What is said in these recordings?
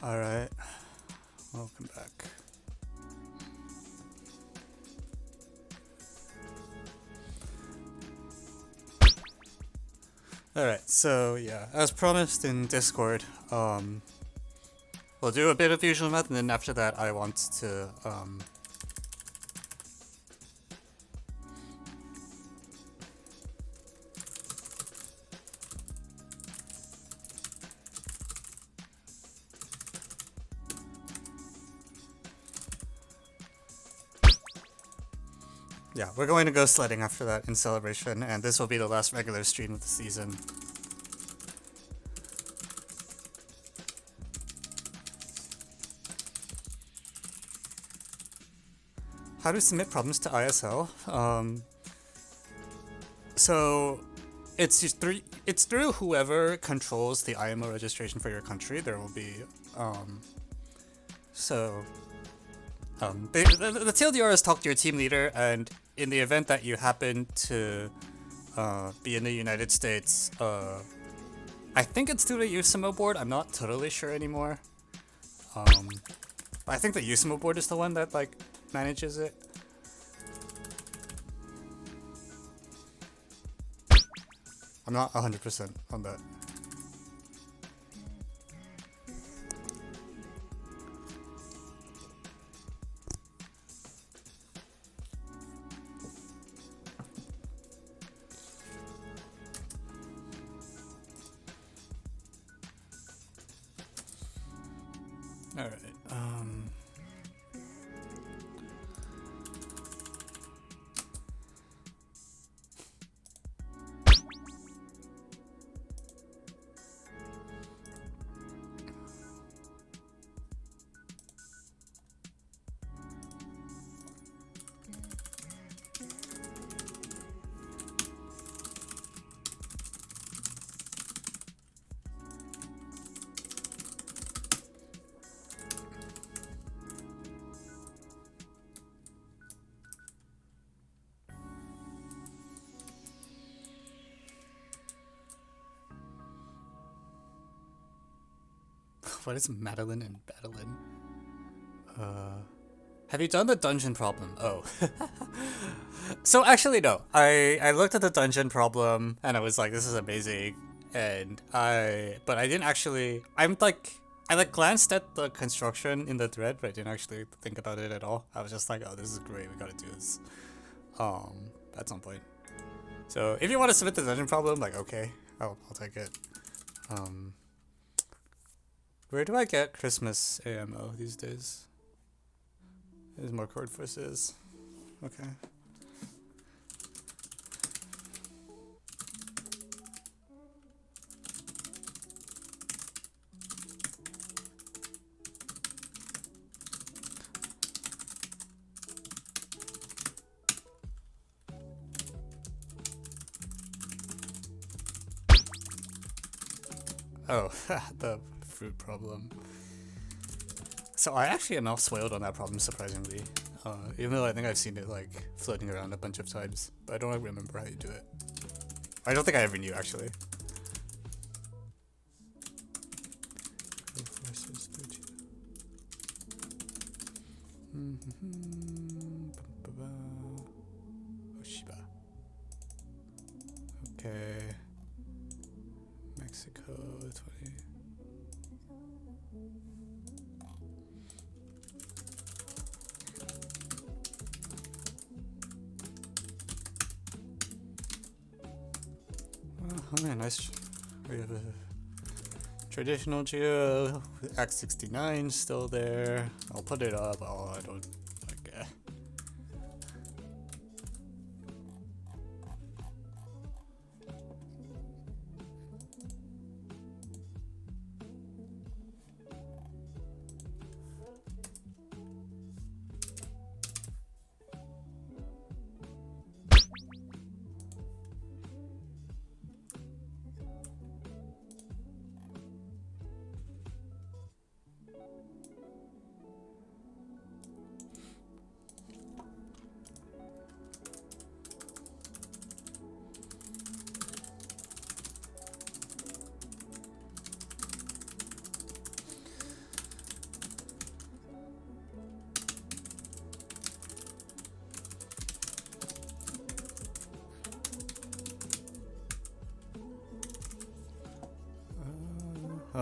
Alright, welcome back. Alright, so yeah, as promised in Discord, we'll do a bit of visual math, and then after that I want to yeah, we're going to go sledding after that in celebration, and this will be the last regular stream of the season. How to submit problems to ISL? So it's through whoever controls the IMO registration for your country. There will be the TLDR has talked to your team leader, and in the event that you happen to be in the United States, I think it's through the USIMO board. I'm not totally sure anymore. I think the USIMO board is the one that like manages it. I'm not 100% on that. All right. What is Madeline and Badeline? Have you done the dungeon problem? Oh. So actually no. I looked at the dungeon problem and I was like, this is amazing. But I didn't actually, I glanced at the construction in the thread, but I didn't actually think about it at all. I was just like, oh, this is great, we gotta do this. At some point. So if you want to submit the dungeon problem, like, okay, I'll take it. Where do I get Christmas AMO these days? There's more CodeForces. Okay. Oh, the fruit problem. So I actually am not spoiled on that problem, surprisingly. Even though I think I've seen it like floating around a bunch of times, but I don't remember how you do it. I don't think I ever knew, actually. Oshiba. Okay. Mexico 20. Oh man, nice. We have a traditional geo. Act 69 still there. I'll put it up. Oh, I don't like it.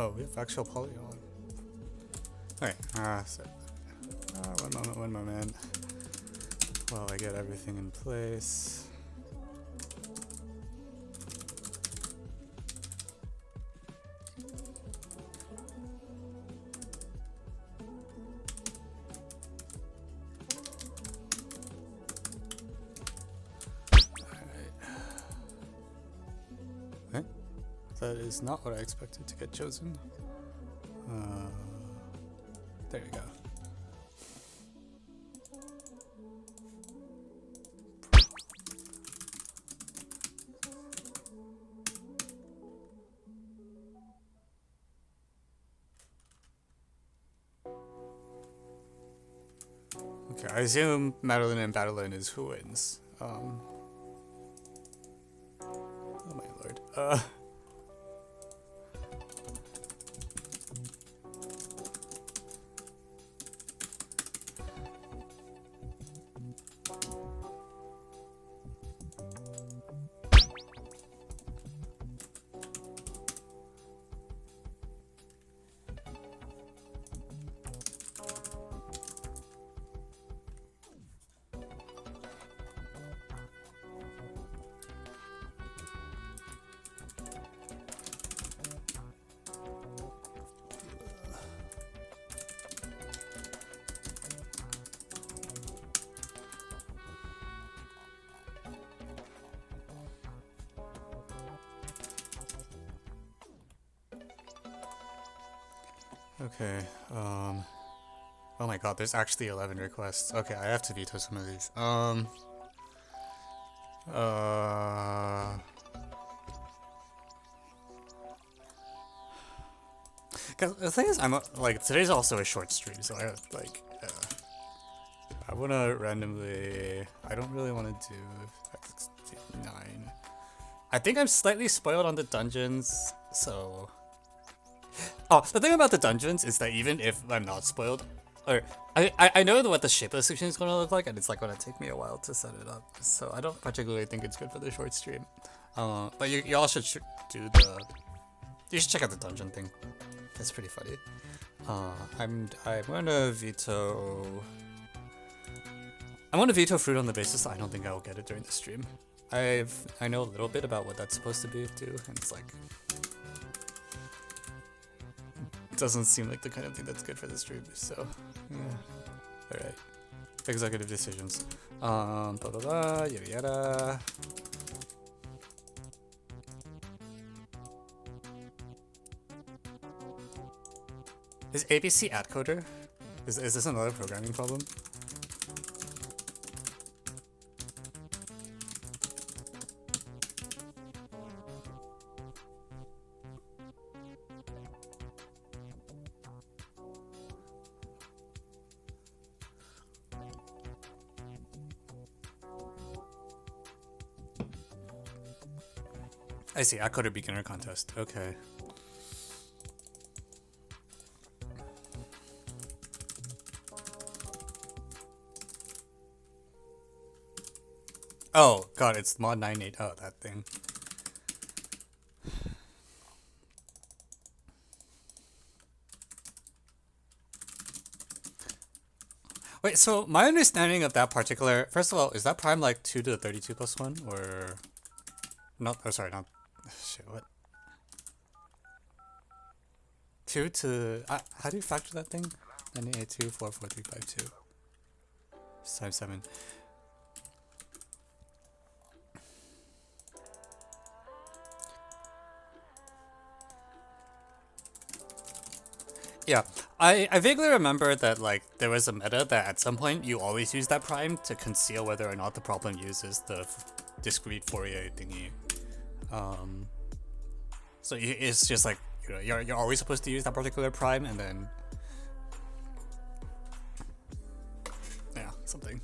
Oh, we have actual polygon. Okay, so, one moment. While I get everything in place. That is not what I expected to get chosen. There you go. Okay, I assume Madeline and Badeline is who wins. Oh my lord. Okay, oh my god, there's actually 11 requests. Okay, I have to veto some of these. Cause the thing is, like, today's also a short stream, so I wanna randomly, I don't really wanna do 9. I think I'm slightly spoiled on the dungeons, so... Oh, the thing about the dungeons is that even if I'm not spoiled, or I know what the shape of the section is going to look like, and it's like going to take me a while to set it up, so I don't particularly think it's good for the short stream. But you all should do the, you should check out the dungeon thing. That's pretty funny. I'm gonna veto. I'm gonna veto fruit on the basis that I don't think I will get it during the stream. I know a little bit about what that's supposed to be too, and it's like. Doesn't seem like the kind of thing that's good for the stream, so yeah. Alright. Executive decisions. Blah blah blah, yada yada. Is ABC at coder? Is this another programming problem? I see, at coder beginner contest. Okay. Oh god, it's mod 9.8. Oh, that thing. Wait, so my understanding of that particular, first of all, is that prime like 2 to the 32 plus 1, or not? Oh, sorry, not. Shit, what? 2 to, how do you factor that thing? 98.2, 4, 4, 3, 5, 2. Times 7. Yeah, I vaguely remember that like there was a meta that at some point you always use that prime to conceal whether or not the problem uses the discrete Fourier thingy. So it's just like, you know, you're always supposed to use that particular prime, and then yeah, something.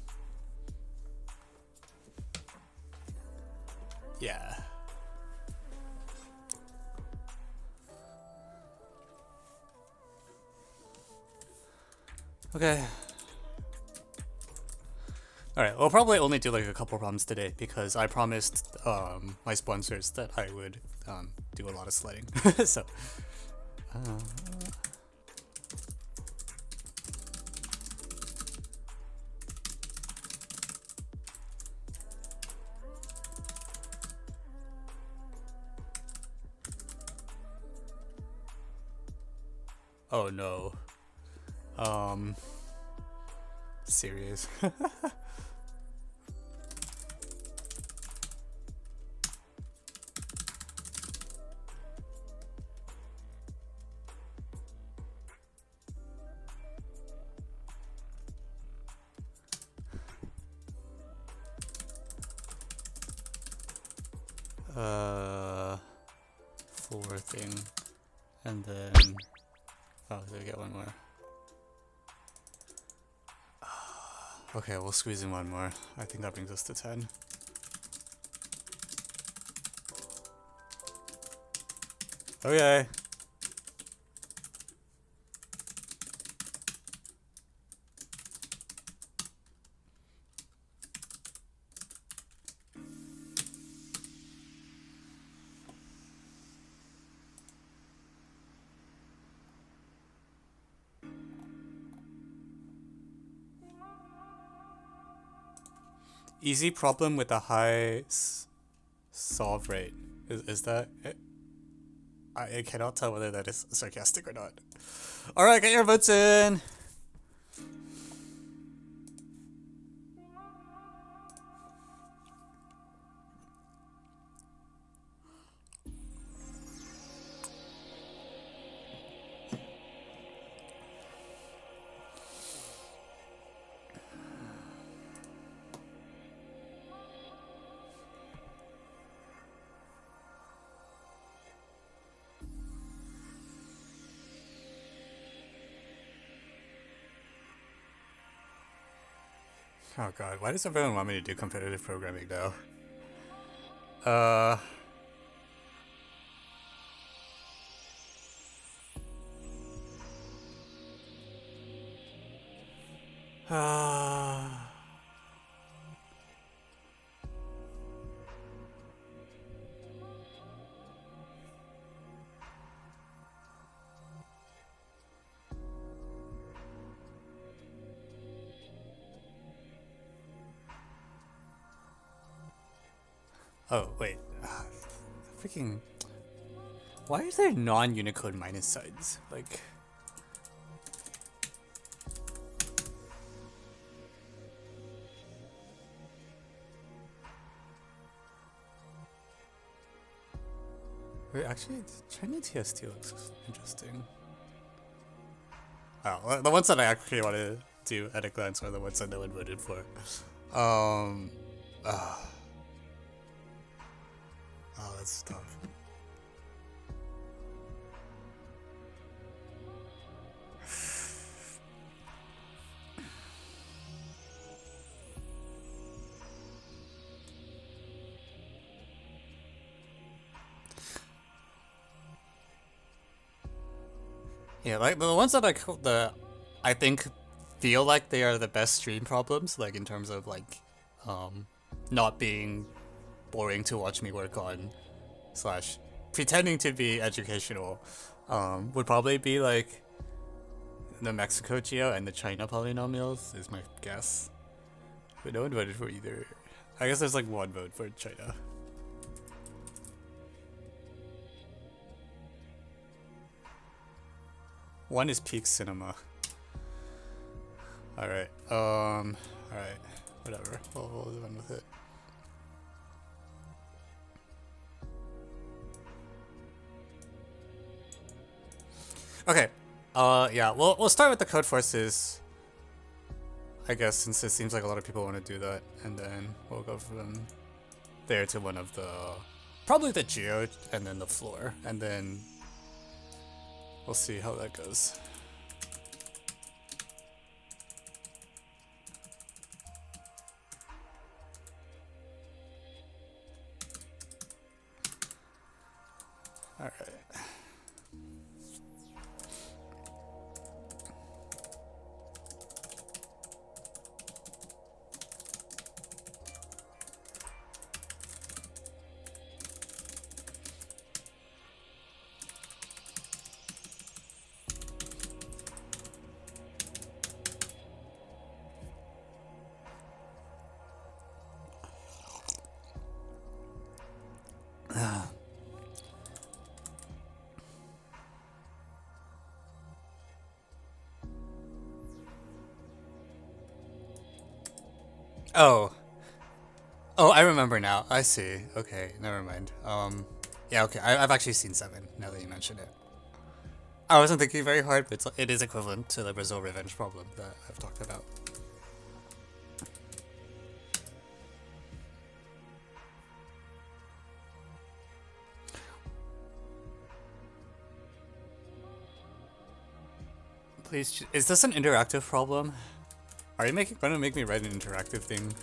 Yeah. Okay. Alright, we'll probably only do like a couple problems today because I promised my sponsors that I would do a lot of sledding. So Oh no. Serious. Four thing, and then oh, did I get one more? Okay, we'll squeeze in one more. I think that brings us to 10. Okay. Easy problem with a high solve rate. Is that it? I cannot tell whether that is sarcastic or not. Alright, get your votes in! Oh god, why does everyone want me to do competitive programming now? Oh, wait. Freaking... Why is there non-Unicode minus signs? Like... Wait, actually, Chinese TST looks interesting. Oh, the ones that I actually want to do at a glance are the ones that no one voted for. Oh, that's tough. Yeah, like the ones that I think feel like they are the best stream problems, like in terms of like, not being boring to watch me work on, slash pretending to be educational, would probably be like the Mexico geo and the China polynomials is my guess. But no one voted for either. I guess there's like one vote for China. One is peak cinema. Alright, alright, whatever, we'll run with it. Okay, yeah, we'll start with the CodeForces, I guess, since it seems like a lot of people want to do that, and then we'll go from there to one of the, probably the geo, and then the floor, and then we'll see how that goes. All right. Oh. Oh, I remember now. I see. Okay, never mind. Yeah, okay. I've actually seen 7, now that you mention it. I wasn't thinking very hard, but it is equivalent to the Brazil revenge problem that I've talked about. Please, is this an interactive problem? Are you going to make me write an interactive thing?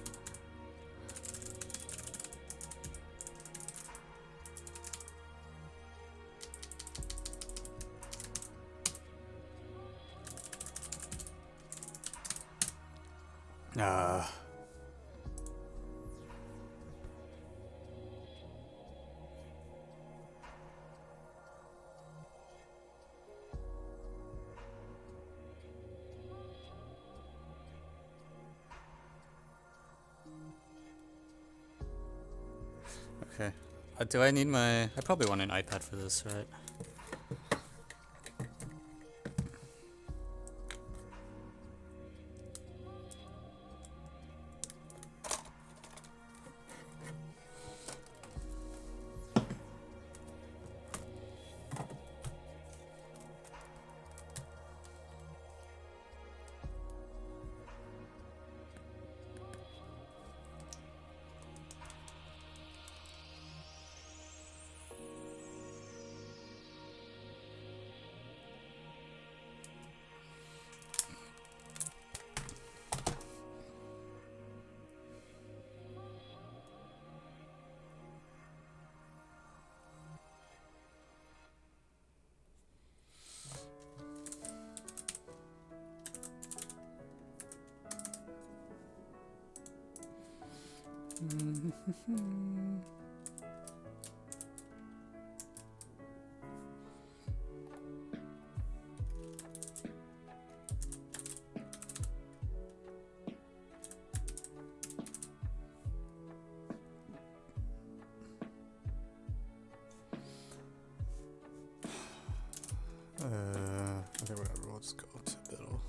Okay. Do I need my... I probably want an iPad for this, right? Okay, we'll just go to middle.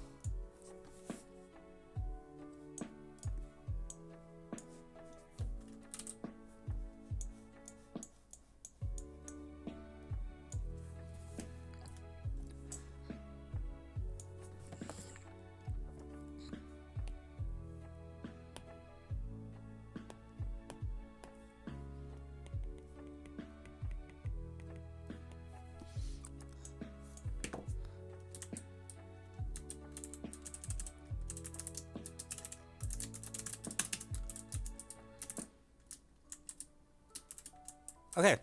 Okay.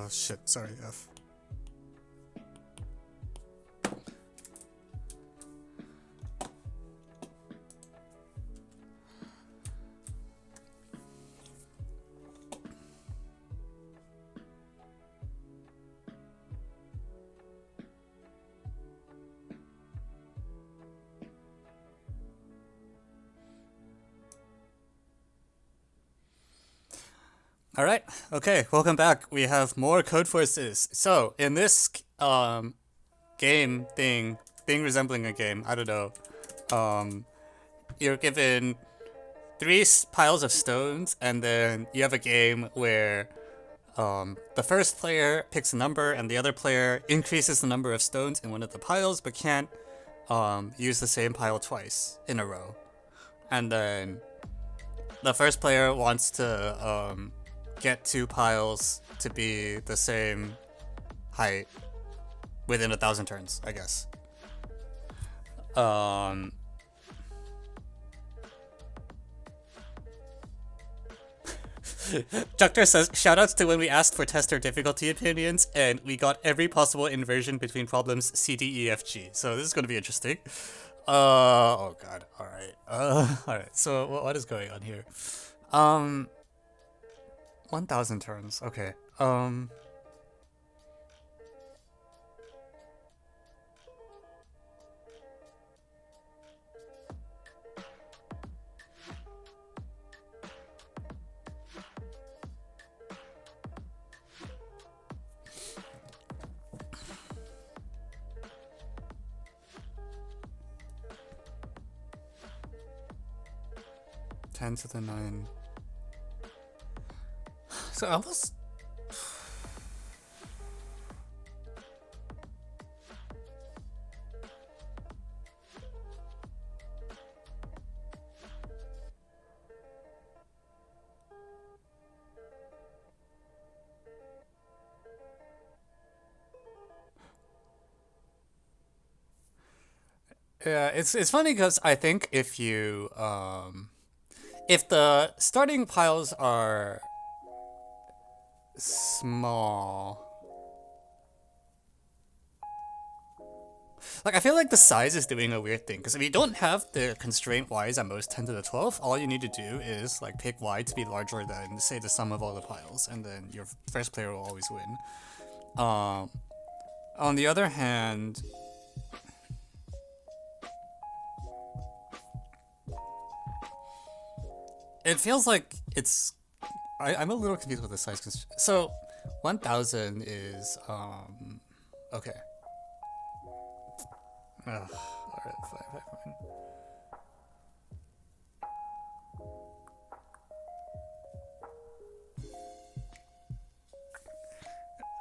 Shit, sorry, F. All right. Okay. Welcome back. We have more CodeForces. So in this game thing resembling a game, I don't know. You're given 3 piles of stones, and then you have a game where the first player picks a number, and the other player increases the number of stones in one of the piles, but can't use the same pile twice in a row. And then the first player wants to get 2 piles to be the same height within 1,000 turns, I guess. Junctor says, shoutouts to when we asked for tester difficulty opinions, and we got every possible inversion between problems C, D, E, F, G. So this is going to be interesting. Oh god, alright. Alright, so what is going on here? 1,000 turns, okay. 10 to the 9. So almost. Yeah, it's funny because I think if you if the starting piles are small, like I feel like the size is doing a weird thing because if you don't have the constraint y's at most 10 to the 12th, all you need to do is like pick y to be larger than say the sum of all the piles, and then your first player will always win. On the other hand, it feels like it's. I'm a little confused with the size. So, 1,000 is okay. Ugh. All right,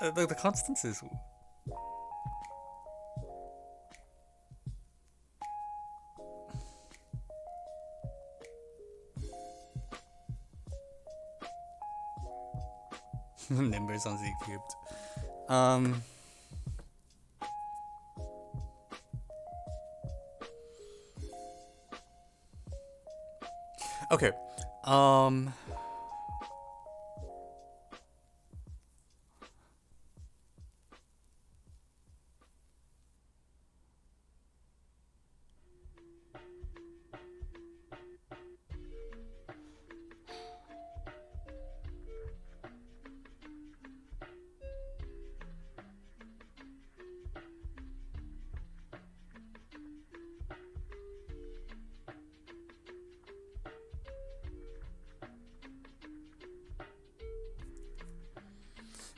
fine. The constants is. Numbers on Z cubed. Okay.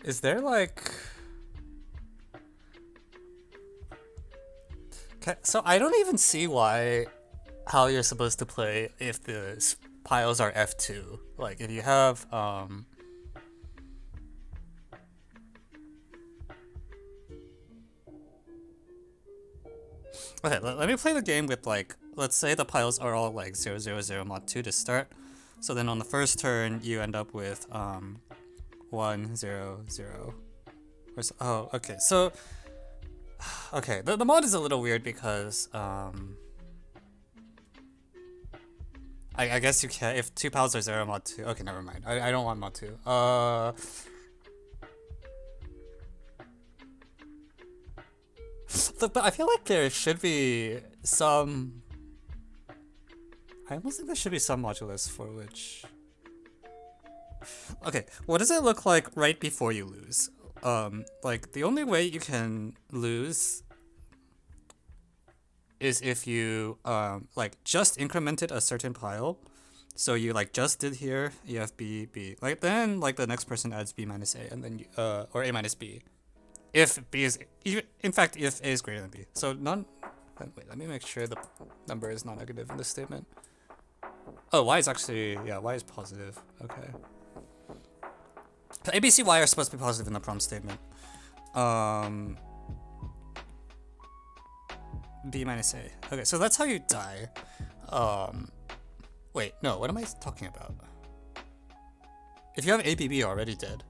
Is there like... So I don't even see how you're supposed to play if the piles are F2. Like if you have okay, let me play the game with like, let's say the piles are all like 0, 0, 0, mod 2 to start. So then on the first turn you end up with 1, 0, 0. Oh, okay. So, okay, the mod is a little weird because I guess you can if 2 piles are 0 mod 2. Okay, never mind. I don't want mod 2. But I feel like there should be some. I almost think there should be some modulus for which. Okay, what does it look like right before you lose? Like the only way you can lose is if you like just incremented a certain pile. So you like just did here, you have B, B. Like then like the next person adds B minus A and then you, or A minus B. If B is in fact if A is greater than B. So wait, let me make sure the number is non-negative in this statement. Oh, Y is actually, yeah, Y is positive. Okay. So A, B, C, Y are supposed to be positive in the prompt statement. B minus A. Okay, so that's how you die. Wait, no, what am I talking about? If you have A, B, B already dead.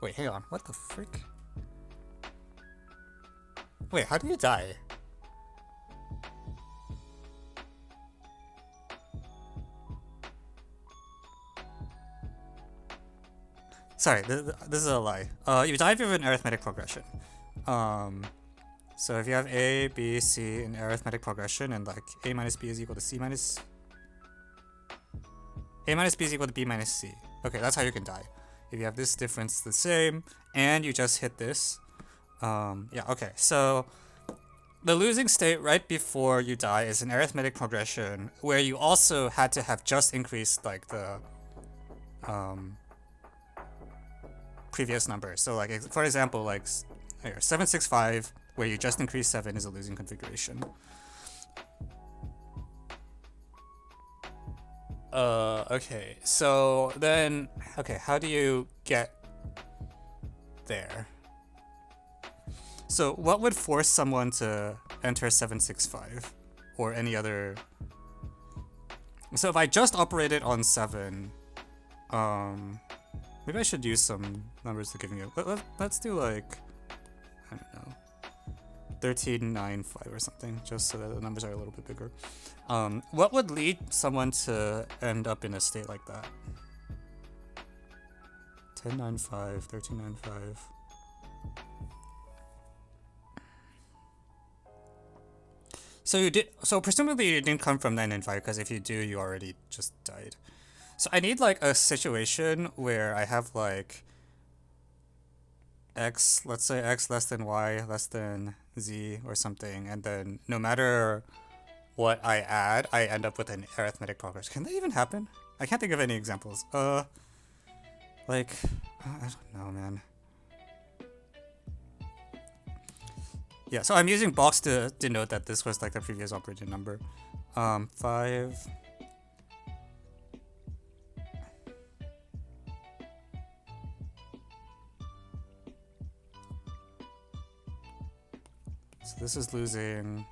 Wait, hang on, what the frick? Wait, how do you die? Sorry, this is a lie. You die if you have an arithmetic progression. So if you have A, B, C in arithmetic progression, and like A minus B is equal to C minus... A minus B is equal to B minus C. Okay, that's how you can die. If you have this difference the same, and you just hit this. Yeah, okay, so... The losing state right before you die is an arithmetic progression, where you also had to have just increased like the... previous number. So like for example, like here, 765 where you just increase 7 is a losing configuration. Okay. So then, okay, how do you get there? So what would force someone to enter 765 or any other? So if I just operated on 7, maybe I should use some numbers to give me a, let's do like, I don't know, 1395 or something, just so that the numbers are a little bit bigger. What would lead someone to end up in a state like that? 1095, 1395. So you did. So presumably you didn't come from 995, because if you do, you already just died. So I need like a situation where I have like x, let's say x less than y less than z or something, and then no matter what I add, I end up with an arithmetic progression. Can that even happen? I can't think of any examples. Like, I don't know, man. Yeah, so I'm using box to denote that this was like the previous operating number. 5. So this is losing.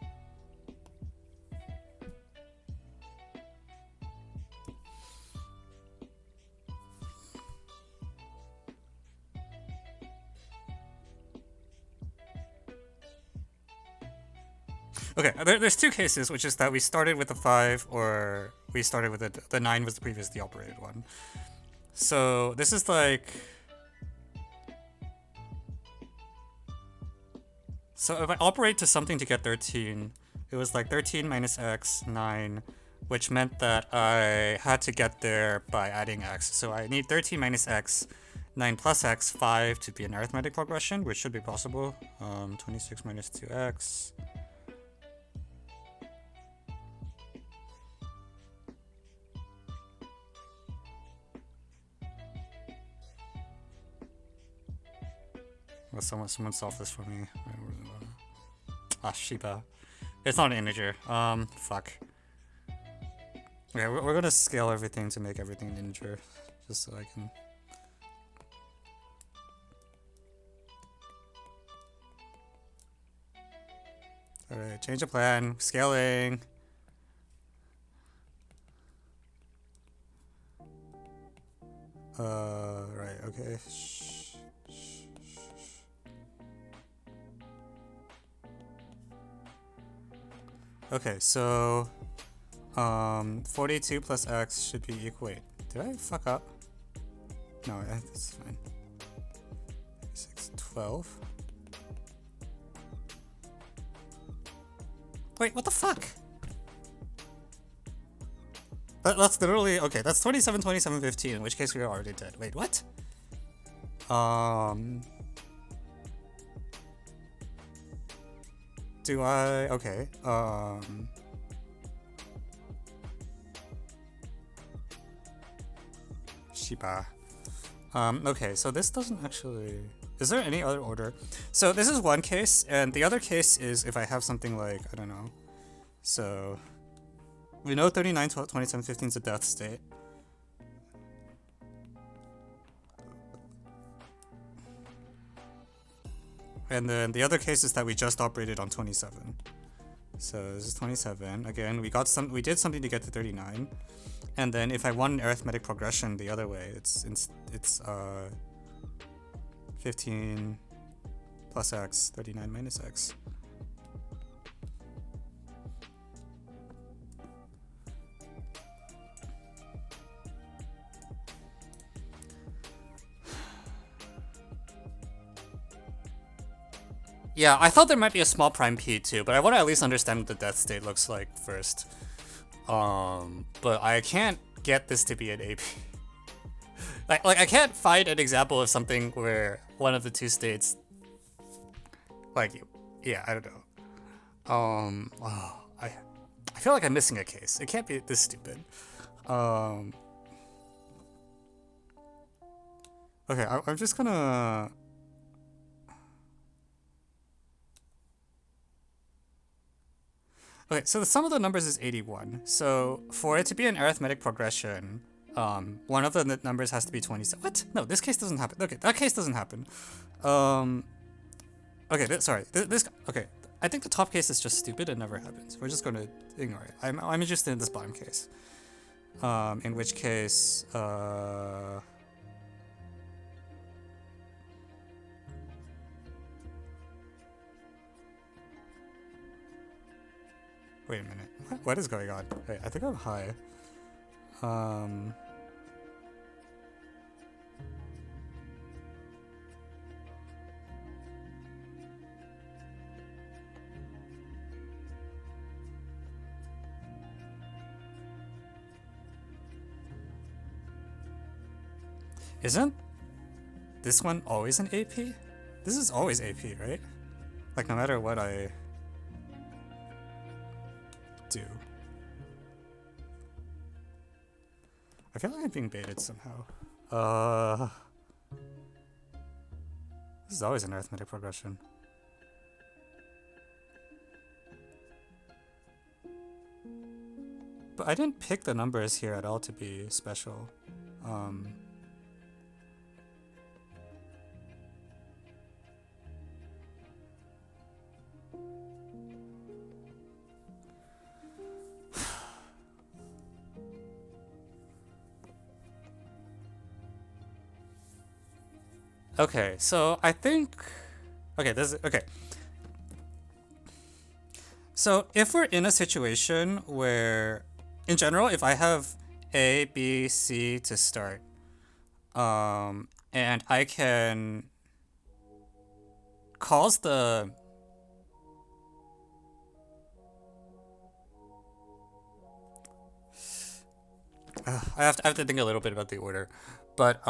Okay, there's two cases, which is that we started with the 5 or we started with the 9 was the previously operated one. So this is like... So if I operate to something to get 13, it was like 13 minus x, 9, which meant that I had to get there by adding x. So I need 13 minus x, 9 plus x, 5 to be an arithmetic progression, which should be possible. 26 minus 2x. Well, someone solve this for me. Ah, Shiba. It's not an integer. Fuck. Okay, we're gonna scale everything to make everything an integer, just so I can. Alright, change of plan. Scaling. Right, okay. Okay, so 42 plus x should be equal. Wait, did I fuck up? No, that's fine. 6, 12. Wait, what the fuck? That's literally, okay, that's 27, 27, 15, in which case we are already dead. Wait, what? Do I, okay, Shiba. Okay, so this doesn't actually... Is there any other order? So this is one case, and the other case is if I have something like, I don't know. So we know 39, 12, 27, 15 is a death state. And then the other case is that we just operated on 27. So this is 27. Again, we did something to get to 39. And then if I want an arithmetic progression the other way, it's 15 plus x, 39 minus x. Yeah, I thought there might be a small prime p too, but I want to at least understand what the death state looks like first. But I can't get this to be an AP. like I can't find an example of something where one of the two states, like, yeah, I don't know. I feel like I'm missing a case. It can't be this stupid. Okay, I'm just gonna. Okay, so the sum of the numbers is 81. So for it to be an arithmetic progression, one of the numbers has to be 27. What? No, this case doesn't happen. Okay, that case doesn't happen. Okay, sorry. This okay. I think the top case is just stupid and never happens. We're just gonna ignore it. I'm interested in this bottom case. In which case, wait a minute. What is going on? Wait, I think I'm high. Isn't this one always an AP? This is always AP, right? Like, no matter what I do. I feel like I'm being baited somehow. This is always an arithmetic progression. But I didn't pick the numbers here at all to be special. Okay, so I think... Okay, okay. So if we're in a situation where, in general, if I have A, B, C to start, and I can cause the... I have to think a little bit about the order, but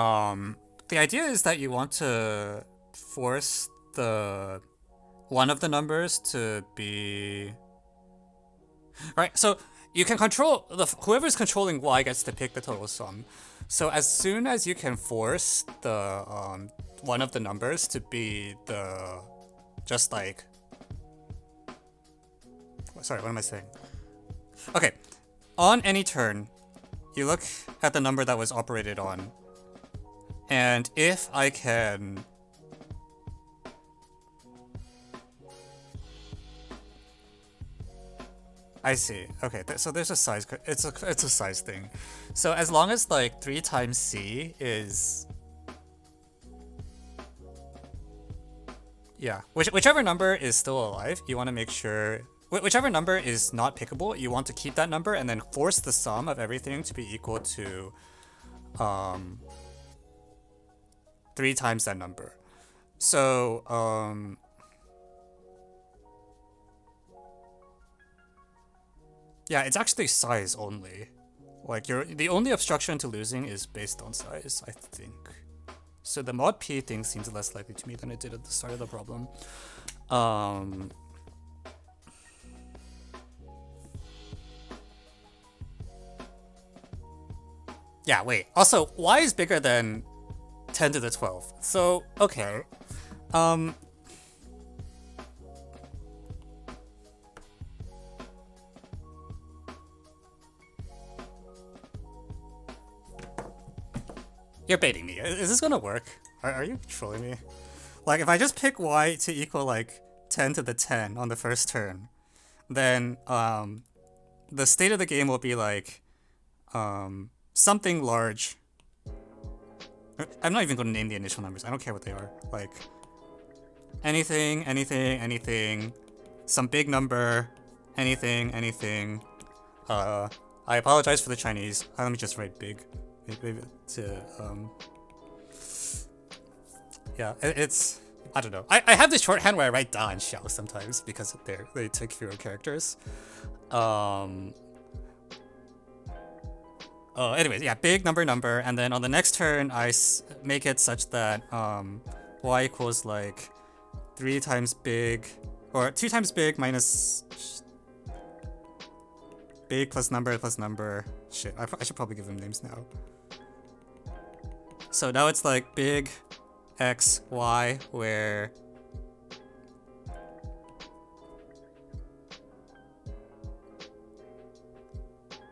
the idea is that you want to force the one of the numbers to be right. So you can control whoever's controlling y gets to pick the total sum. So as soon as you can force the one of the numbers to be the just like sorry, what am I saying? Okay, on any turn, you look at the number that was operated on. And if I can... I see. Okay, so there's a size... It's a size thing. So as long as, like, 3 times C is... Yeah, whichever number is still alive, you want to make sure... Whichever number is not pickable, you want to keep that number and then force the sum of everything to be equal to... 3 times that number. So, yeah, it's actually size only. Like, the only obstruction to losing is based on size, I think. So the mod P thing seems less likely to me than it did at the start of the problem. Yeah, wait. Also, y is bigger than 10 to the 12th. So, okay. You're baiting me. Is this gonna work? Are you trolling me? Like, if I just pick y to equal, like, 10 to the 10 on the first turn, then, the state of the game will be, like, something large. I'm not even going to name the initial numbers. I don't care what they are. Like, anything, anything, anything, some big number, anything, anything. I apologize for the Chinese. Let me just write big. Maybe to, yeah, it's, I don't know. I have this shorthand where I write da and xiao sometimes because they take fewer characters. Anyways, yeah, big number, and then on the next turn, I make it such that y equals like 3 times big, or 2 times big minus big plus number. Shit, I should probably give them names now. So now it's like big x, y, where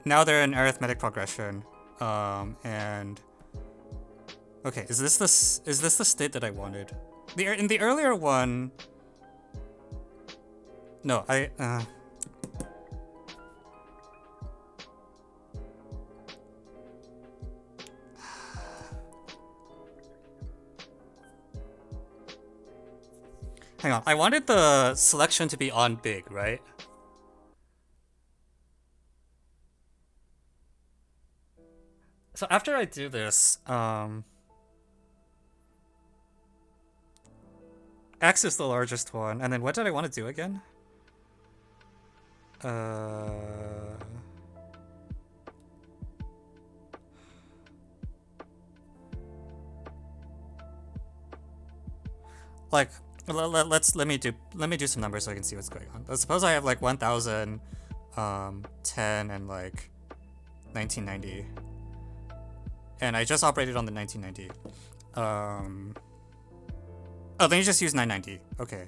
now they're in arithmetic progression. And okay, is this the state that I wanted? In the earlier one, no, hang on, I wanted the selection to be on big, right? So after I do this, X is the largest one, and then what did I want to do again? Like, let me do some numbers so I can see what's going on. Let's suppose I have like 1000, 10, and like 1990, and I just operated on the 1990. Oh, then you just use 990. Okay.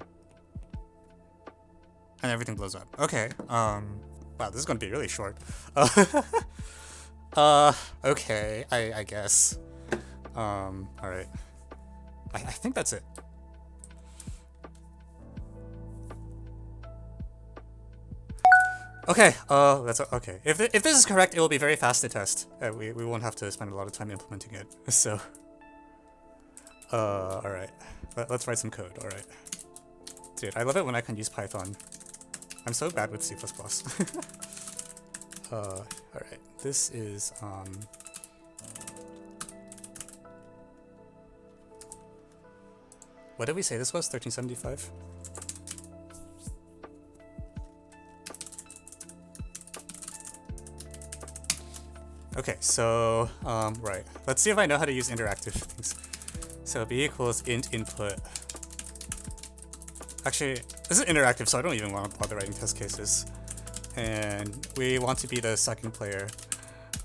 And everything blows up. Okay. Wow, this is gonna be really short. Okay. I guess. All right. I think that's it. Okay. That's okay. If this is correct, it will be very fast to test. We won't have to spend a lot of time implementing it. So. All right. Let's write some code. All right. Dude, I love it when I can use Python. I'm so bad with C++. All right. This is what did we say this was? 1375. Okay, so right. Let's see if I know how to use interactive things. So b equals int input. Actually, this is interactive, so I don't even want to bother writing test cases. And we want to be the second player.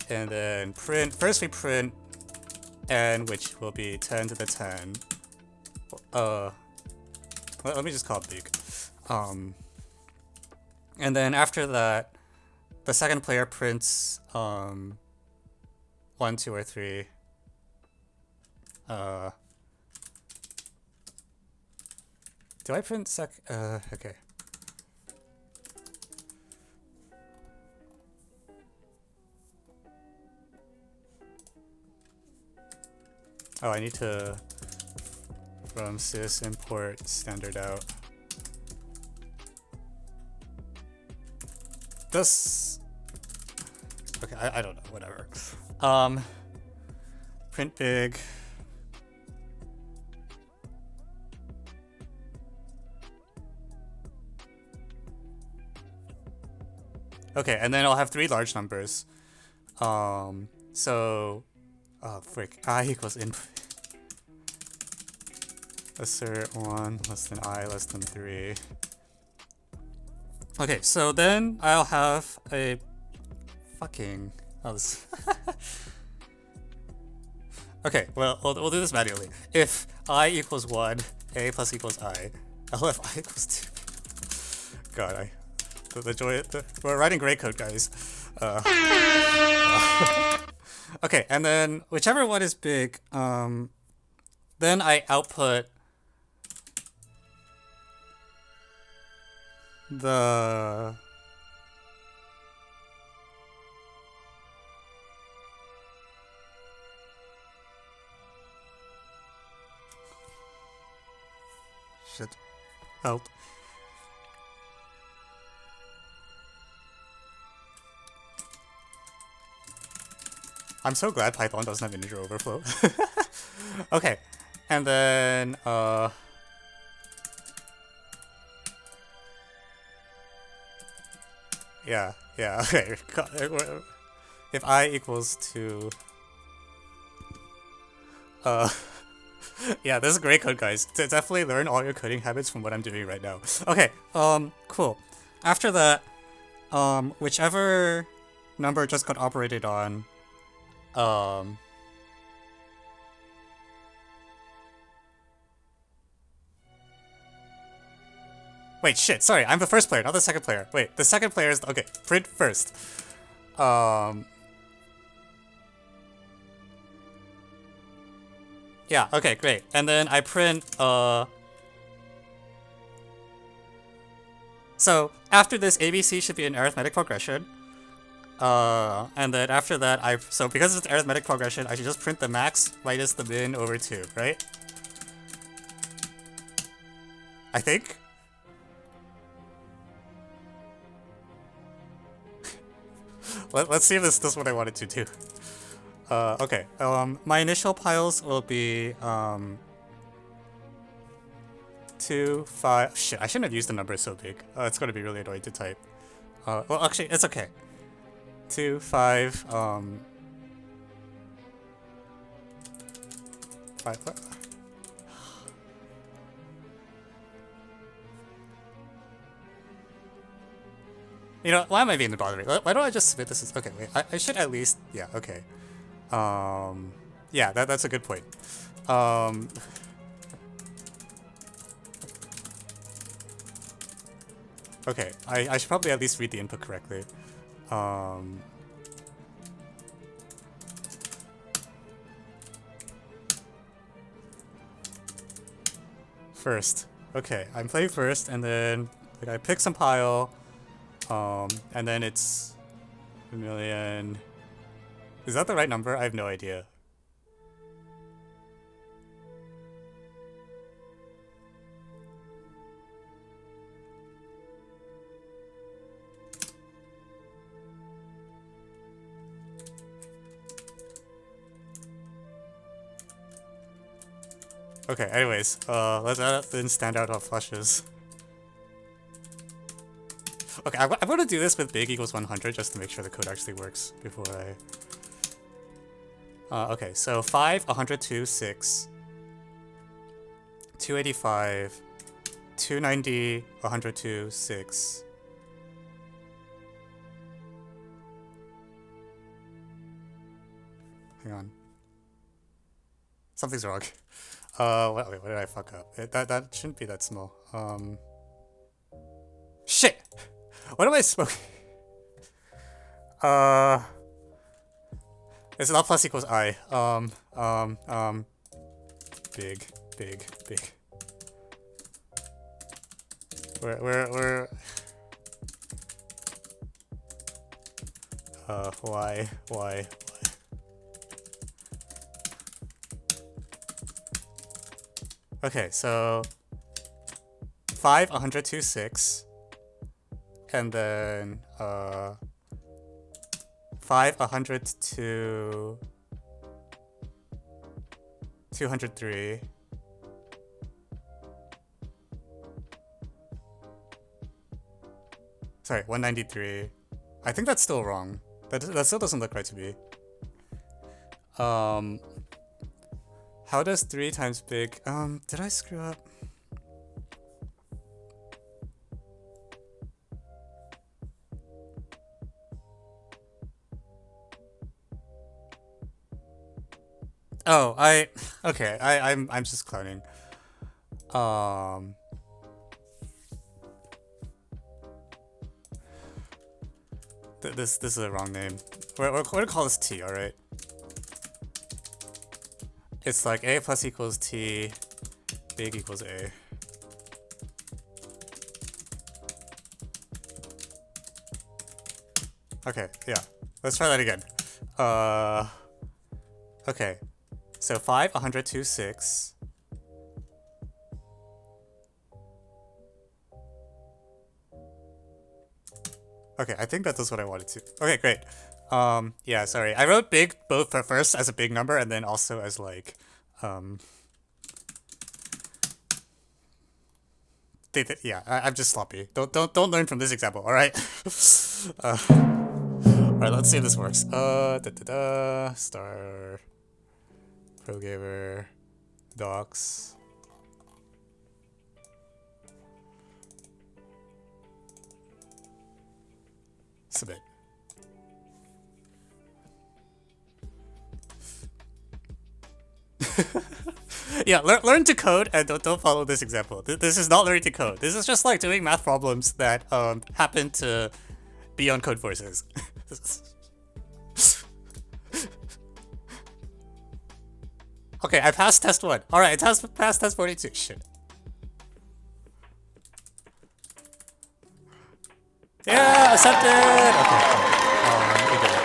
And then print. First we print n, which will be 10 to the 10. Let me just call it big. And then after that, the second player prints 1, 2, or 3. Do I print okay. Oh, I need to from sys import standard out. This okay, I don't know, whatever. Print big. Okay, and then I'll have 3 large numbers. So, oh frick, I equals input. Assert 1 less than I less than 3. Okay, so then I'll have a fucking. Oh, this. Okay, well, we'll do this manually. If I equals 1, A plus equals I, I'll have I equals 2. God, the joy. We're writing great code, guys. Okay, and then whichever one is big, then I output the shit. Help. I'm so glad Python doesn't have integer overflow. Okay, and then yeah, okay. If I equals to yeah, this is great code, guys. Definitely learn all your coding habits from what I'm doing right now. Okay, cool. After that, whichever number just got operated on, wait, shit, sorry, I'm the first player, not the second player. Wait, the second player is, okay, print first. Yeah, okay, great. And then I print, so after this, ABC should be an arithmetic progression. And then after that, so because it's arithmetic progression, I should just print the max minus the min over 2, right? I think? Let's see if this is what I wanted to do. Okay, my initial piles will be, 2, 5, shit, I shouldn't have used the number so big. It's gonna be really annoying to type. Well, actually, it's okay. 2, 5, 5, you know, why am I being bothering? Why don't I just submit this as, okay, wait, I should at least, yeah, okay. Yeah, that's a good point. Okay, I should probably at least read the input correctly. First. Okay, I'm playing first, and then like, I pick some pile, and then it's a million. Is that the right number? I have no idea. Okay, anyways, let's add then stand out of flushes. Okay, I'm gonna do this with big equals 100 just to make sure the code actually works before I... okay, so 5, 102, 6, 285, 290, 102, 6. Hang on. Something's wrong. Wait, what did I fuck up? That shouldn't be that small. Shit! What am I smoking? It's not plus equals I. Big. Where? Why? Okay, so 5, 102, 6, and then 5, 102, 203. Sorry, 193. I think that's still wrong. That still doesn't look right to me. How does 3 times big... did I screw up? Oh, okay, I'm just cloning. This is the wrong name. We're gonna call this T, alright? It's like A plus equals T, big equals A. Okay, yeah. Let's try that again. Okay. So 5, 102, 6. Okay, I think that is what I wanted to. Okay, great. Yeah, sorry. I wrote big both first as a big number and then also as like, yeah, I'm just sloppy. Don't learn from this example, all right? All right, let's see if this works. Star, ProGamer, docs. Submit. Yeah, learn to code and don't follow this example. This is not learning to code. This is just like doing math problems that happen to be on CodeForces. Okay, I passed test 1. Alright, I passed test 42. Shit. Yeah, accepted! Okay, we did it.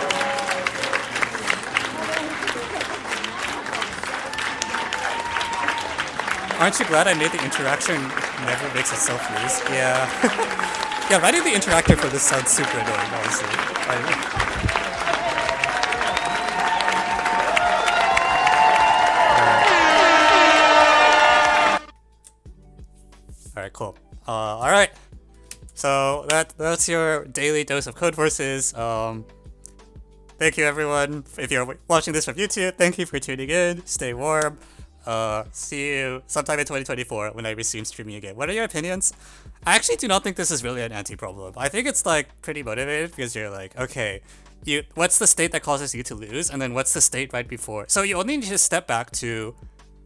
Aren't you glad I made the interaction never makes itself lose? Yeah. Yeah, writing the interactor for this sounds super annoying, honestly. Alright, cool. Alright. So that's your daily dose of CodeForces. Thank you everyone. If you're watching this from YouTube, thank you for tuning in. Stay warm. See you sometime in 2024 when I resume streaming again. What are your opinions? I actually do not think this is really an anti-problem. I think it's like pretty motivated because you're like, okay, what's the state that causes you to lose, and then what's the state right before? So you only need to step back to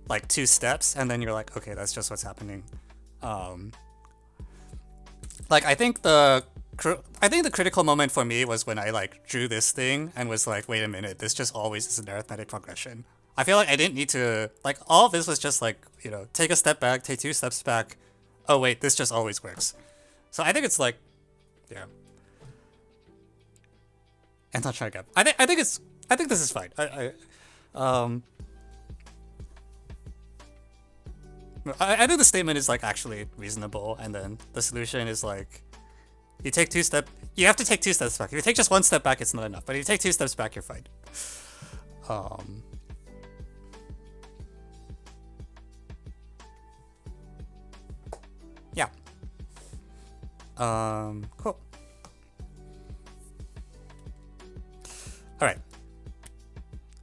like 2 steps, and then you're like, okay, that's just what's happening. Like I think the critical moment for me was when I like drew this thing and was like, wait a minute, this just always is an arithmetic progression. I feel like I didn't need to, like, all of this was just like, you know, take a step back, take 2 steps back. Oh wait, this just always works. So I think it's like, yeah. And not trying to get. I think this is fine. I think the statement is like actually reasonable, and then the solution is like, you have to take 2 steps back. If you take just 1 step back, it's not enough. But if you take 2 steps back, you're fine. Yeah. Cool. Alright.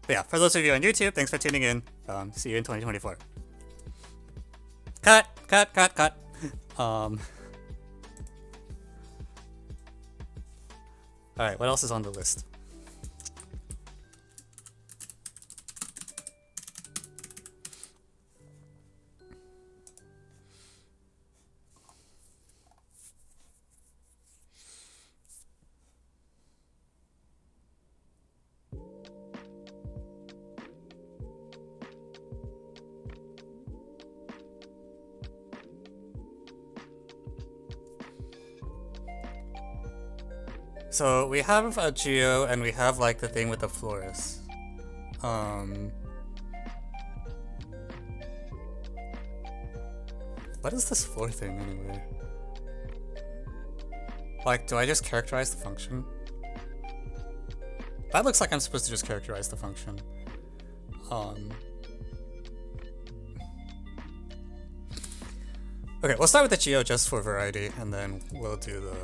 But yeah, for those of you on YouTube, thanks for tuning in. See you in 2024. Cut. Alright, what else is on the list? So we have a geo, and we have like the thing with the florist. What is this floor thing anyway? Like, do I just characterize the function? That looks like I'm supposed to just characterize the function. Okay, we'll start with the geo just for variety, and then we'll do the...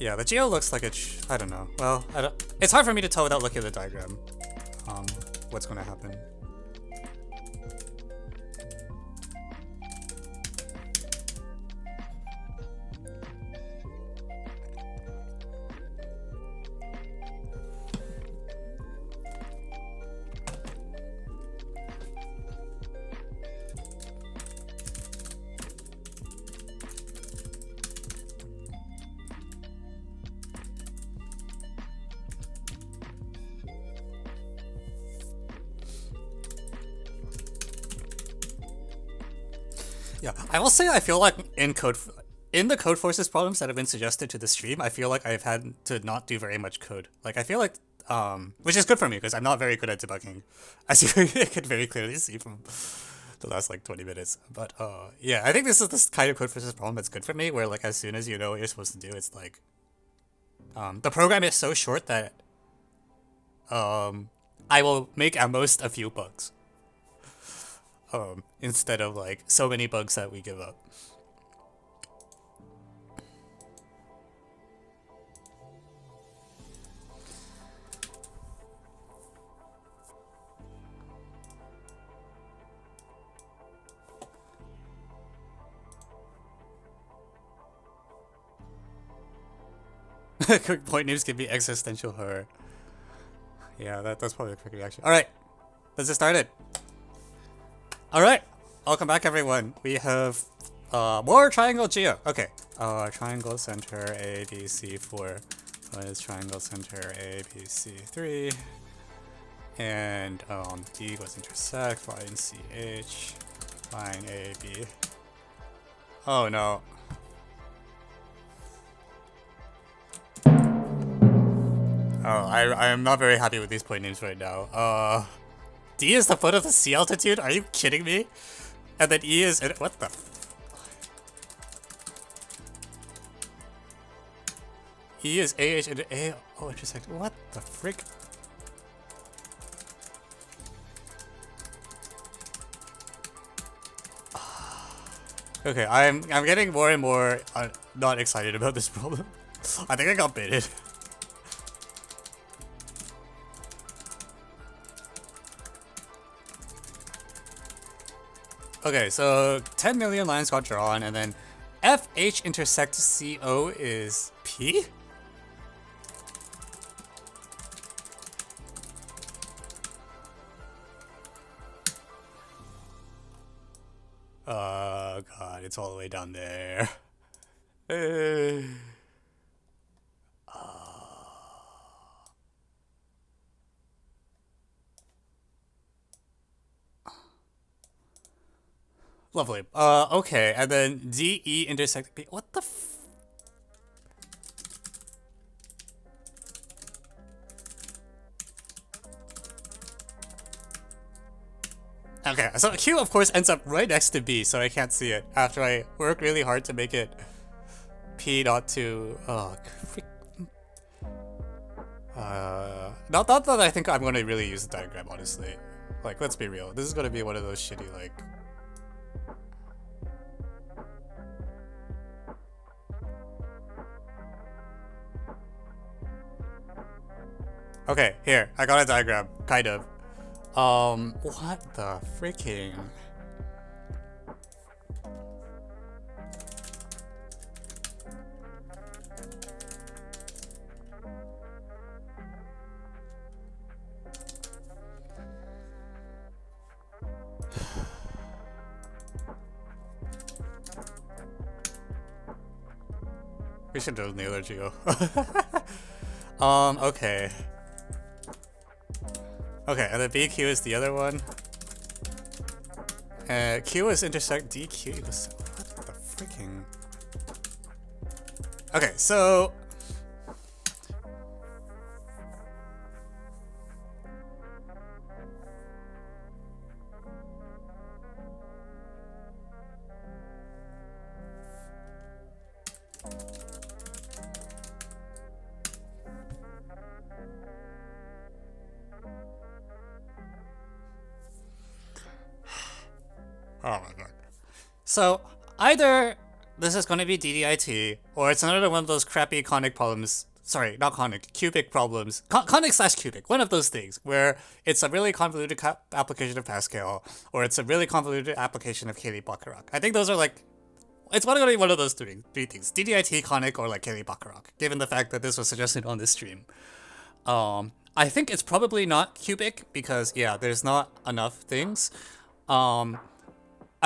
Yeah, the geo looks like I don't know. Well, it's hard for me to tell without looking at the diagram what's going to happen. Yeah, I will say I feel like in the CodeForces problems that have been suggested to the stream, I feel like I've had to not do very much code. Like I feel like, which is good for me because I'm not very good at debugging, as you could very clearly see from the last like 20 minutes. But yeah, I think this is this kind of CodeForces problem that's good for me, where like as soon as you know what you're supposed to do, it's like, the program is so short that I will make at most a few bugs. Instead of like so many bugs that we give up. Quick point names can be existential horror. Yeah, that's probably a quick reaction. Alright, let's get started. Alright, welcome back everyone. We have more triangle geo. Okay, triangle center A, B, C, 4, one is triangle center A, B, C, 3. And D was intersect, line CH, line A, B. Oh no. Oh, I am not very happy with these point names right now. D is the foot of the sea altitude? Are you kidding me? And then E is... What the... E is AH and A... Oh, intersect. What the frick? Okay, I'm getting more and more not excited about this problem. I think I got baited. Okay, so 10 million lines got drawn, and then FH intersect CO is P? Oh god, it's all the way down there. Lovely. Okay, and then DE intersect P. What the f... Okay, so Q of course ends up right next to B, so I can't see it after I work really hard to make it P not to... Oh, frick. Not that I think I'm going to really use the diagram, honestly. Like, let's be real. This is going to be one of those shitty, like... Okay, here. I got a diagram, kind of. What the freaking... We should do Naylor Geo. Okay. Okay, and then BQ is the other one. Q is intersect DQ. What the freaking... Okay, so... Oh my god. So, either this is going to be DDIT, or it's another one of those crappy conic problems. Sorry, not conic, cubic problems. Conic slash cubic, one of those things, where it's a really convoluted application of Pascal, or it's a really convoluted application of Cayley-Bacharach. I think those are like... It's going to be one of those three things. DDIT, conic, or like Cayley-Bacharach, given the fact that this was suggested on this stream. I think it's probably not cubic, because, yeah, there's not enough things.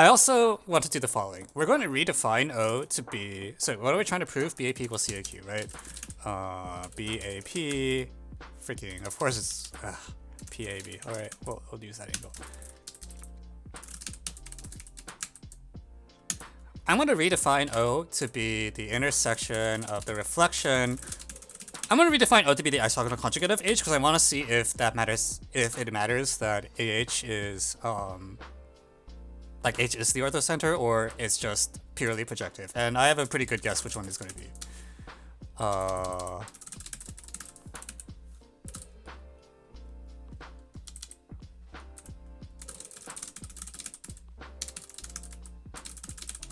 I also want to do the following. We're going to redefine O to be... So what are we trying to prove? BAP equals CAQ, right? BAP... Freaking... Of course it's... PAB. Alright, we'll use that angle. I'm going to redefine O to be the intersection of the reflection... I'm going to redefine O to be the isogonal conjugate of H, because I want to see if that matters... If it matters that AH is... like H is the orthocenter, or it's just purely projective. And I have a pretty good guess which one is going to be.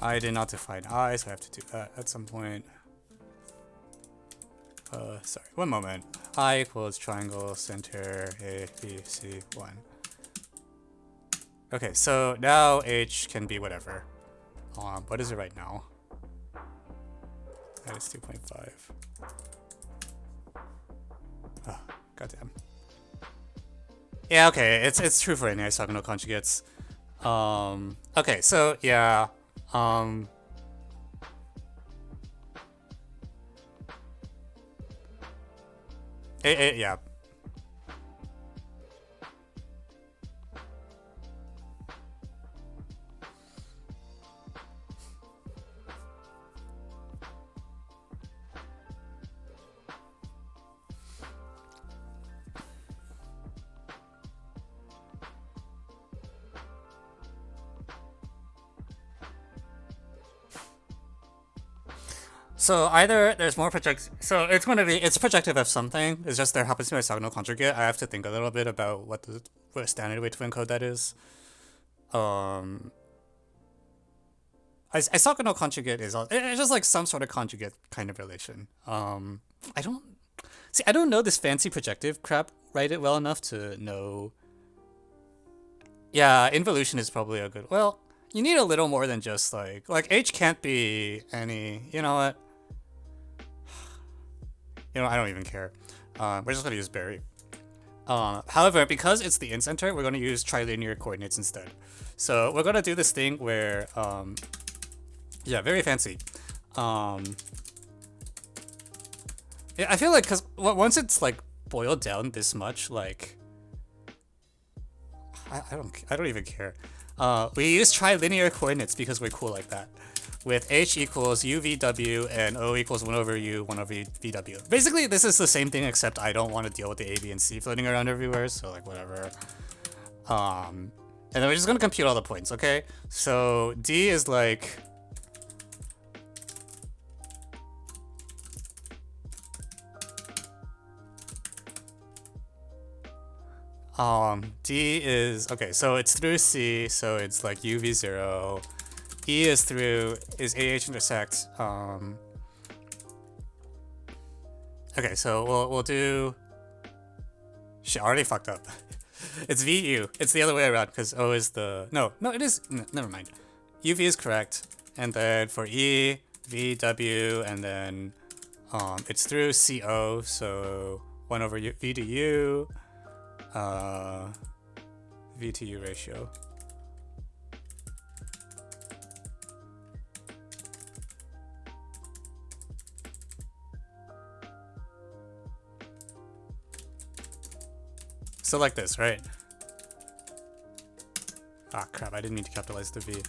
I did not define I, so I have to do that at some point. Sorry, one moment. I equals triangle center A, B, C, 1. Okay, so now H can be whatever. What is it right now? That is 2.5. Oh, goddamn. Yeah, okay, it's true for any isogonal conjugates. Okay, so yeah. Yeah. So either there's more so it's projective of something. It's just there happens to be a orthogonal conjugate. I have to think a little bit about what a standard way to encode that is. Orthogonal conjugate is it's just like some sort of conjugate kind of relation. I don't know this fancy projective crap right well enough to know. Yeah, involution is probably a good. Well, you need a little more than just like H can't be any. You know what? I don't even care. We're just gonna use Bary. However, because it's the incenter, we're gonna use trilinear coordinates instead. So we're gonna do this thing where, yeah, very fancy. Yeah, I feel like because once it's like boiled down this much, like, I don't even care. We use trilinear coordinates because we're cool like that. With H equals UVW and O equals 1 over U, 1 over VW. Basically, this is the same thing except I don't want to deal with the A, B, and C floating around everywhere, so like whatever. And then we're just gonna compute all the points, okay? So D is like D is okay, so it's through C, so it's like UV0. E is AH intersect. Okay, so we'll do. Shit, I already fucked up. It's VU. It's the other way around because O is the no. It is. Never mind. UV is correct, and then for E, VW, and then it's through CO. So 1 over U, V to U, V to U ratio. So like this, right? Ah, crap, I didn't mean to capitalize the V.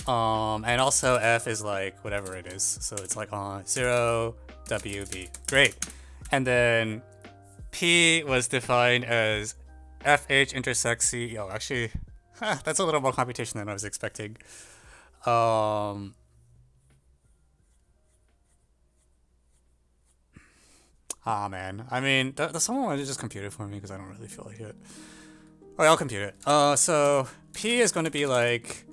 And also F is like whatever it is. So it's like 0, W, V. Great. And then P was defined as FH intersects C. Oh, actually, that's a little more computation than I was expecting. Ah, man. I mean, does someone want to just compute it for me? Because I don't really feel like it. Okay, I'll compute it. So P is going to be like,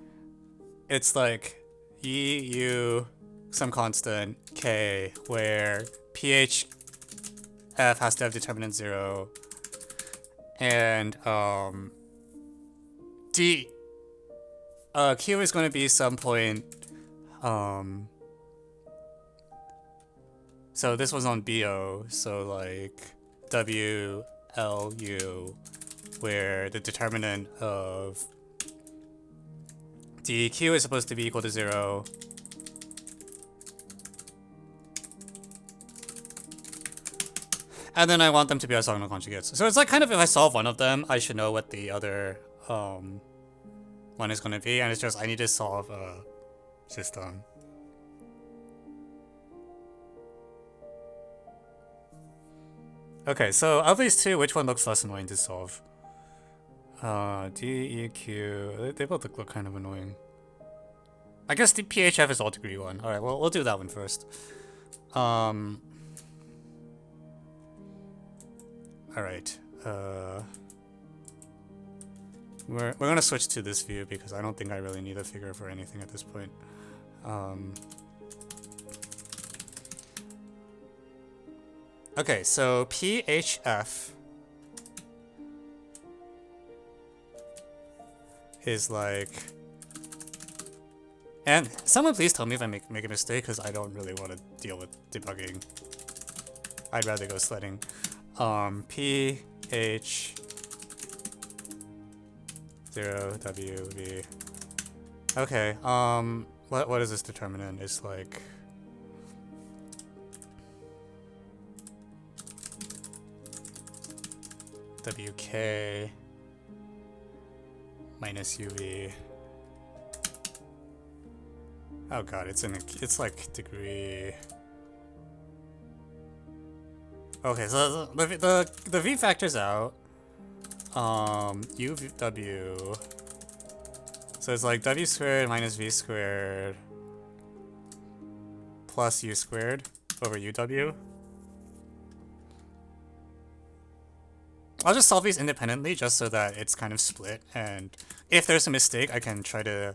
it's like E, U, some constant, K, where PH, F has to have determinant 0. And, D, Q is going to be some point, so this was on BO, so like W, L, U, where the determinant of DQ is supposed to be equal to 0. And then I want them to be orthogonal conjugates. So it's like kind of if I solve one of them, I should know what the other one is going to be. And it's just I need to solve a system. Okay, so of these two, which one looks less annoying to solve? D, E, Q. They both look kind of annoying. I guess the PHF is all degree 1. Alright, well, we'll do that one first. Alright. We're gonna switch to this view because I don't think I really need a figure for anything at this point. Okay, so PHF is like, and someone please tell me if I make a mistake because I don't really want to deal with debugging. I'd rather go sledding. PH 0 W V. Okay. What is this determinant? It's like. WK minus UV. Oh god, it's like degree. Okay, so the V factors out. UW. So it's like W squared minus V squared plus U squared over UW. I'll just solve these independently just so that it's kind of split, and if there's a mistake, I can try to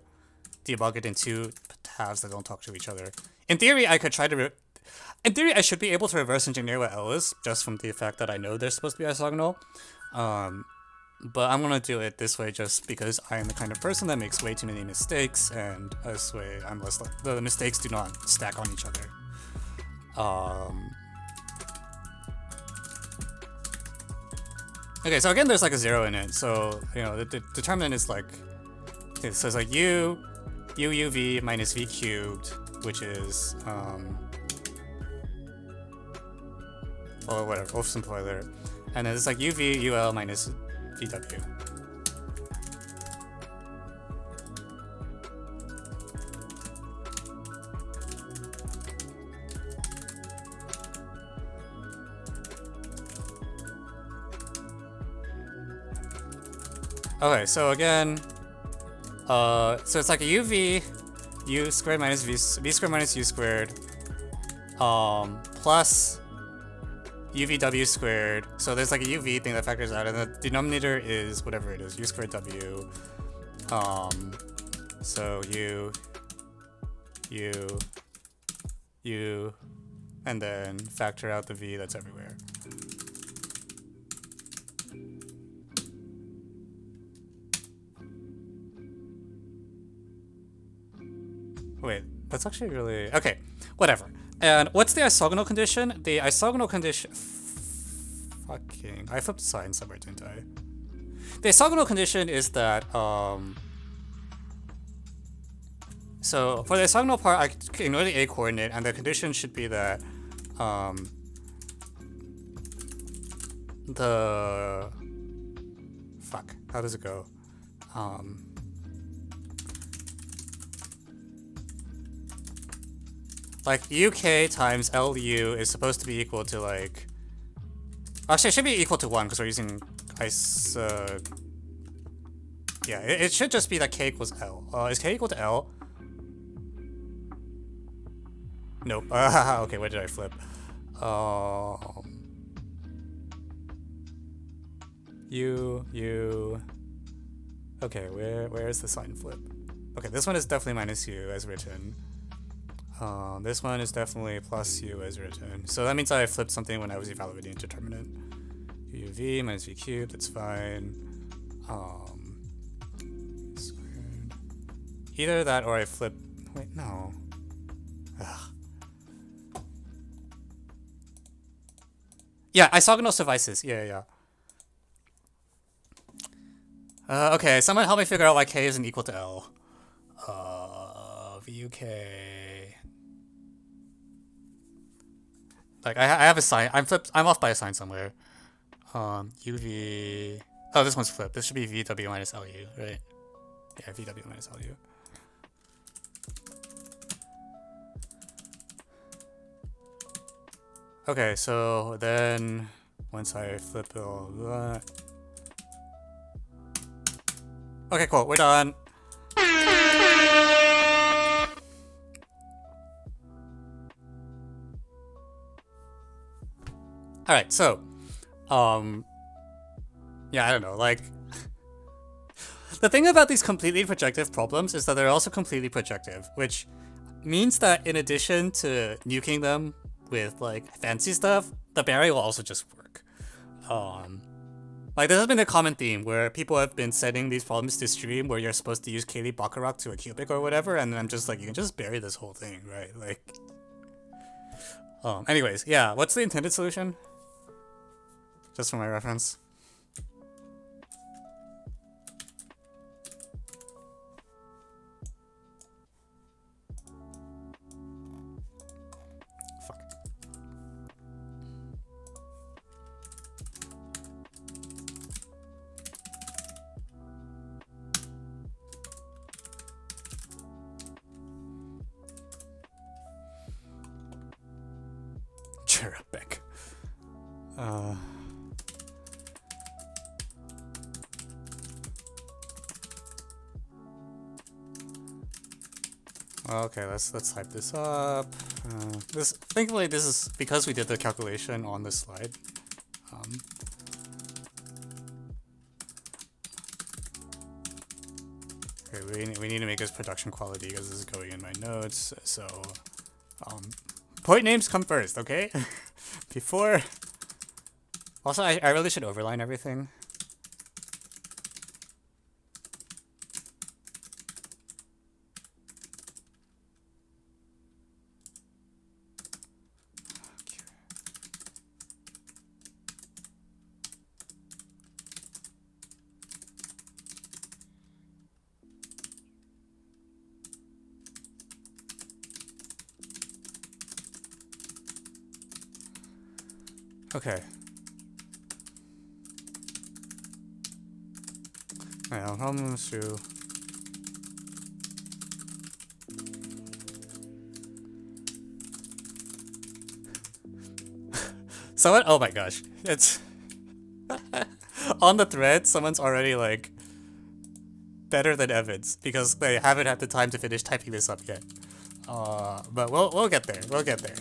debug it in two halves that don't talk to each other. In theory, I could try to in theory, I should be able to reverse engineer what L is, just from the fact that I know they're supposed to be orthogonal. But I'm gonna do it this way just because I am the kind of person that makes way too many mistakes, and this way I'm less the mistakes do not stack on each other. Okay, so again, there's like a 0 in it, so you know the determinant is like, okay, so it's like UV minus V cubed, which is or whatever, we'll simplify there. And then it's like UV UL minus VW. Okay, so again, so it's like a UV U squared minus V squared minus U squared, plus UVW squared. So there's like a UV thing that factors out, and the denominator is whatever it is, U squared W. So U, and then factor out the V that's everywhere. Wait, that's actually really... Okay, whatever. And what's the orthogonal condition? The orthogonal condition... Fucking... I flipped a sign somewhere, didn't I? The orthogonal condition is that, so, for the orthogonal part, I can ignore the A coordinate, and the condition should be that, the... Fuck, how does it go? Like, UK times LU is supposed to be equal to, like... Actually, it should be equal to 1, because we're using yeah, it should just be that K equals L. Is K equal to L? Nope. Okay, where did I flip? U... Okay, where's the sign flip? Okay, this one is definitely minus U as written. This one is definitely plus U as written. So that means I flipped something when I was evaluating a determinant. UV minus V cubed, that's fine. Squared. Either that or I flip... Wait, no. Ugh. Yeah, orthogonal suffices. Yeah. Okay, someone help me figure out why K isn't equal to L. VUK... Like, I have a sign. I'm off by a sign somewhere. UV... Oh, this one's flipped. This should be VW minus LU, right? Yeah, VW minus LU. Okay, so then once I flip all that... Okay, cool. We're done. Alright, so, yeah, I don't know, like, the thing about these completely projective problems is that they're also completely projective, which means that in addition to nuking them with, like, fancy stuff, the Bary will also just work. Like, this has been a common theme where people have been setting these problems to stream where you're supposed to use Cayley Bacharach to a cubic or whatever, and then I'm just like, you can just bury this whole thing, right? Like, anyways, yeah, what's the intended solution? Just for my reference. Fuck. Okay, let's type this up. Thankfully, this is because we did the calculation on the slide. Okay, we need to make this production quality because this is going in my notes. So, point names come first, okay? Before. Also, I really should overline everything. Okay. Now, home through. Someone, oh my gosh, it's on the thread. Someone's already like better than Evans because they haven't had the time to finish typing this up yet. But we'll get there. We'll get there.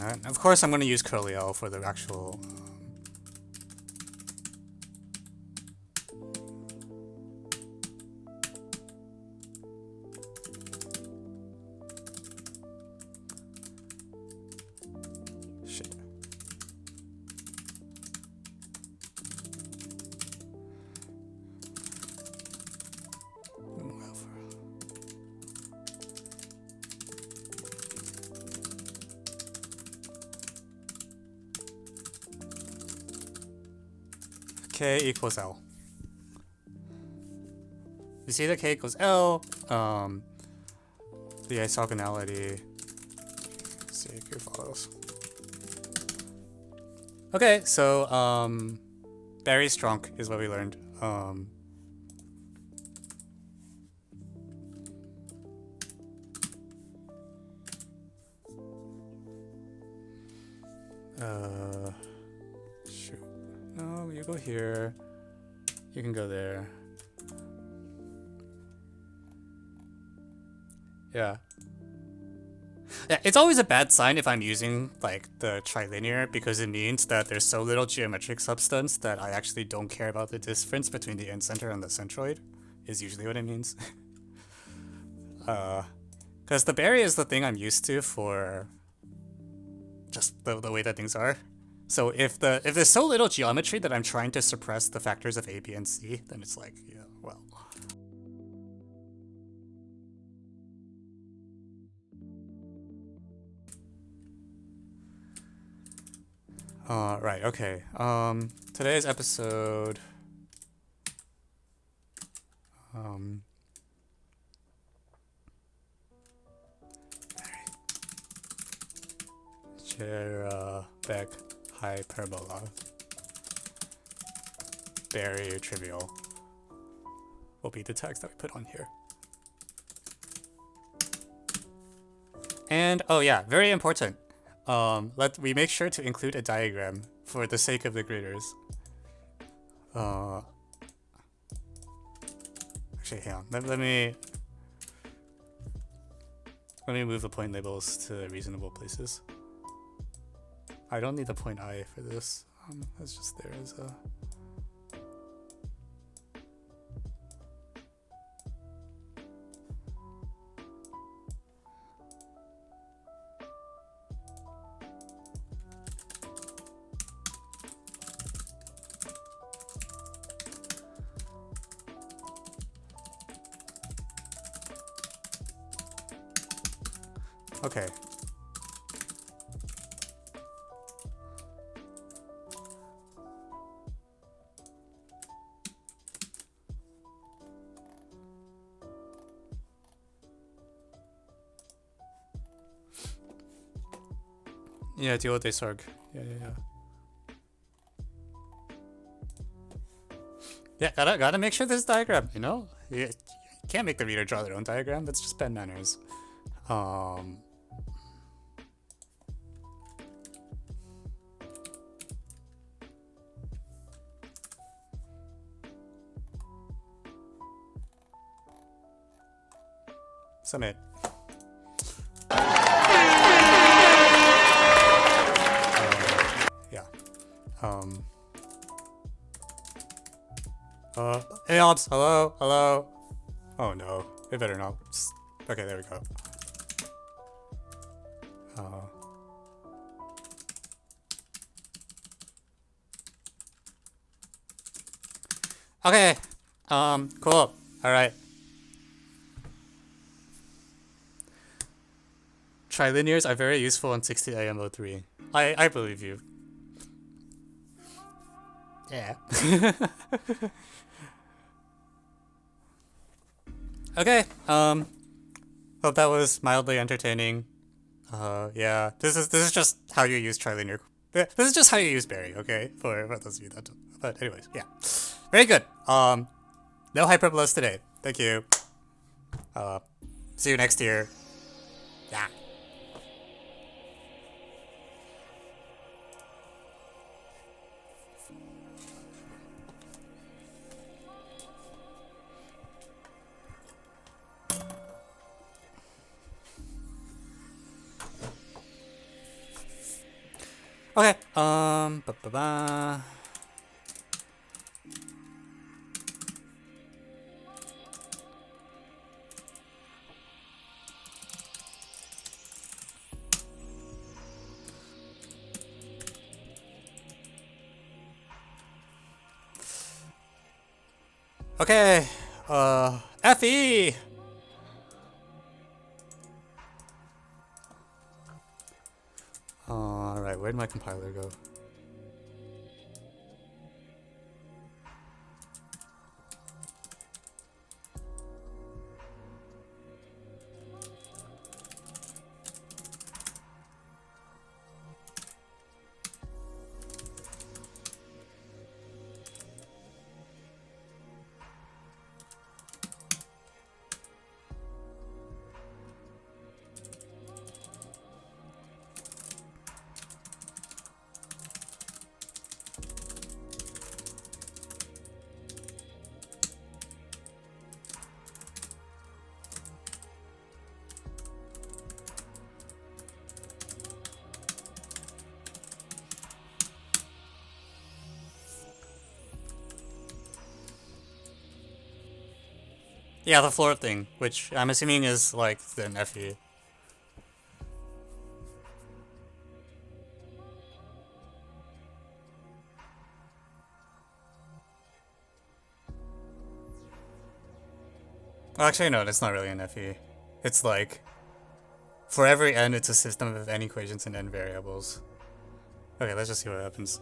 And of course, I'm going to use curly L for the actual. Shit. K equals L. You see the K equals L, the isogonality, CQ follows. Okay, so, Bary's trunk is what we learned. Shoot. No, you go here. You can go there. Yeah. Yeah, it's always a bad sign if I'm using like the trilinear because it means that there's so little geometric substance that I actually don't care about the difference between the incenter and the centroid, is usually what it means. Because the Bary is the thing I'm used to for just the way that things are. So if there's so little geometry that I'm trying to suppress the factors of A, B, and C, then it's like, yeah, well. Right, okay. Today's episode. Back hyperbola. Very trivial. Will be the text that we put on here. And oh yeah, very important. We make sure to include a diagram for the sake of the graders. Actually, hang on. Let me move the point labels to reasonable places. I don't need the point I for this. That's just there as a. Okay. Yeah, deal with this arg. Yeah. Yeah, gotta make sure this diagram, you know? You can't make the reader draw their own diagram, that's just bad manners. Submit. Yeah. Hey, Ops, hello, hello. Oh no, it better not. Okay, there we go. Okay, cool. All right. Trilinears are very useful in 60 AMO3. I believe you. Yeah. Okay, hope that was mildly entertaining. Yeah, this is just how you use trilinear. This is just how you use Bary, okay? For those of you that don't. But anyways, yeah. Very good. No hyperbolas today. Thank you. See you next year. Yeah. Okay, ba-ba-ba. Okay, FE! Alright, where'd my compiler go? Yeah, the floor thing, which I'm assuming is like the FE. Well, actually, no, that's not really an FE. It's like, for every n, it's a system of n equations and n variables. Okay, let's just see what happens.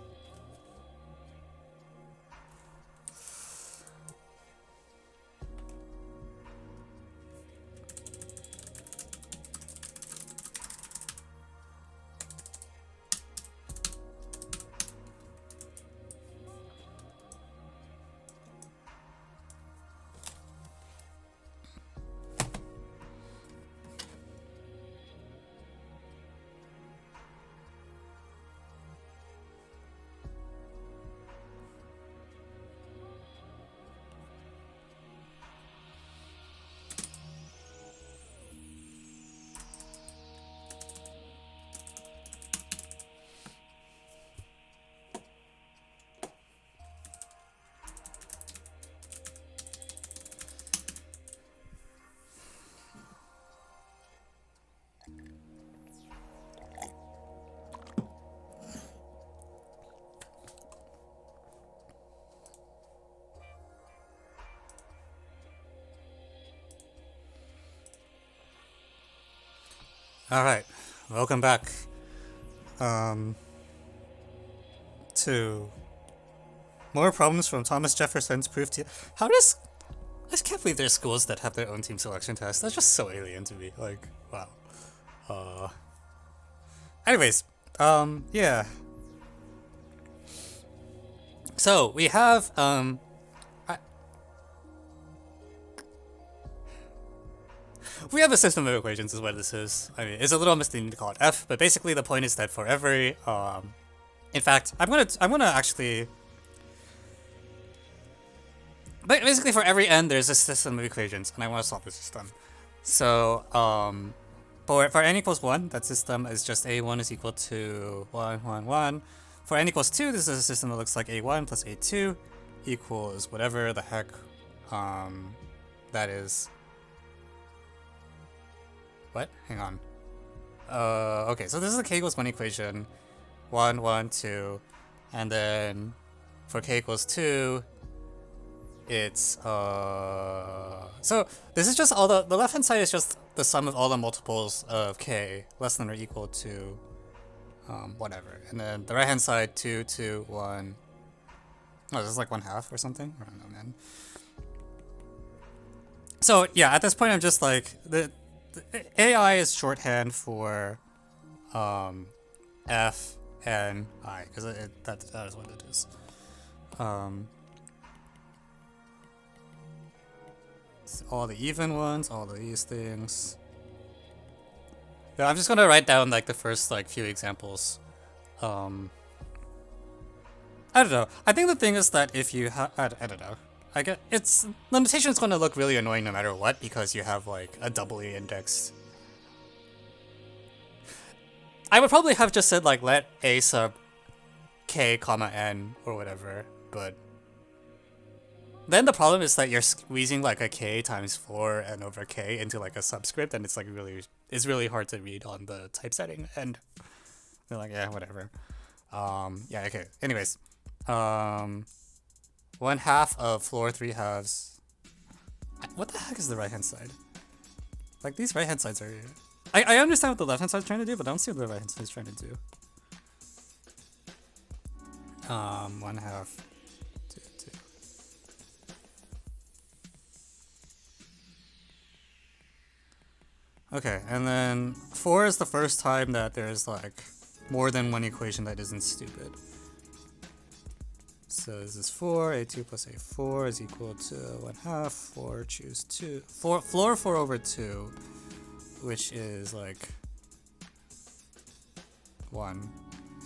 Alright, welcome back. To more problems from Thomas Jefferson's Proof TST. I just can't believe there's schools that have their own team selection test. That's just so alien to me. Like, wow. Anyways, yeah. So we have, we have a system of equations is what this is. I mean, it's a little misleading to call it f, but basically the point is that for every, in fact, I'm gonna actually, but basically for every n, there's a system of equations, and I want to solve the system. So, for n equals 1, that system is just a1 is equal to 1, 1, 1. For n equals 2, this is a system that looks like a1 plus a2 equals whatever the heck that is. What? Hang on. Okay, so this is the k equals 1 equation. 1, 1, 2. And then for k equals 2, it's so this is just all the left hand side is just the sum of all the multiples of k less than or equal to whatever, and then the right hand side 2, 2, 1. Oh, this is like 1/2 or something. I don't know, man. So yeah, at this point I'm just like the AI is shorthand for f and I, because that is what it is. All the even ones, all of these things. Yeah, I'm just gonna write down like the first like few examples. I don't know. I think the thing is that if you have, I don't know. I get the notation is gonna look really annoying no matter what because you have like a doubly indexed. I would probably have just said like let a sub k comma n or whatever, but then the problem is that you're squeezing like a k times 4 n over k into like a subscript, and it's like it's really hard to read on the typesetting, and they're like, yeah, whatever. Yeah, okay. Anyways, 1/2 of floor 3/2. What the heck is the right hand side? Like these right hand sides are. I understand what the left hand side is trying to do, but I don't see what the right hand side is trying to do. 1/2. Okay, and then 4 is the first time that there's like more than one equation that isn't stupid. So this is 4, a2 plus a4 is equal to 1/2, 4, choose 2, floor 4 over 2, which is like 1,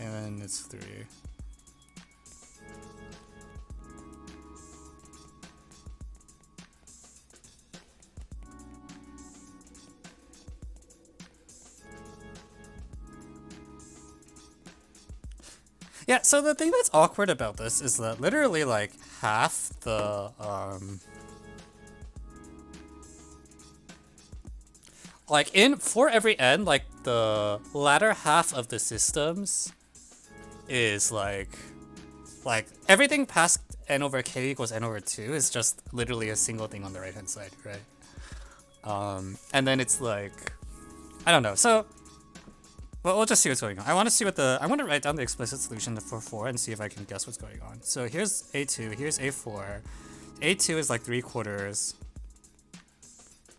and then it's 3. Yeah, so the thing that's awkward about this is that literally like half the like for every n, like the latter half of the systems is like everything past n over k equals n over 2 is just literally a single thing on the right hand side, right? And then it's like, I don't know. So well, we'll just see what's going on. I want to write down the explicit solution for 4 and see if I can guess what's going on. So here's a2, here's a4. a2 is like 3/4,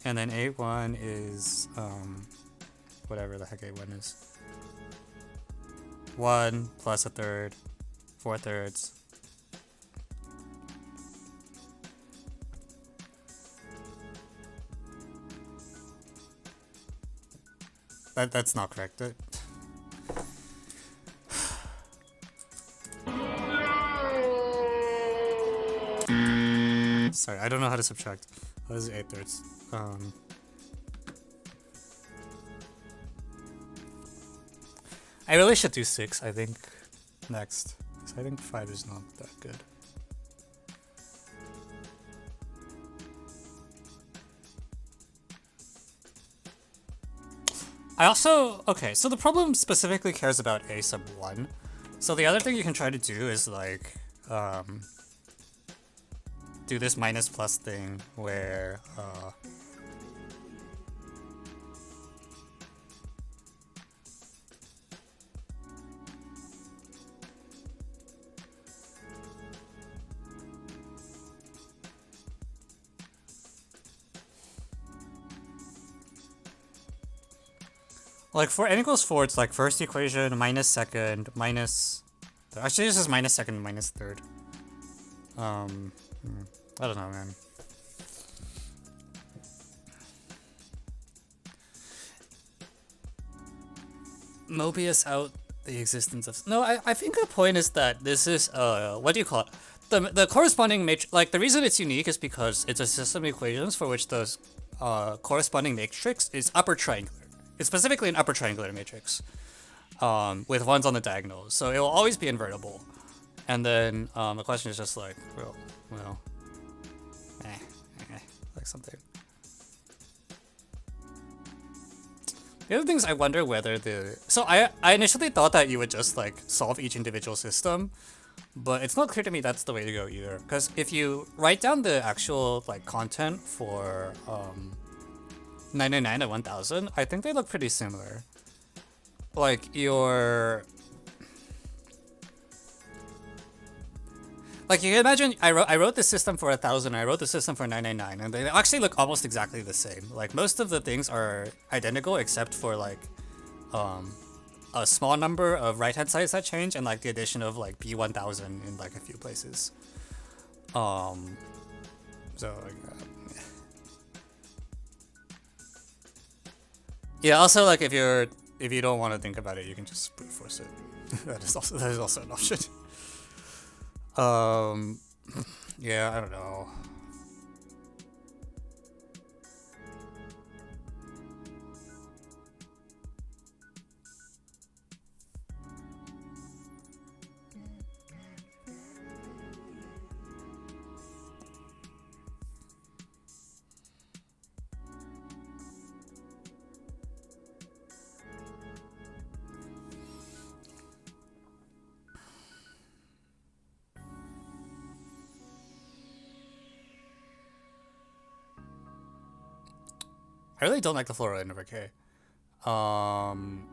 and then a1 is whatever the heck a1 is. 1 plus 1/3, 4/3. That's not correct. Sorry, I don't know how to subtract. What is 8/3? I really should do 6, I think, next. Because I think 5 is not that good. I also, okay, so the problem specifically cares about a sub 1. So the other thing you can try to do is like, do this minus plus thing where, like for n equals 4, it's like first equation minus second minus. Actually, this is minus second minus third. I don't know, man. Mobius out the existence of... No, I think the point is that this is, what do you call it? The corresponding matrix, like the reason it's unique is because it's a system of equations for which the corresponding matrix is upper triangular. It's specifically an upper triangular matrix, with ones on the diagonals. So it will always be invertible. And then the question is just like, well, like something. The other things I wonder whether so I initially thought that you would just like solve each individual system, but it's not clear to me that's the way to go either. Because if you write down the actual like content for 999 and 1000, I think they look pretty similar. Like like you can imagine, I wrote the system for 1000, I wrote the system for 999, and they actually look almost exactly the same. Like most of the things are identical except for like a small number of right hand sides that change and like the addition of like B1000 in like a few places. So like, yeah. Also, like if you don't want to think about it, you can just brute force it. that is also an option. Yeah, I don't know. I really don't like the floral end over K. On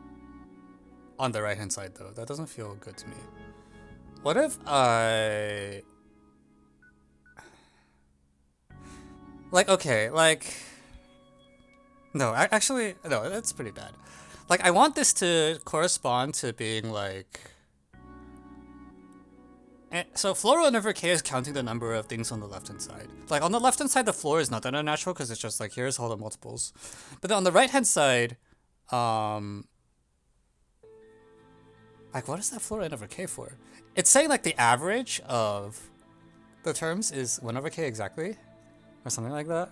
the right hand side though, that doesn't feel good to me. What if I like no, actually no, that's pretty bad. Like I want this to correspond to being like so floor over K is counting the number of things on the left hand side. Like on the left hand side, the floor is not that unnatural because it's just like here's all the multiples. But then on the right hand side, like what is that floor n over K for? It's saying like the average of the terms is 1 over K exactly, or something like that.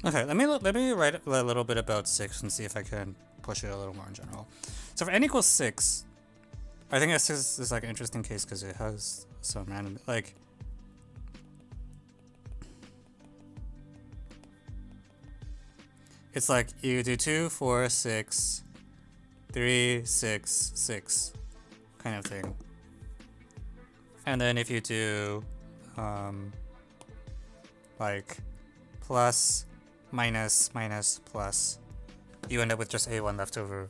Okay, let me write a little bit about 6 and see if I can push it a little more in general. So for n equals 6, I think this is like an interesting case because it has some random, like, it's like you do 2, 4, 6, 3, 6, 6 kind of thing. And then if you do like plus, minus, minus, plus, you end up with just A1 left over.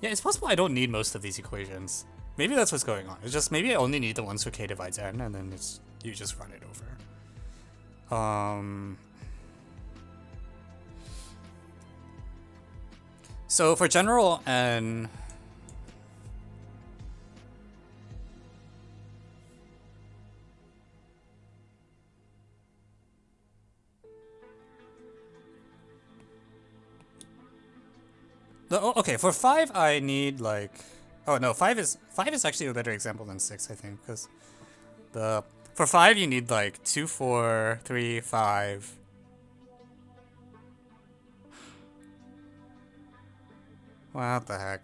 Yeah, it's possible I don't need most of these equations. Maybe that's what's going on. It's just maybe I only need the ones for K divides N, and then you just run it over. So for general N, okay, for 5 I need like, oh no, 5 is actually a better example than 6, I think, because for For 5, you need like 2, 4, 3, 5. What the heck?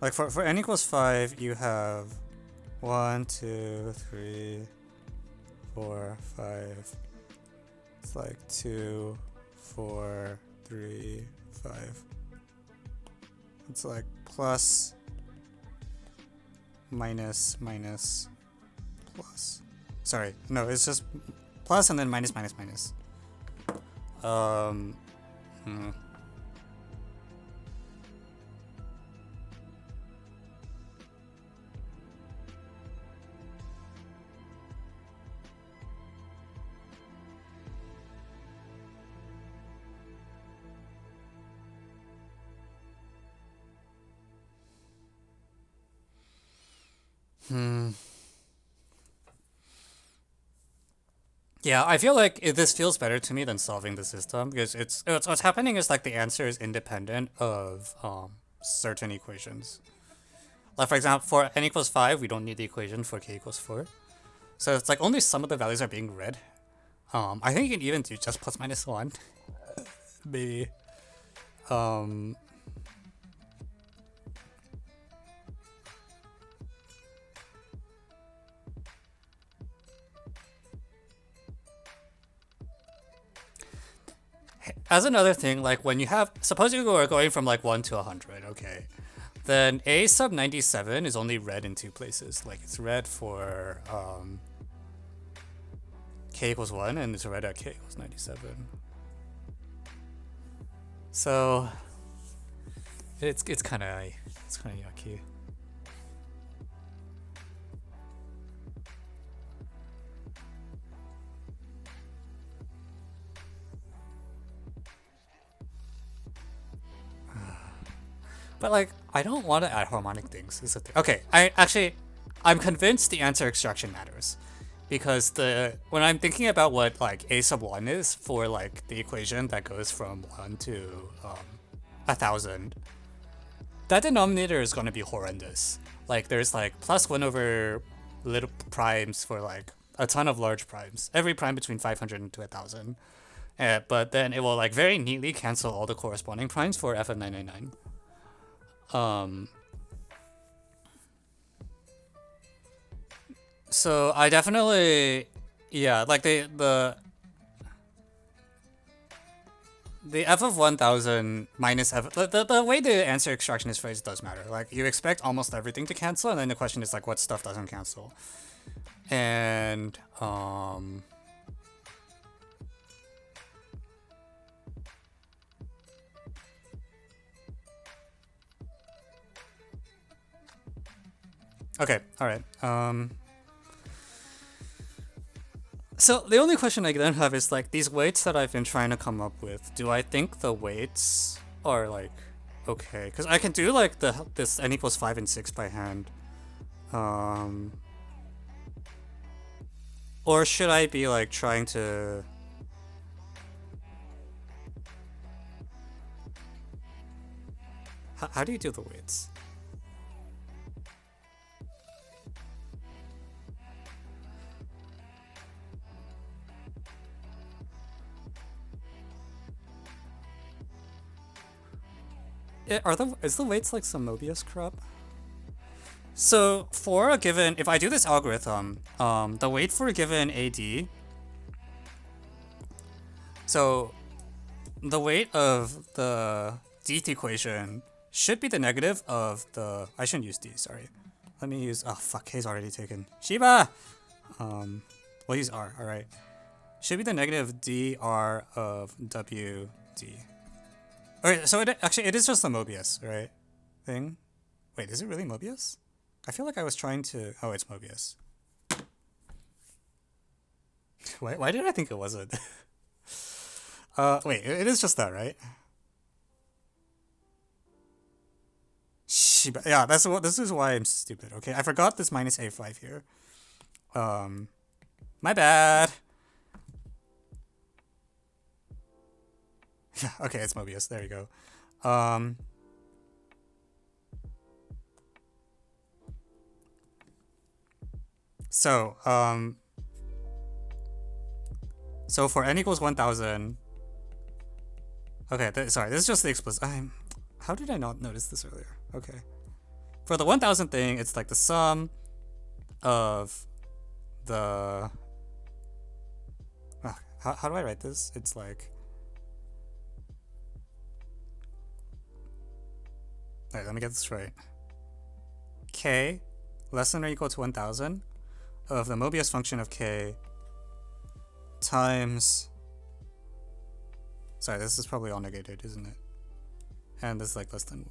Like for n equals 5, you have 1, 2, 3, 4, 5. It's like 2, 4, 3, 5. It's like plus, minus, minus, plus. Sorry, no, it's just plus and then minus, minus, minus. Yeah, I feel like this feels better to me than solving the system because it's what's happening is like the answer is independent of certain equations. Like for example, for n equals 5, we don't need the equation for k equals 4. So it's like only some of the values are being read. I think you can even do just plus minus 1. Maybe. As another thing, like when you have, suppose you are going from like 1 to 100, okay, then a sub 97 is only read in 2 places. Like it's read for k equals 1 and it's read at k equals 97. So it's kind of yucky. But like, I don't want to add harmonic things. Is the thing. Okay, I'm convinced the answer extraction matters, because when I'm thinking about what like a sub 1 is for like the equation that goes from 1 to 1,000, that denominator is going to be horrendous. Like there's like plus 1 over little primes for like a ton of large primes, every prime between 500 and 1,000. But then it will like very neatly cancel all the corresponding primes for f of 999. So I definitely, yeah, like the f of 1,000 minus f, the way the answer extraction is phrased does matter. Like you expect almost everything to cancel, and then the question is like what stuff doesn't cancel. And okay, all right. So the only question I then have is like these weights that I've been trying to come up with. Do I think the weights are like okay? Because I can do like this n equals 5 and 6 by hand. Or should I be like trying to? How do you do the weights? Is the weights like some Mobius crop? So for a given, if I do this algorithm, the weight for a given AD, so the weight of the dth equation should be the negative of the, I shouldn't use d, sorry. Let me use, oh fuck, k's already taken. Shiba! We'll use r, alright. Should be the negative dr of wd. Okay, so it is just the Mobius, right? Thing. Wait, is it really Mobius? I feel like I was trying to. Oh, it's Mobius. Why did I think it wasn't? Wait, it is just that, right? Shiba. Yeah, this is why I'm stupid. Okay, I forgot this minus a5 here. My bad. Yeah, okay, it's Mobius. There you go. So, so for n equals 1000, okay, sorry, this is just the explicit, how did I not notice this earlier? Okay. For the 1000 thing, it's like the sum of the, how do I write this? It's like, alright, let me get this right. K less than or equal to 1000 of the Mobius function of K times, sorry, this is probably all negated, isn't it? And this is like less than,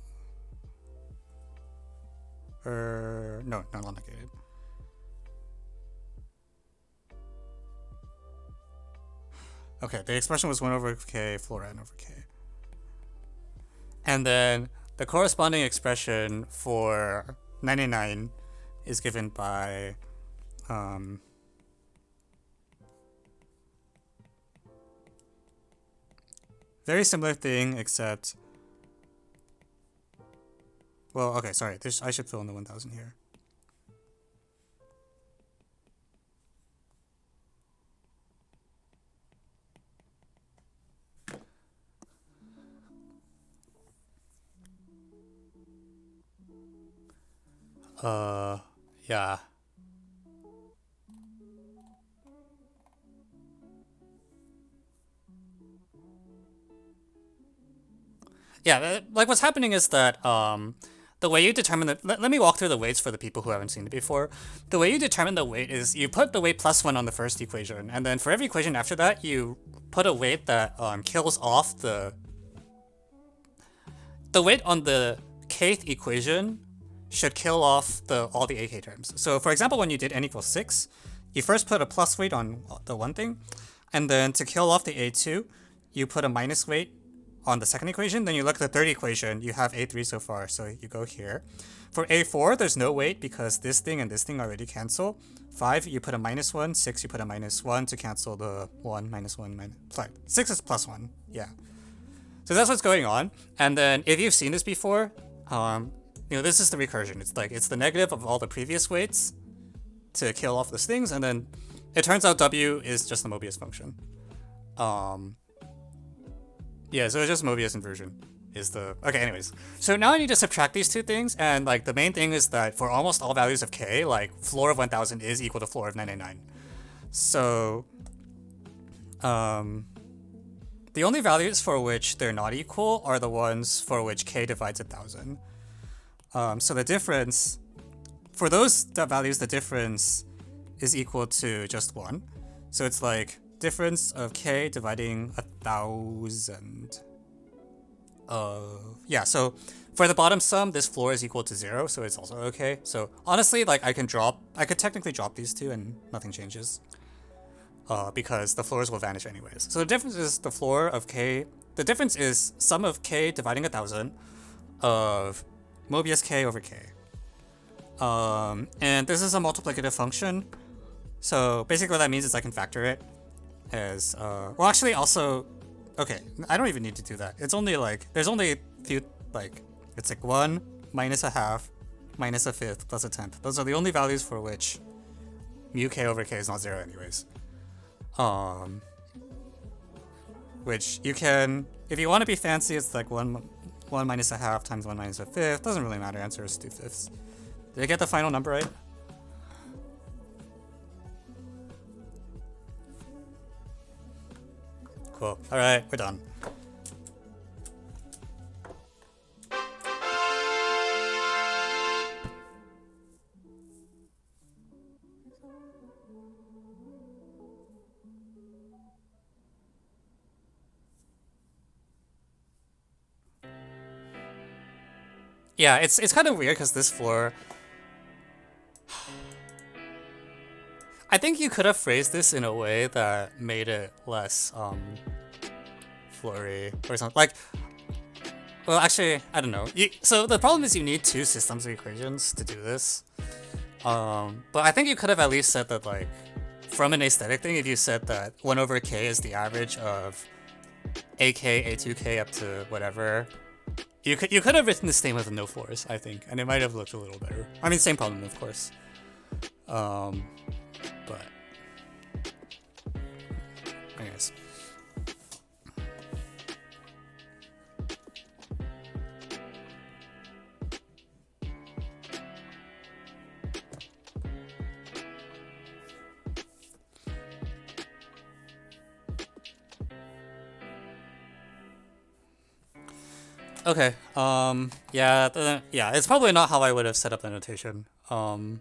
no, not negated. Okay, the expression was 1 over K, floor n over K. And then the corresponding expression for 99 is given by very similar thing, except, well, okay, sorry, I should fill in the 1000 here. Yeah. Yeah, like what's happening is that the way you determine the, let me walk through the weights for the people who haven't seen it before. The way you determine the weight is you put the weight plus 1 on the first equation, and then for every equation after that, you put a weight that kills off the weight on the kth equation should kill off all the AK terms. So for example, when you did n equals 6, you first put a plus weight on the one thing, and then to kill off the A2, you put a minus weight on the second equation. Then you look at the third equation, you have A3 so far, so you go here. For A4, there's no weight because this thing and this thing already cancel. 5, you put a minus 1, 6, you put a minus 1 to cancel the 1, minus 1, minus, sorry, 6 is plus 1, yeah. So that's what's going on. And then if you've seen this before, you know, this is the recursion. It's like, it's the negative of all the previous weights to kill off those things, and then it turns out W is just the Mobius function. Yeah, so it's just Mobius inversion is the, okay, anyways. So now I need to subtract these two things, and like the main thing is that for almost all values of K, like floor of 1000 is equal to floor of 999. So, the only values for which they're not equal are the ones for which K divides 1000. So the difference, for those values, the difference is equal to just 1. So it's like difference of K dividing 1000. Yeah, so for the bottom sum, this floor is equal to 0, so it's also okay. So honestly, like I could technically drop these two and nothing changes. Because the floors will vanish anyways. So the difference is the floor of K, the difference is sum of K dividing 1000 of Mobius K over K. And this is a multiplicative function. So basically what that means is I can factor it as, well actually also, okay, I don't even need to do that. It's only like, there's only a few, like, it's like 1 minus a half minus a fifth plus a tenth. Those are the only values for which mu K over K is not 0 anyways. Which you can, if you want to be fancy, it's like 1 minus a half times 1 minus a fifth. Doesn't really matter, answer is 2/5. Did I get the final number right? Cool. Alright, we're done. Yeah, it's kind of weird because this floor, I think you could have phrased this in a way that made it less floory or something. Like, well, actually, I don't know. So the problem is you need two systems of equations to do this. But I think you could have at least said that, like, from an aesthetic thing, if you said that 1 over K is the average of AK, A2K up to whatever, you could have written this thing with no floors, I think, and it might have looked a little better. I mean, same problem, of course. But anyways. Okay. Yeah. Yeah. It's probably not how I would have set up the notation. Well,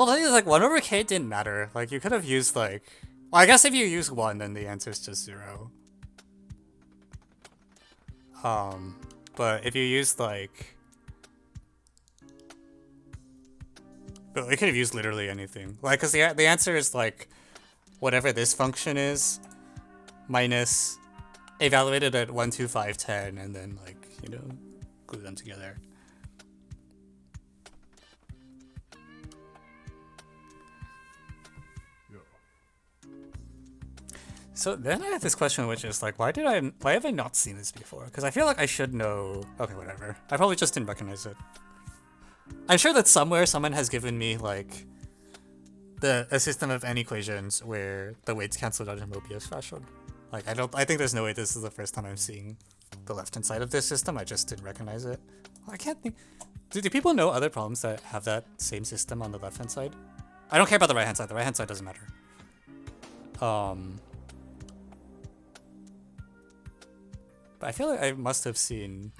the thing is, like, 1/k didn't matter. Like, you could have used, like... Well, I guess if you use 1, then the answer is just 0. But if you used, like... But we could have used literally anything. Like, because the answer is, like, whatever this function is, minus evaluated at 1, 2, 5, 10, and then, like, you know, glue them together. So then I have this question, which is like, why have I not seen this before? Because I feel like I should know. Okay, whatever. I probably just didn't recognize it. I'm sure that somewhere someone has given me like a system of n equations where the weights canceled out in Mobius fashion. Like I think there's no way this is the first time I'm seeing the left-hand side of this system. I just didn't recognize it. I can't think. Do people know other problems that have that same system on the left-hand side? I don't care about the right-hand side. The right-hand side doesn't matter. But I feel like I must have seen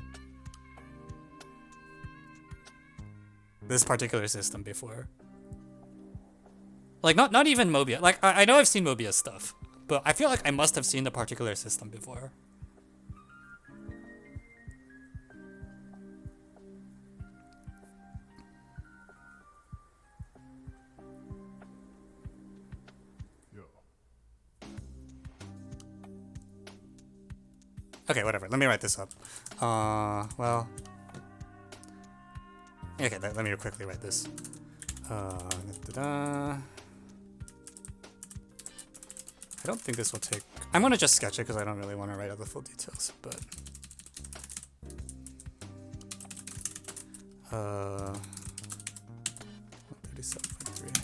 this particular system before. Like, not even Mobius. Like, I know I've seen Mobius stuff, but I feel like I must have seen the particular system before. Okay, whatever. Let me write this up. Well... Okay, let me quickly write this. I don't think this will take... I'm gonna just sketch it because I don't really want to write out the full details, but... 137.3.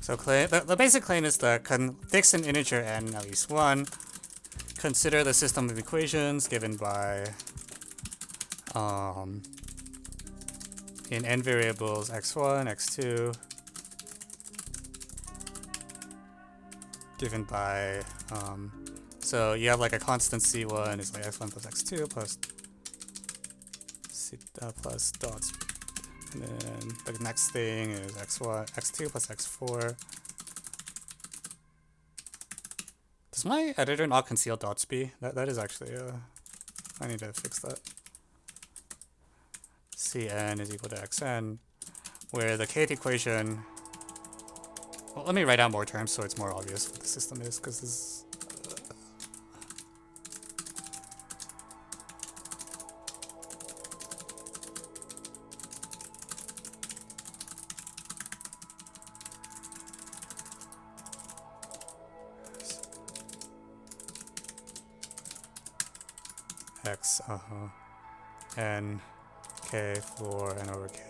So the basic claim is that fix an integer n at least 1. Consider the system of equations given by in n variables x1, x2, given by so you have like a constant c1 is like x1 plus x2 plus plus dots. And then the next thing is x1, x2 plus x4. Does my editor not conceal dots b? That is actually I need to fix that. Cn is equal to xn, where the kth equation. Well, let me write out more terms so it's more obvious what the system is, because this is. X, n, k for n over k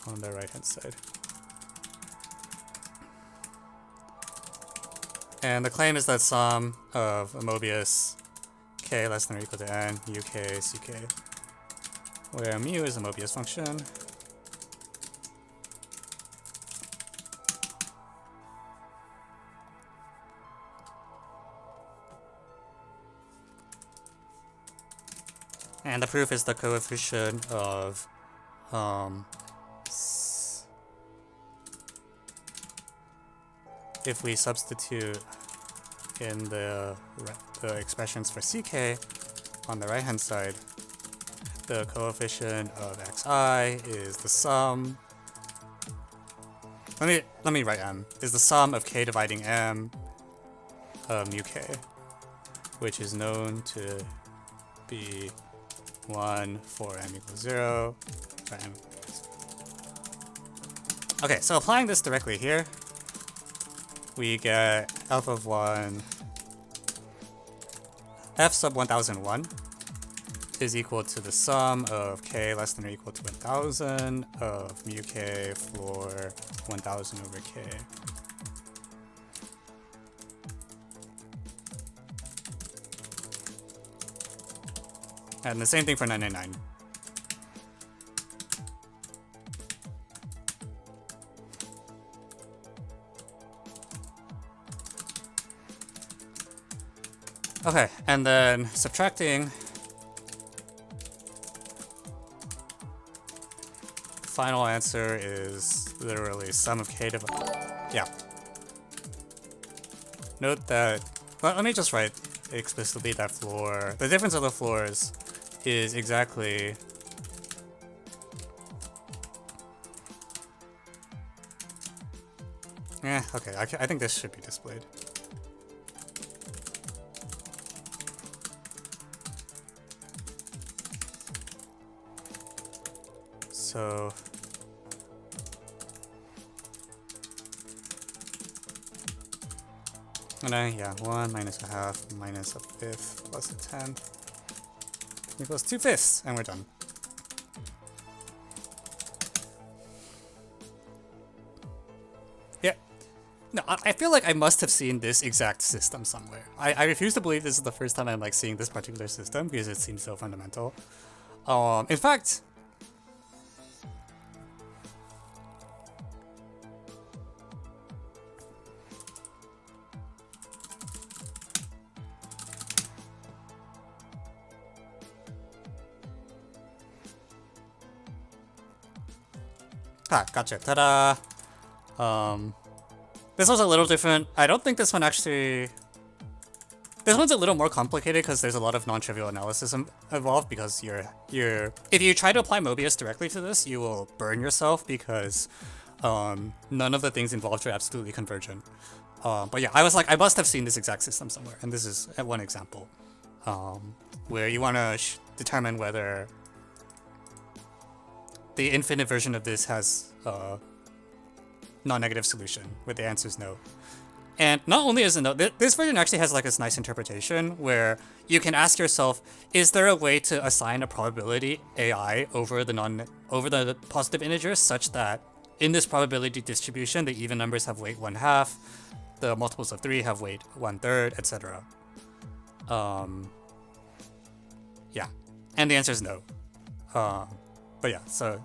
on the right hand side. And the claim is that sum of a Mobius k less than or equal to n, uk, ck, where mu is a Mobius function. And the proof is the coefficient of if we substitute in the expressions for ck, on the right hand side, the coefficient of xi is the sum. Let me write m. Is the sum of k dividing m of mu k, which is known to be 1 for m equals 0. Sorry, m. Okay, so applying this directly here, we get alpha of 1, f sub 1001 is equal to the sum of k less than or equal to 1000 of mu k floor 1000 over k. And the same thing for 999. Okay, and then subtracting final answer is literally sum of k divided. Yeah. Note that, well, let me just write explicitly that floor. The difference of the floors is exactly okay, I think this should be displayed. So and then, yeah, 1 minus a half minus a fifth plus a tenth equals 2/5, and we're done. Yeah. No, I feel like I must have seen this exact system somewhere. I refuse to believe this is the first time I'm like seeing this particular system because it seems so fundamental. In fact, gotcha. Ta-da! This was a little different. I don't think this one actually... This one's a little more complicated because there's a lot of non-trivial analysis involved because if you try to apply Mobius directly to this, you will burn yourself because none of the things involved are absolutely convergent. But yeah, I was like, I must have seen this exact system somewhere, and this is one example where you want to determine whether the infinite version of this has a non-negative solution, where the answer is no. And not only is it no, this version actually has like this nice interpretation where you can ask yourself, is there a way to assign a probability AI over the positive integers such that in this probability distribution, the even numbers have weight 1/2, the multiples of 3 have weight 1/3, etc. Yeah, and the answer is no. But yeah, so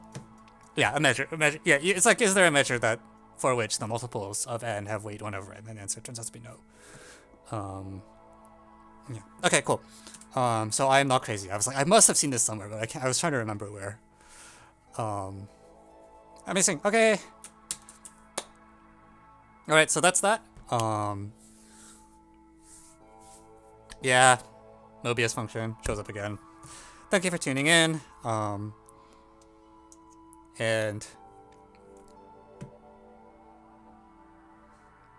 yeah, a measure. Yeah, it's like, is there a measure that for which the multiples of n have weight 1/n? And the answer turns out to be no. Yeah. Okay, cool. So I'm not crazy. I was like, I must have seen this somewhere, but I was trying to remember where. Amazing. Okay. All right, so that's that. Yeah, Mobius function shows up again. Thank you for tuning in. And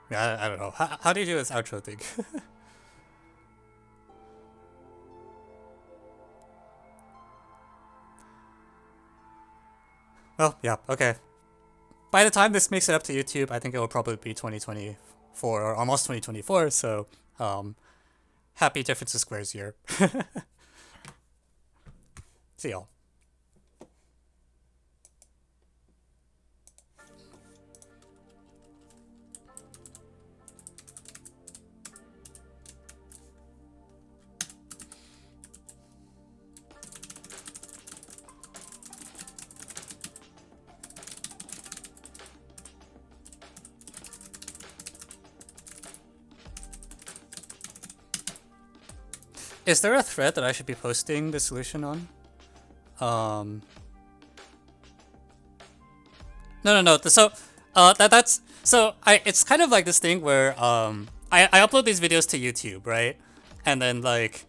yeah, I don't know. How do you do this outro thing? Well, yeah, okay. By the time this makes it up to YouTube, I think it will probably be 2024 or almost 2024. So, happy difference of squares year. See y'all. Is there a thread that I should be posting the solution on? No. So, it's kind of like this thing where I upload these videos to YouTube, right? And then like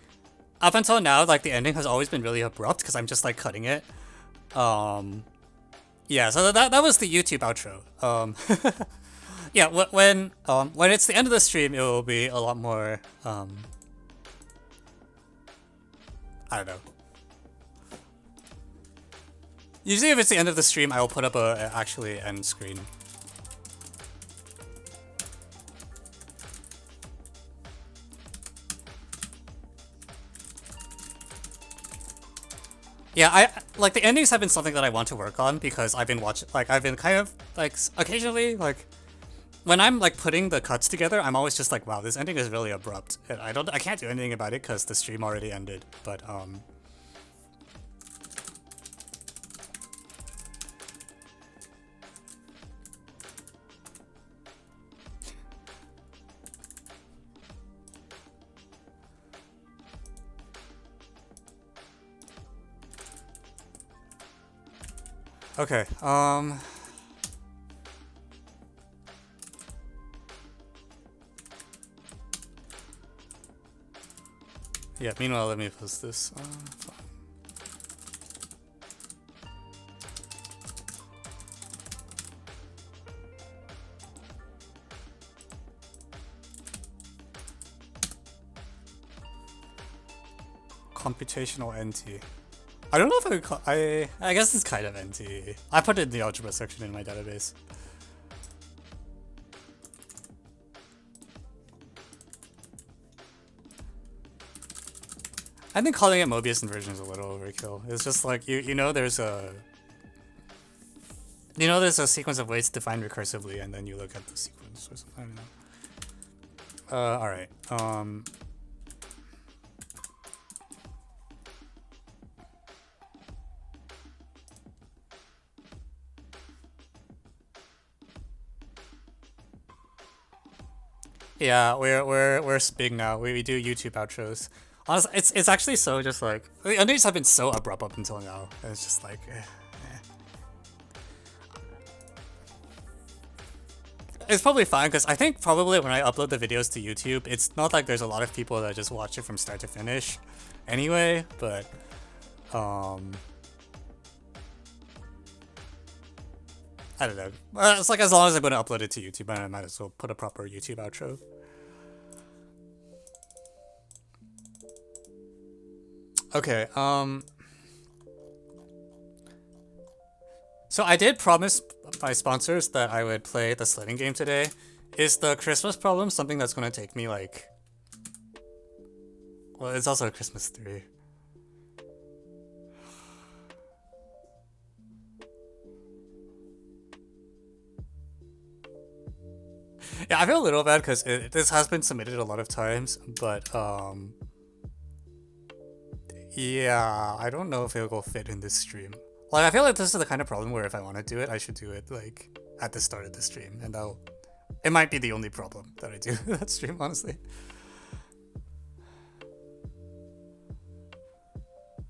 up until now, like the ending has always been really abrupt because I'm just like cutting it. Yeah, so that was the YouTube outro. Yeah, when it's the end of the stream, it will be a lot more. I don't know. Usually, if it's the end of the stream, I will put up a actually end screen. Yeah, I like the endings have been something that I want to work on because I've been watching, like I've been kind of like occasionally like when I'm like putting the cuts together, I'm always just like, wow, this ending is really abrupt. And I can't do anything about it because the stream already ended. But okay, yeah, meanwhile, let me post this. Computational NT. I don't know if I would call, I guess it's kind of NT. I put it in the algebra section in my database. I think calling it Mobius inversion is a little overkill. It's just like you know there's a sequence of ways to define recursively, and then you look at the sequence or something. I don't know. All right. Yeah, we're big now. We do YouTube outros. Honestly, it's actually so just like the endings have been so abrupt up until now. It's just like. It's probably fine because I think probably when I upload the videos to YouTube, it's not like there's a lot of people that just watch it from start to finish, anyway. But I don't know. It's like as long as I'm going to upload it to YouTube, I might as well put a proper YouTube outro. Okay, so I did promise my sponsors that I would play the sledding game today. Is the Christmas problem something that's going to take me like... Well, it's also a Christmas tree. Yeah, I feel a little bad because this has been submitted a lot of times, but yeah, I don't know if it will fit in this stream. Like, I feel like this is the kind of problem where if I want to do it, I should do it like at the start of the stream, and it might be the only problem that I do with that stream, honestly.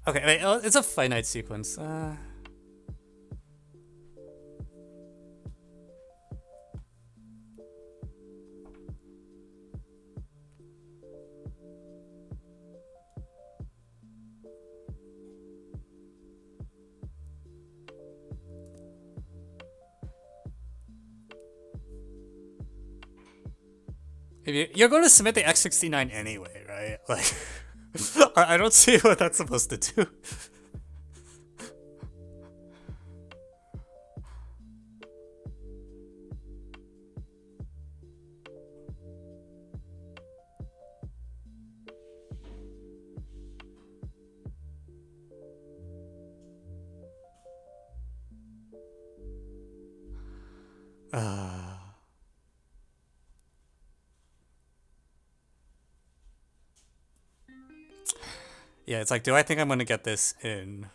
Okay, wait, it's a finite sequence. You're going to submit the X69 anyway, right? Like, I don't see what that's supposed to do. Yeah, it's like, do I think I'm gonna get this in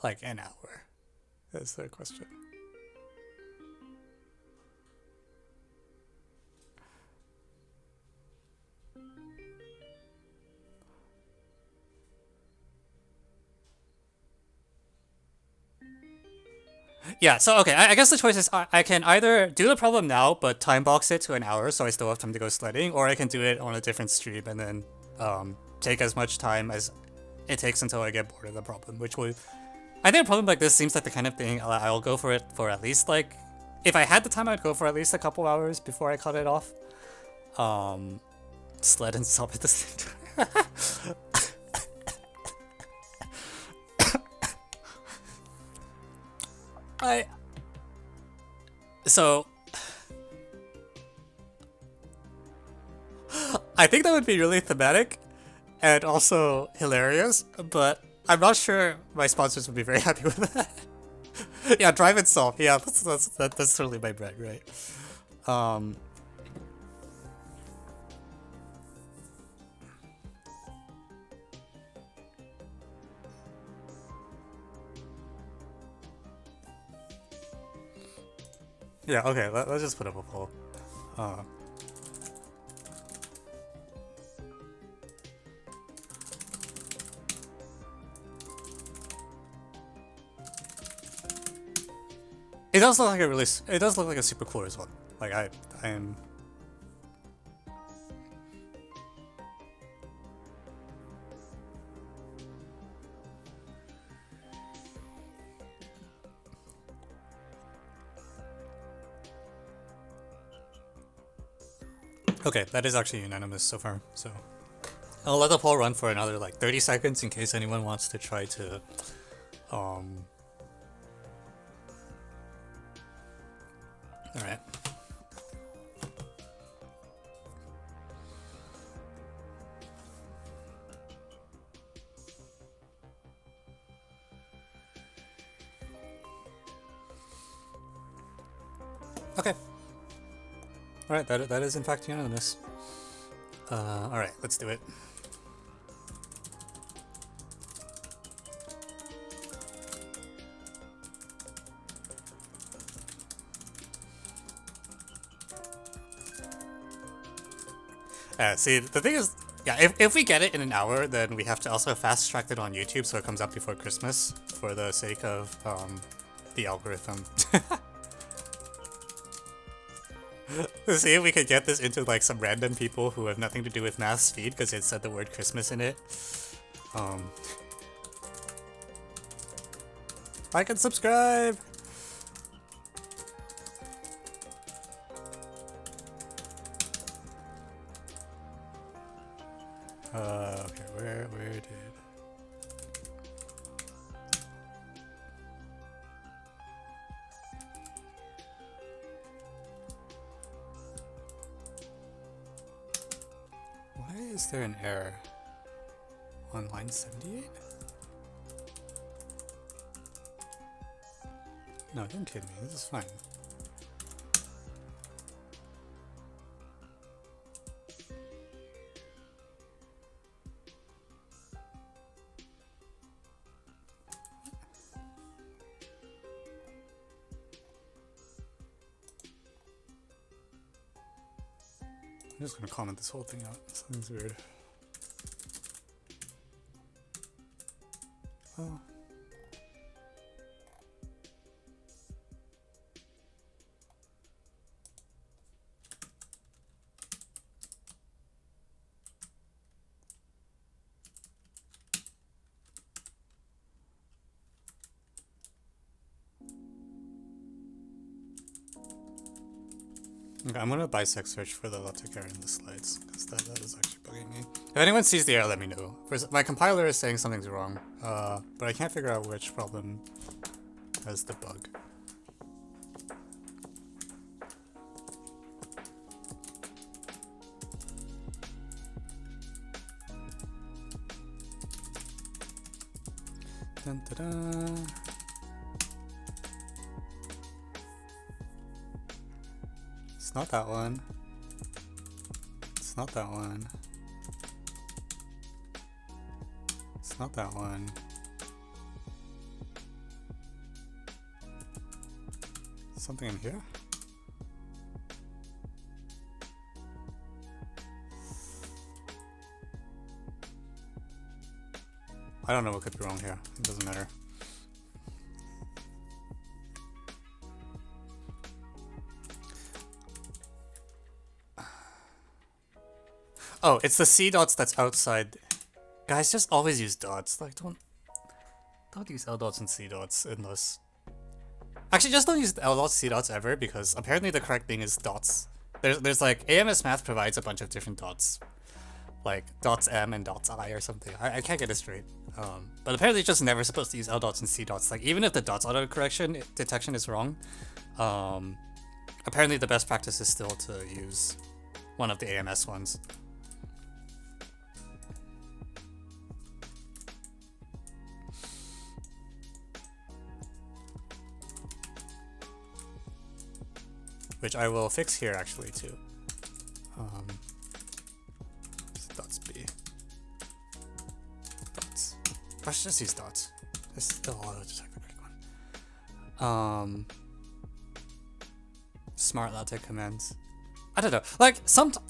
like an hour? That's the question. Yeah, so okay, I guess the choice is I can either do the problem now, but time box it to an hour so I still have time to go sledding, or I can do it on a different stream and then take as much time as it takes until I get bored of the problem, which will... I think a problem like this seems like the kind of thing I'll go for it for at least like... If I had the time, I'd go for at least a couple hours before I cut it off. Sled and solve at the same time. So... I think that would be really thematic and also hilarious, but I'm not sure my sponsors would be very happy with that. Yeah, drive and solve. Yeah, that's totally my bread, right? Yeah, okay, let's just put up a poll. It does look like a really, it does look like a super cool as well. Like I'm. Okay, that is actually unanimous so far. So I'll let the poll run for another like 30 seconds in case anyone wants to try to, Alright. Okay. Alright, that is in fact unanimous. Alright, let's do it. See, the thing is, yeah, if we get it in an hour, then we have to also fast track it on YouTube so it comes up before Christmas for the sake of the algorithm. See if we could get this into like some random people who have nothing to do with math's feed because it said the word Christmas in it. Like and subscribe! Okay, where did... Why is there an error on line 78? No, don't kid me, this is fine. I'm just gonna comment this whole thing out. Something's weird. Oh. Okay, I'm gonna bisect search for the LaTeX error in the slides, because that is actually bugging me. If anyone sees the error, let me know. My compiler is saying something's wrong, but I can't figure out which problem has the bug. Dun, da, da. It's not that one. It's not that one. It's not that one. Something in here? I don't know what could be wrong here. It doesn't matter. Oh, it's the C dots that's outside. Guys, just always use dots. Like, don't use L dots and C dots unless... Actually, just don't use L dots, C dots ever, because apparently the correct thing is dots. There's like, AMS Math provides a bunch of different dots. Like, dots M and dots I or something. I can't get it straight. But apparently it's just never supposed to use L dots and C dots. Like, even if the dots autocorrection detection is wrong, apparently the best practice is still to use one of the AMS ones. Which I will fix here actually too. Dots B. Dots. I should just use dots. This is the auto detect the correct one. Smart latte commands. I don't know. Like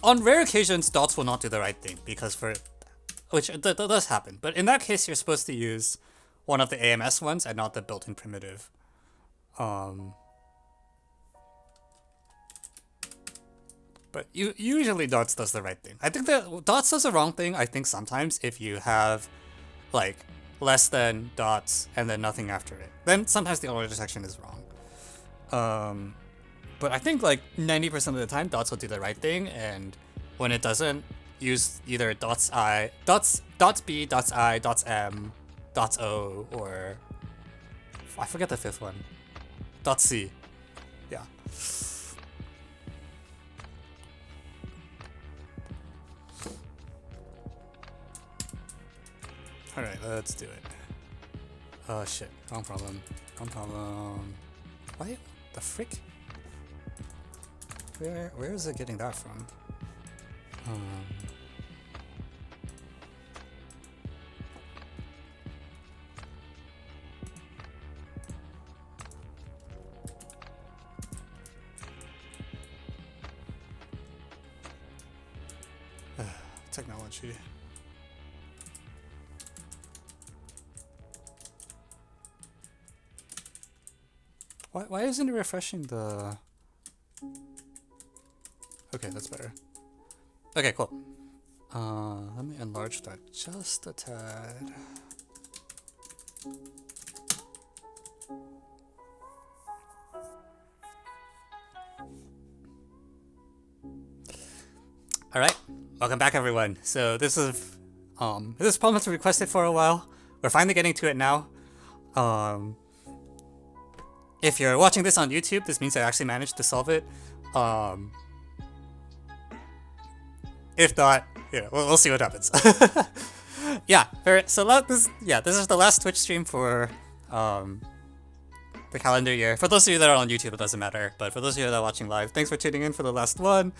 on rare occasions, dots will not do the right thing because which does happen. But in that case, you're supposed to use one of the AMS ones and not the built-in primitive. But usually dots does the right thing. I think that dots does the wrong thing, I think sometimes if you have like less than dots and then nothing after it. Then sometimes the auto detection is wrong. But I think like 90% of the time dots will do the right thing, and when it doesn't, use either dots B, dots I, dots M, dots O, or I forget the fifth one. Dot C. Yeah. Alright, let's do it. Oh shit, wrong problem. Wrong problem. Why? The frick? Where is it getting that from? Technology. Why isn't it refreshing the... Okay, that's better. Okay, cool. Let me enlarge that just a tad. All right, welcome back, everyone. So this is this problem has been requested for a while. We're finally getting to it now. If you're watching this on YouTube, this means I actually managed to solve it. If not, yeah, we'll see what happens. Yeah, so this is the last Twitch stream for the calendar year. For those of you that are on YouTube, it doesn't matter. But for those of you that are watching live, thanks for tuning in for the last one.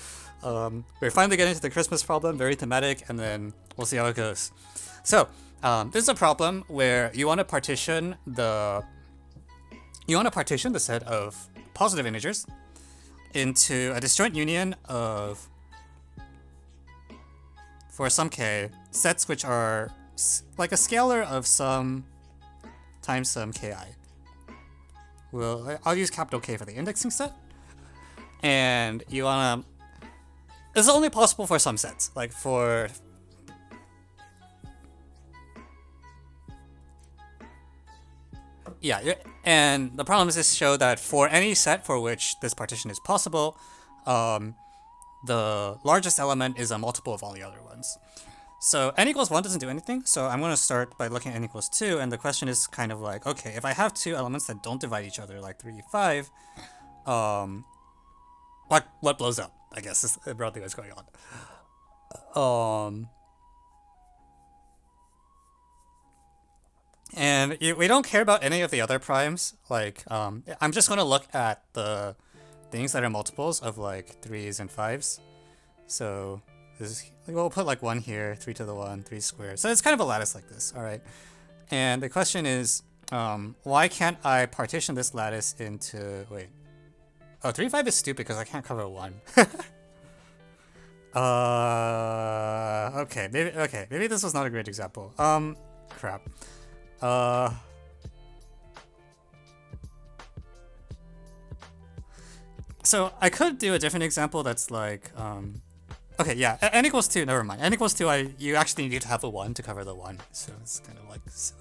We're finally getting to the Christmas problem, very thematic, and then we'll see how it goes. So this is a problem where you want to partition the set of positive integers into a disjoint union of, for some k, sets which are like a scalar of some times some ki. I'll use capital K for the indexing set. And you wanna... This is only possible for some sets. Like for... Yeah, and the problem is to show that for any set for which this partition is possible, the largest element is a multiple of all the other ones. So n equals 1 doesn't do anything, so I'm going to start by looking at n equals 2, and the question is kind of like, okay, if I have two elements that don't divide each other, like 3, 5, what blows up, I guess, is broadly what's going on. And we don't care about any of the other primes, like, I'm just going to look at the things that are multiples of, like, 3s and 5s. So... we'll put like 1 here, 3 to the 1, 3 squared. So it's kind of a lattice like this, all right? And the question is, why can't I partition this lattice into, wait. Oh, 3, 5 is stupid because I can't cover 1. Okay, maybe this was not a great example. Crap. So I could do a different example that's like, Okay, yeah, n equals 2, never mind. N equals 2, you actually need to have a 1 to cover the 1, so it's kind of like silly.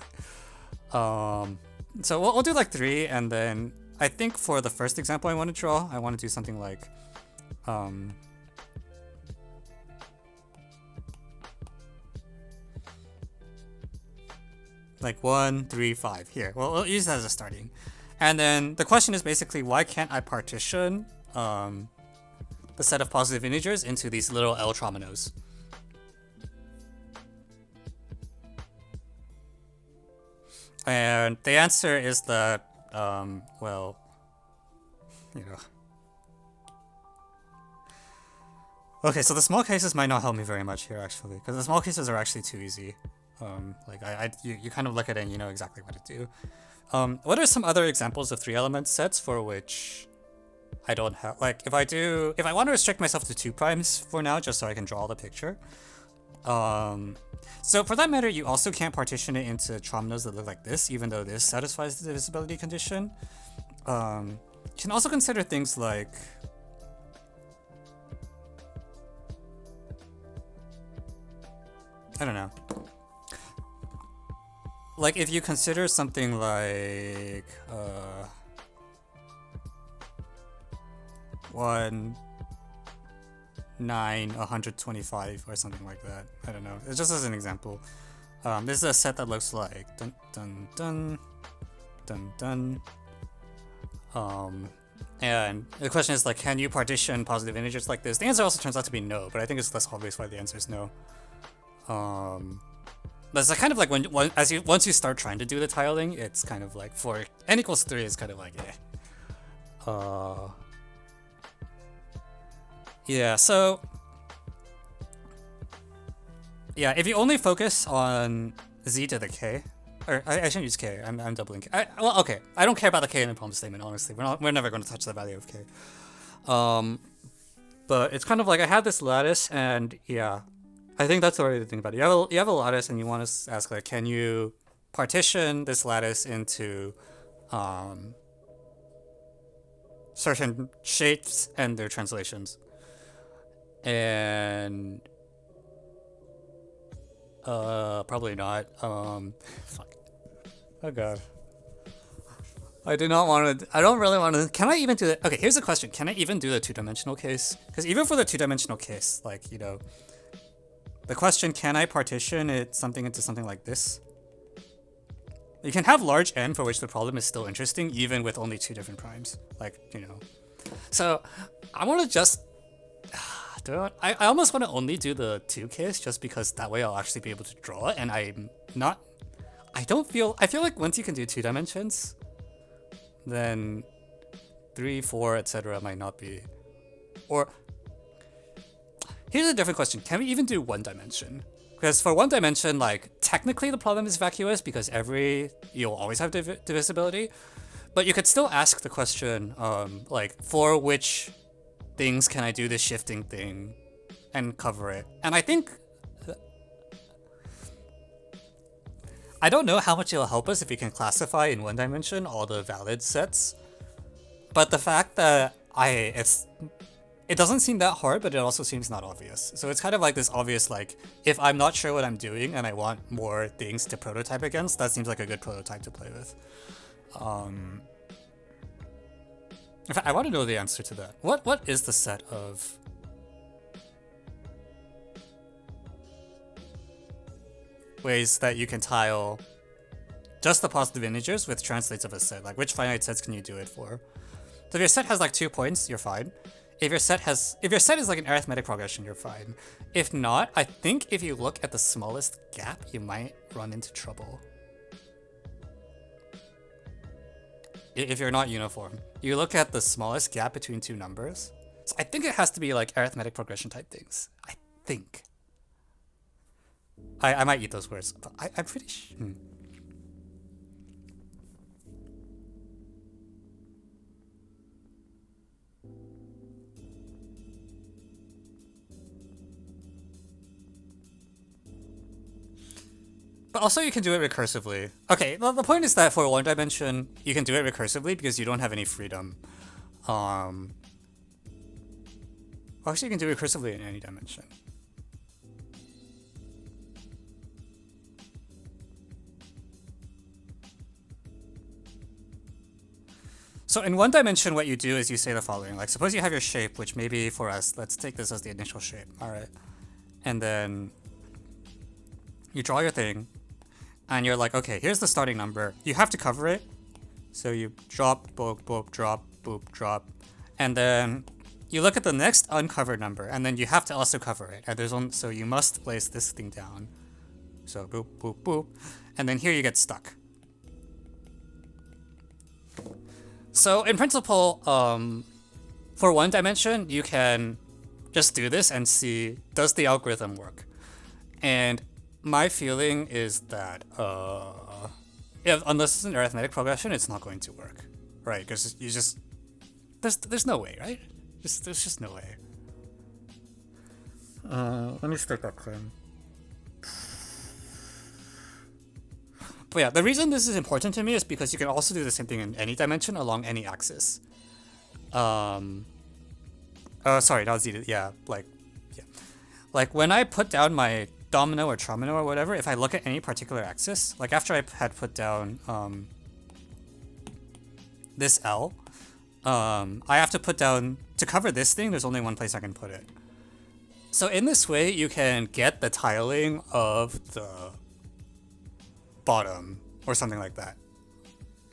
So we'll do like 3, and then I think for the first example I want to draw, I want to do something like, like 1, 3, 5 here. Well, we'll use that as a starting. And then the question is basically, why can't I partition the set of positive integers into these little L trominos? And the answer is that, well, you know. Okay, so the small cases might not help me very much here, actually, because the small cases are actually too easy. Like, you kind of look at it and you know exactly what to do. What are some other examples of 3-element sets for which I don't have, like, if I want to restrict myself to 2 primes for now, just so I can draw the picture. So for that matter, you also can't partition it into trominos that look like this, even though this satisfies the divisibility condition. You can also consider things like, I don't know. Like if you consider something like 1, 9, 125 or something like that. I don't know. It's just as an example. This is a set that looks like dun dun dun dun dun. And the question is like, can you partition positive integers like this? The answer also turns out to be no, but I think it's less obvious why the answer is no. But it's kind of like once you start trying to do the tiling, it's kind of like for n equals 3, it's kind of like yeah, so yeah, if you only focus on z to the k, or I shouldn't use k. I'm doubling k. Well, okay, I don't care about the k in the problem statement. Honestly, we're never going to touch the value of k. But it's kind of like I have this lattice, and yeah, I think that's the way to think about it. You have a lattice, and you want to ask like, can you partition this lattice into certain shapes and their translations? And probably not. Fuck. Oh god. I do not want to. I don't really want to. Can I even do that? Okay, here's the question. Can I even do the 2-dimensional case? Because even for the 2-dimensional case, like, you know, the question, can I partition it something into something like this? You can have large n for which the problem is still interesting, even with only 2 different primes. Like, you know. So I want to just. I almost want to only do the 2 case just because that way I'll actually be able to draw it, and I feel like once you can do 2 dimensions, then 3, 4, etc. might not be. Or here's a different question. Can we even do 1 dimension? Because for 1 dimension, like, technically the problem is vacuous because you'll always have divisibility, but you could still ask the question, like, for which things can I do this shifting thing and cover it? And I think, I don't know how much it'll help us if we can classify in 1 dimension all the valid sets, but the fact that it doesn't seem that hard, but it also seems not obvious. So it's kind of like this obvious, like, if I'm not sure what I'm doing and I want more things to prototype against, that seems like a good prototype to play with. In fact, I want to know the answer to that. What is the set of ways that you can tile just the positive integers with translates of a set? Like, which finite sets can you do it for? So if your set has like 2 points, you're fine. If your set is like an arithmetic progression, you're fine. If not, I think if you look at the smallest gap, you might run into trouble. If you're not uniform, you look at the smallest gap between 2 numbers. So I think it has to be like arithmetic progression type things. I think. I might eat those words, but I'm pretty sure. But also you can do it recursively. Okay, well, the point is that for 1 dimension, you can do it recursively because you don't have any freedom. Well, actually, you can do recursively in any dimension. So in one dimension, what you do is you say the following. Like, suppose you have your shape, which maybe for us, let's take this as the initial shape. All right. And then you draw your thing, and you're like, okay, here's the starting number. You have to cover it. So you drop, boop, boop, drop, boop, drop. And then you look at the next uncovered number, and then you have to also cover it. And there's so you must place this thing down. So boop, boop, boop. And then here you get stuck. So in principle, for one dimension, you can just do this and see, does the algorithm work? And my feeling is that unless it's an arithmetic progression, it's not going to work, right? Because you just there's no way, right? There's just no way. Let me start that claim. But yeah, the reason this is important to me is because you can also do the same thing in any dimension along any axis. Sorry, not z. Yeah, like when I put down my domino or tromino or whatever, if I look at any particular axis, like after I had put down this L, I have to put down, to cover this thing, there's only one place I can put it. So in this way, you can get the tiling of the bottom or something like that.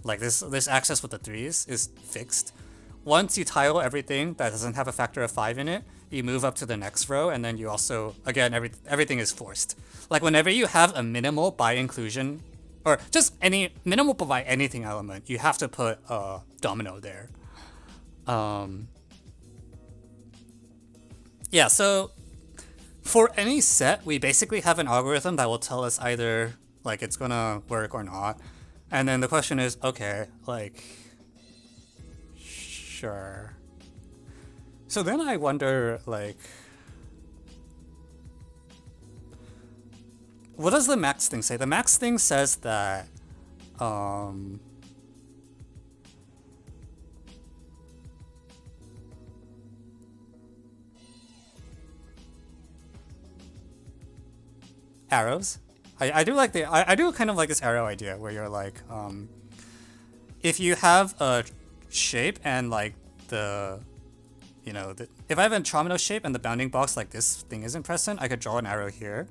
Like this axis with the 3s is fixed. Once you tile everything that doesn't have a factor of 5 in it, you move up to the next row, and then you also, again, everything is forced. Like whenever you have a minimal by inclusion, or just any minimal by anything element, you have to put a domino there. Yeah, so for any set, we basically have an algorithm that will tell us either like it's gonna work or not. And then the question is, okay, like, sure. So then I wonder, like, what does the max thing say? The max thing says that, arrows. I do like I do kind of like this arrow idea where you're like, if you have a shape and like if I have a tromino shape and the bounding box like this thing isn't present, I could draw an arrow here.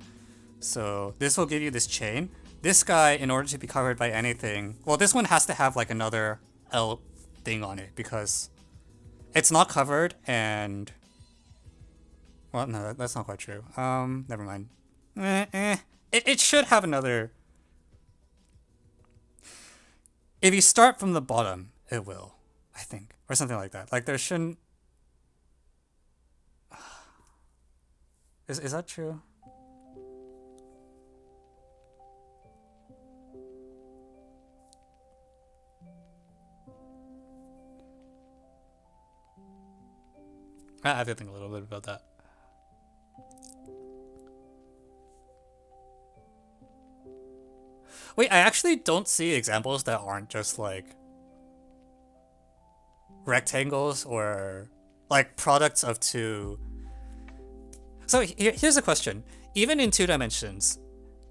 So this will give you this chain. This guy, in order to be covered by anything, well, this one has to have like another L thing on it because it's not covered and, well, no, that's not quite true. Never mind. It should have another. If you start from the bottom, it will, I think, or something like that. Like there shouldn't. Is that true? I have to think a little bit about that. Wait, I actually don't see examples that aren't just like rectangles or like products of two. So here's a question. Even in 2 dimensions,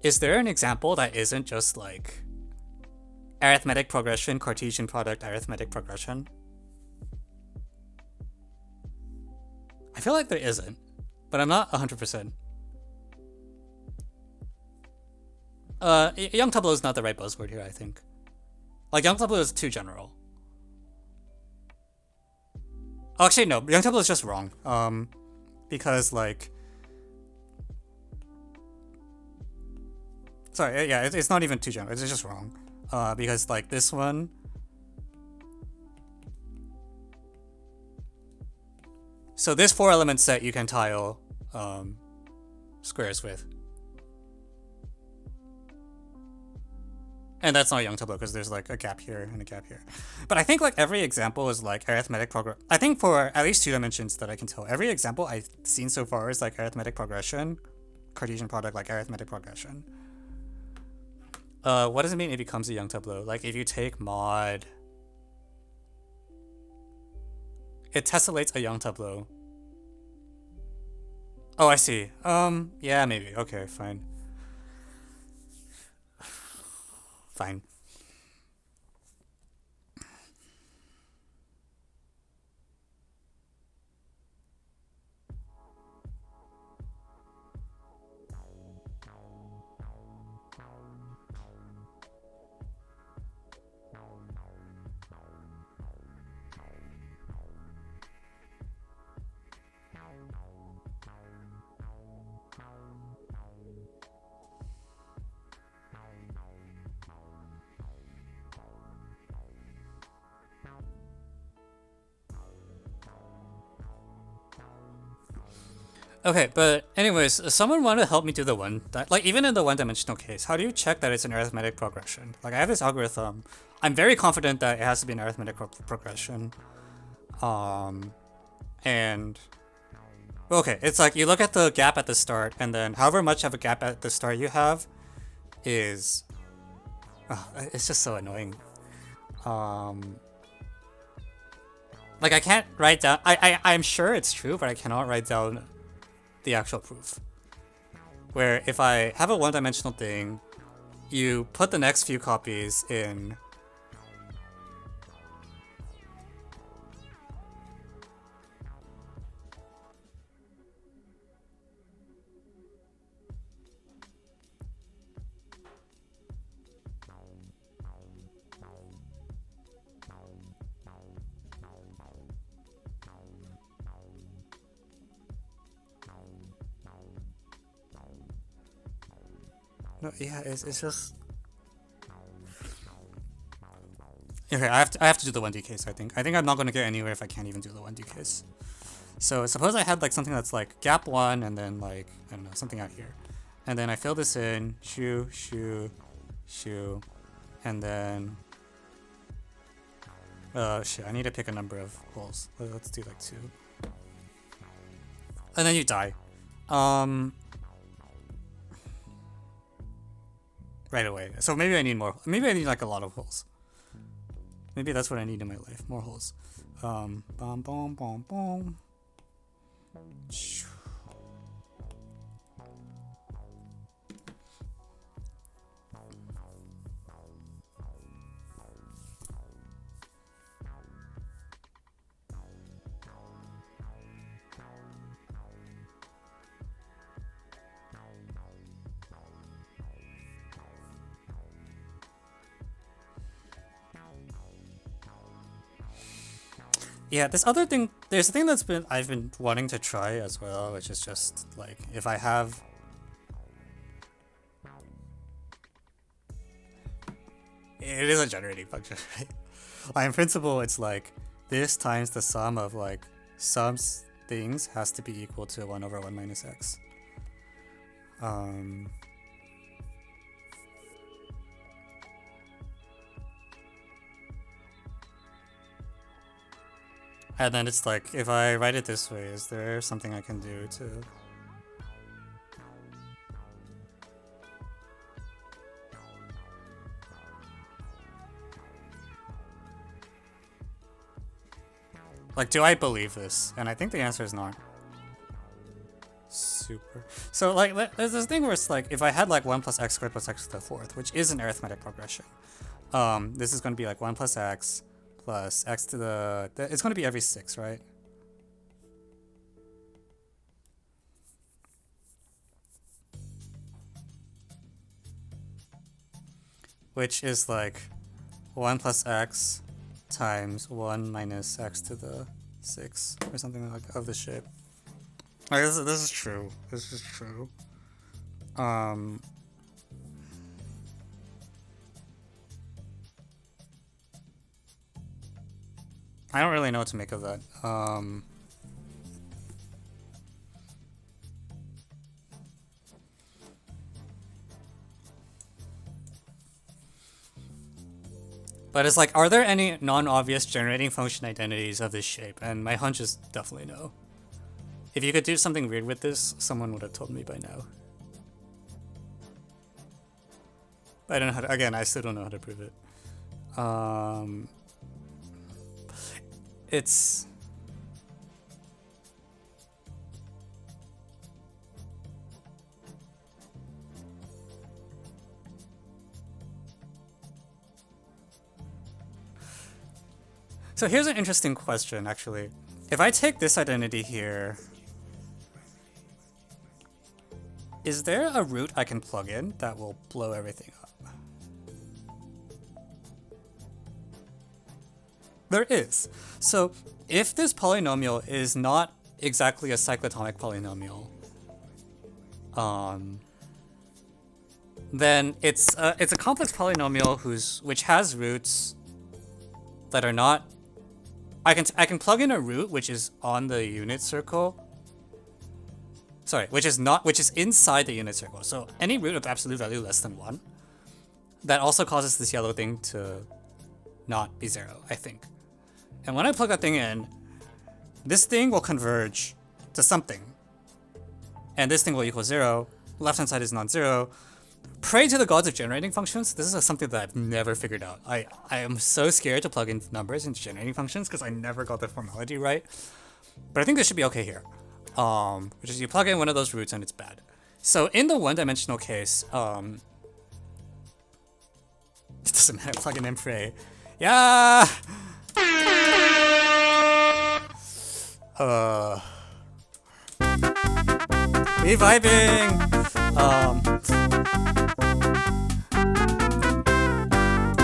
is there an example that isn't just like arithmetic progression, Cartesian product, arithmetic progression? I feel like there isn't, but I'm not 100%. Young tableau is not the right buzzword here, I think. Like, young tableau is too general. Oh, actually, no. Young tableau is just wrong. Because, like... Sorry, yeah, it's not even too general. It's just wrong. Because, like, this one... So this 4-element set you can tile squares with. And that's not young tableau because there's like a gap here and a gap here. But I think like every example is like arithmetic progression. I think for at least 2 dimensions that I can tell, every example I've seen so far is like arithmetic progression, Cartesian product, like arithmetic progression. What does it mean it becomes a young tableau? Like if you take mod, it tessellates a young tableau. Oh, I see. Yeah, maybe. Okay, fine. Fine. Okay, but anyways, someone wanted to help me do the like even in the one-dimensional case, how do you check that it's an arithmetic progression? Like I have this algorithm. I'm very confident that it has to be an arithmetic progression. And okay, it's like you look at the gap at the start, and then however much of a gap at the start you have is, it's just so annoying. Like I can't write down. I'm sure it's true, but I cannot write down the actual proof. Where if I have a one-dimensional thing, you put the next few copies in. No, yeah, it's just. Okay, I have to do the 1D case. I think I'm not gonna get anywhere if I can't even do the 1D case. So suppose I had like something that's like gap 1 and then like I don't know something out here, and then I fill this in shoo, and then shit, I need to pick a number of holes. Let's do like 2, and then you die. Right away. So maybe I need more. Maybe I need like a lot of holes. Maybe that's what I need in my life. More holes. Bom, bom, bom, bom. Yeah, this other thing, there's a thing I've been wanting to try as well, which is just like if I have it is a generating function, right? Like, in principle, it's like this times the sum of like some things has to be equal to 1 over 1 minus x. And then it's like, if I write it this way, is there something I can do to... Like, do I believe this? And I think the answer is not. Super. So, like, there's this thing where it's like, if I had like 1 plus x squared plus x to the 4th, which is an arithmetic progression, this is going to be like 1 plus x to the... It's going to be every 6, right? Which is like 1 plus x times 1 minus x to the 6, or something like of the shape. Like, this is true. This is true. I don't really know what to make of that. But it's like, are there any non-obvious generating function identities of this shape? And my hunch is definitely no. If you could do something weird with this, someone would have told me by now. But I don't know how to, again, I still don't know how to prove it. It's... So here's an interesting question, actually. If I take this identity here, is there a root I can plug in that will blow everything up? There is. So if this polynomial is not exactly a cyclotomic polynomial, then it's a complex polynomial which has roots that are not. I can plug in a root which is on the unit circle. Sorry, which is inside the unit circle. So any root of absolute value less than 1. That also causes this yellow thing to not be 0, I think. And when I plug that thing in, this thing will converge to something. And this thing will equal 0. Left-hand side is non-zero. Pray to the gods of generating functions. This is something that I've never figured out. I am so scared to plug in numbers into generating functions because I never got the formality right. But I think this should be okay here. Which is you plug in one of those roots and it's bad. So in the one-dimensional case, it doesn't matter, plug in and pray. Yeah! We vibing!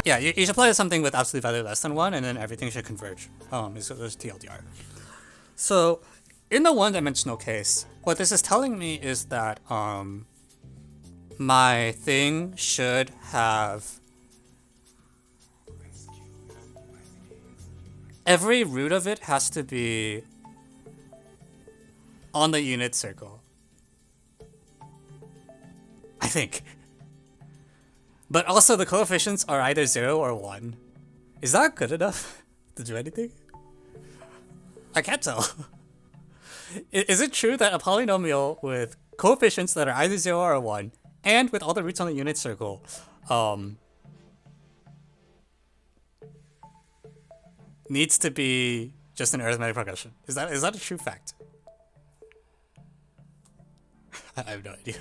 Yeah, you should play something with absolute value less than 1 and then everything should converge. So there's TLDR. So in the one-dimensional case, what this is telling me is that my thing should have every root of it has to be on the unit circle. I think. But also the coefficients are either 0 or 1. Is that good enough to do anything? I can't tell. Is it true that a polynomial with coefficients that are either 0 or 1 and with all the roots on the unit circle needs to be just an arithmetic progression? Is that a true fact? I have no idea.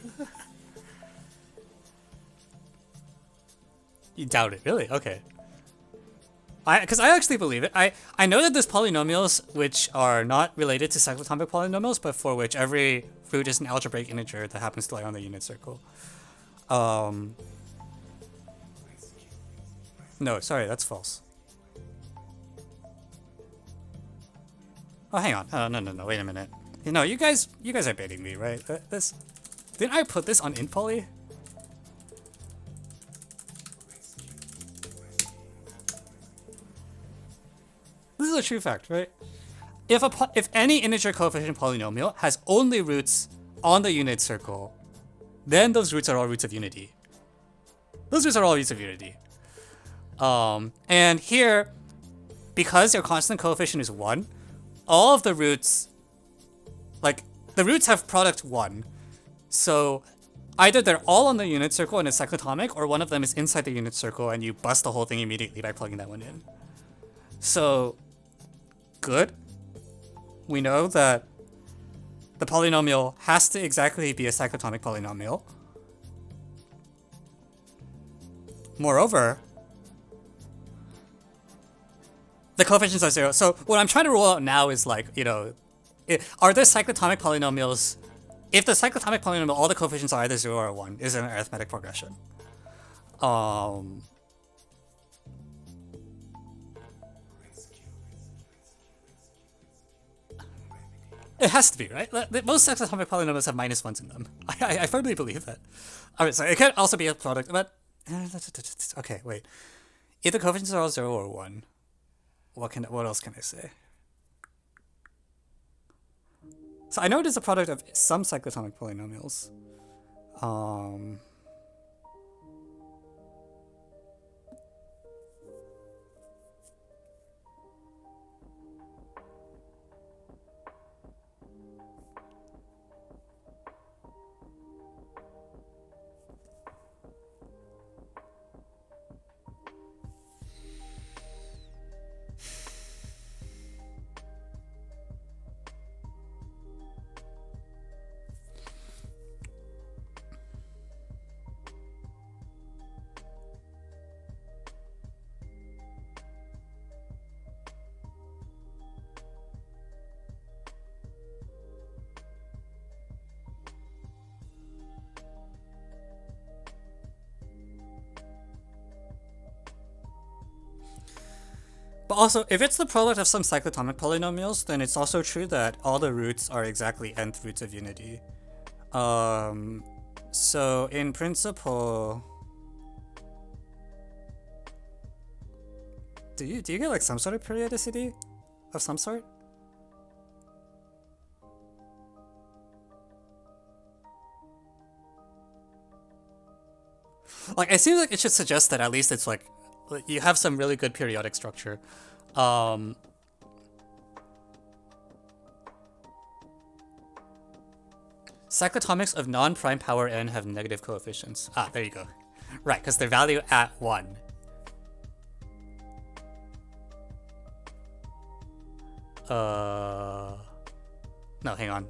You doubt it, really? Okay. Because I actually believe it. I know that there's polynomials which are not related to cyclotomic polynomials, but for which every root is an algebraic integer that happens to lie on the unit circle. No, sorry, that's false. Oh, hang on. Oh, no, wait a minute. You know, you guys are baiting me, right? Didn't I put this on int poly? This is a true fact, right? If any integer coefficient polynomial has only roots on the unit circle, then those roots are all roots of unity. Those roots are all roots of unity. And here, because your constant coefficient is 1, all of the roots, like, the roots have product 1. So either they're all on the unit circle and it's cyclotomic, or one of them is inside the unit circle and you bust the whole thing immediately by plugging that one in. So, good. We know that the polynomial has to exactly be a cyclotomic polynomial. Moreover, the coefficients are 0. So what I'm trying to rule out now is, like, you know, are there cyclotomic polynomials? If the cyclotomic polynomial, all the coefficients are either 0 or 1, is an arithmetic progression. It has to be, right? Most cyclotomic polynomials have -1s in them. I firmly believe that. Alright, so it could also be a product, but... Okay, wait. If the coefficients are all 0 or 1, what else can I say? So I know it is a product of some cyclotomic polynomials. But also, if it's the product of some cyclotomic polynomials, then it's also true that all the roots are exactly nth roots of unity. So in principle, do you get like some sort of periodicity of some sort? Like, it seems like it should suggest that at least it's like you have some really good periodic structure. Cyclotomics of non-prime power n have negative coefficients. Ah, there you go. Right, because their value at 1. No, hang on.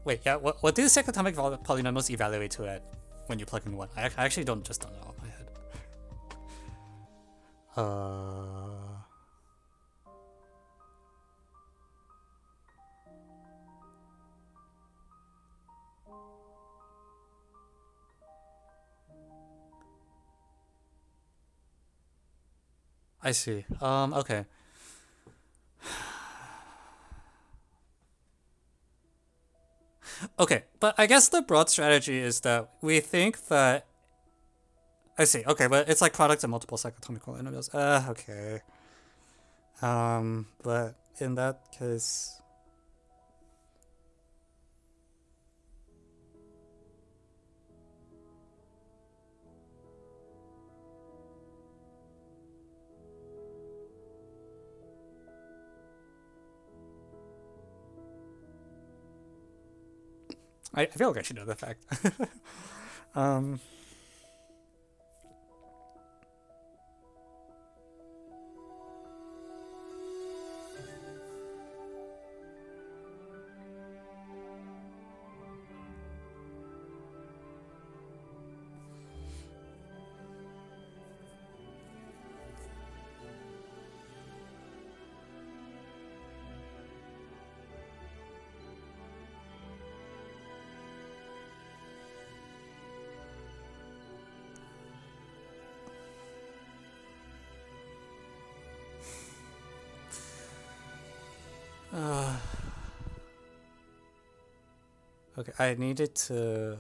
Wait, yeah, what do the cyclotomic polynomials evaluate to at when you plug in 1? I actually don't know off my head. I see. Okay. Okay, but I guess the broad strategy is that we think that... I see, okay, but it's like products of multiple cyclotomic polynomials. Okay. But in that case... I feel like I should know the fact. Okay, I needed to...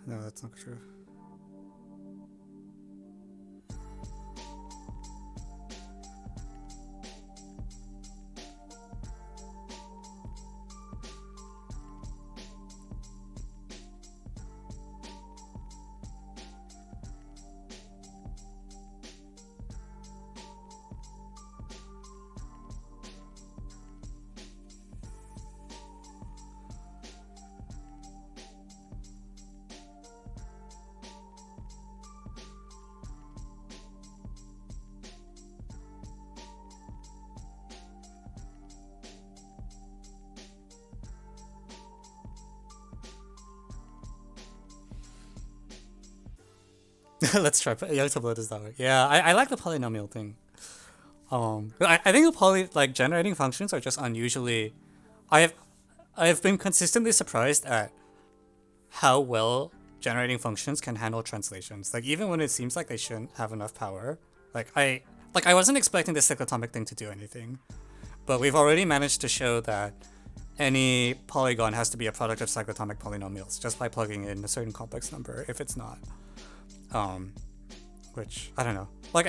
No, that's not true. Let's try. Yeah, Youtube does that work. Yeah, I like the polynomial thing. I think the generating functions are just unusually. I have been consistently surprised at how well generating functions can handle translations. Like even when it seems like they shouldn't have enough power. I wasn't expecting the cyclotomic thing to do anything, but we've already managed to show that any polygon has to be a product of cyclotomic polynomials just by plugging in a certain complex number if it's not. Which, I don't know. Like,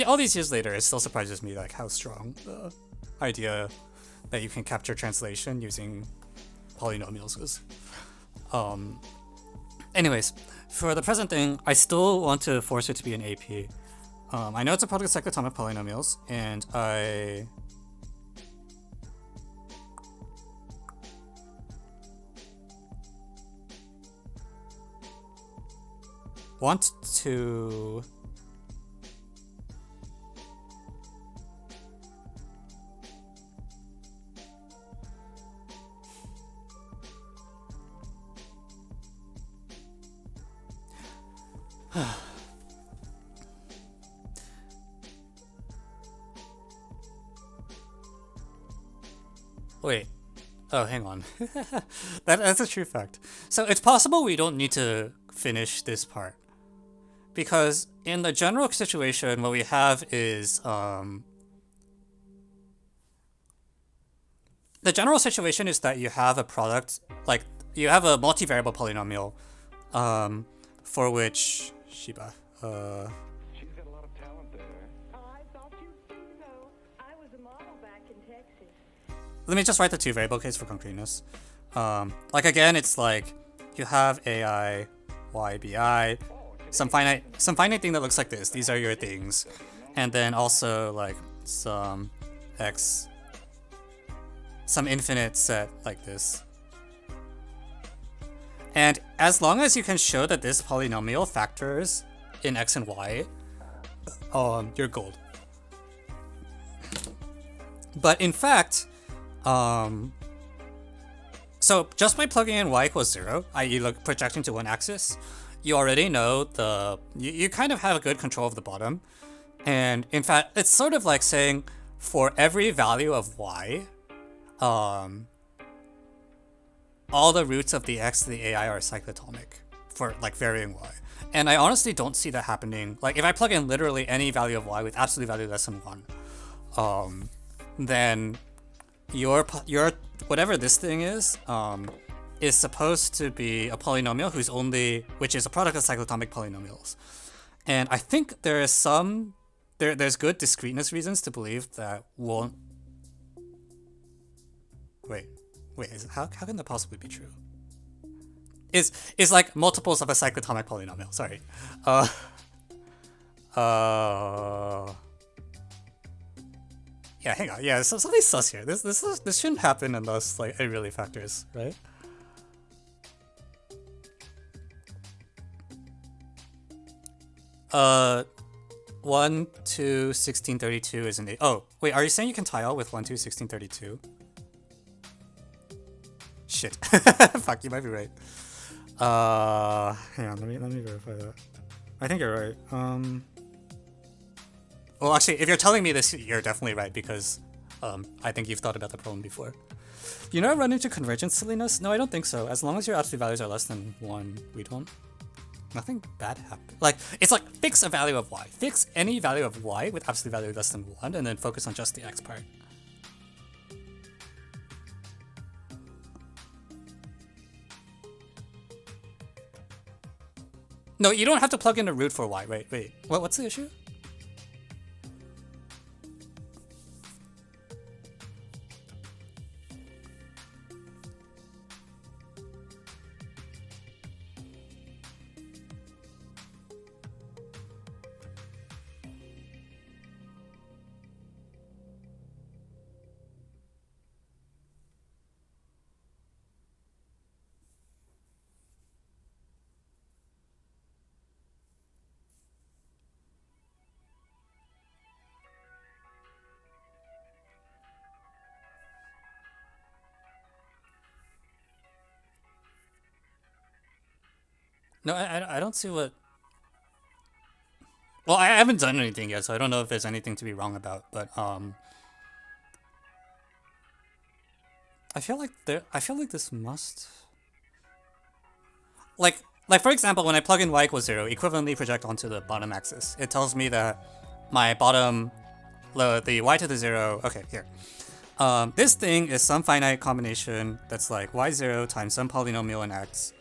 all these years later, it still surprises me like how strong the idea that you can capture translation using polynomials is. Anyways, for the present thing, I still want to force it to be an AP. I know it's a product of cyclotomic polynomials, and I want to wait. Oh, hang on. That's a true fact. So it's possible we don't need to finish this part. Because in the general situation, what we have is, the general situation is that you have a product, like, you have a multivariable polynomial, for which, Shiba, She's got a lot of talent there. I thought you'd think so. I was a model back in Texas. let me just write the two variable case for concreteness. Like again, it's like, you have AI, Y, BI, some finite thing that looks like this. These are your things. And then also like some X, some infinite set like this. And as long as you can show that this polynomial factors in X and Y, you're gold. But in fact, so just by plugging in Y equals 0, i.e. projecting to one axis, you already know you kind of have a good control of the bottom. And in fact, it's sort of like saying for every value of Y, all the roots of the X to the AI are cyclotomic for like varying Y. And I honestly don't see that happening. Like if I plug in literally any value of Y with absolute value less than 1, then your whatever this thing is supposed to be a polynomial which is a product of cyclotomic polynomials. And I think there is there's good discreteness reasons to believe that won't. Wait, how can that possibly be true? Is like multiples of a cyclotomic polynomial. Sorry. Yeah, hang on. Yeah, something sus here. This shouldn't happen unless like it really factors, right? Uh, 1, 2, 16, 32 is an 8. Oh, wait, are you saying you can tile with 1, 2, 16, 32? Shit. Fuck, you might be right. Hang on, let me verify that. I think you're right. Well, actually, if you're telling me this, you're definitely right because I think you've thought about the problem before. You never run into convergence silliness? No, I don't think so. As long as your absolute values are less than 1, we don't. Nothing bad happens. Like, it's like fix a value of Y. Fix any value of Y with absolute value less than 1 and then focus on just the X part. No, you don't have to plug in a root for Y. Wait. What's the issue? No, I don't see what. Well, I haven't done anything yet, so I don't know if there's anything to be wrong about. But I feel like this must. Like for example, when I plug in Y equals 0, equivalently project onto the bottom axis. It tells me that my bottom, the Y to the 0. Okay, here. This thing is some finite combination that's like y0 times some polynomial in x,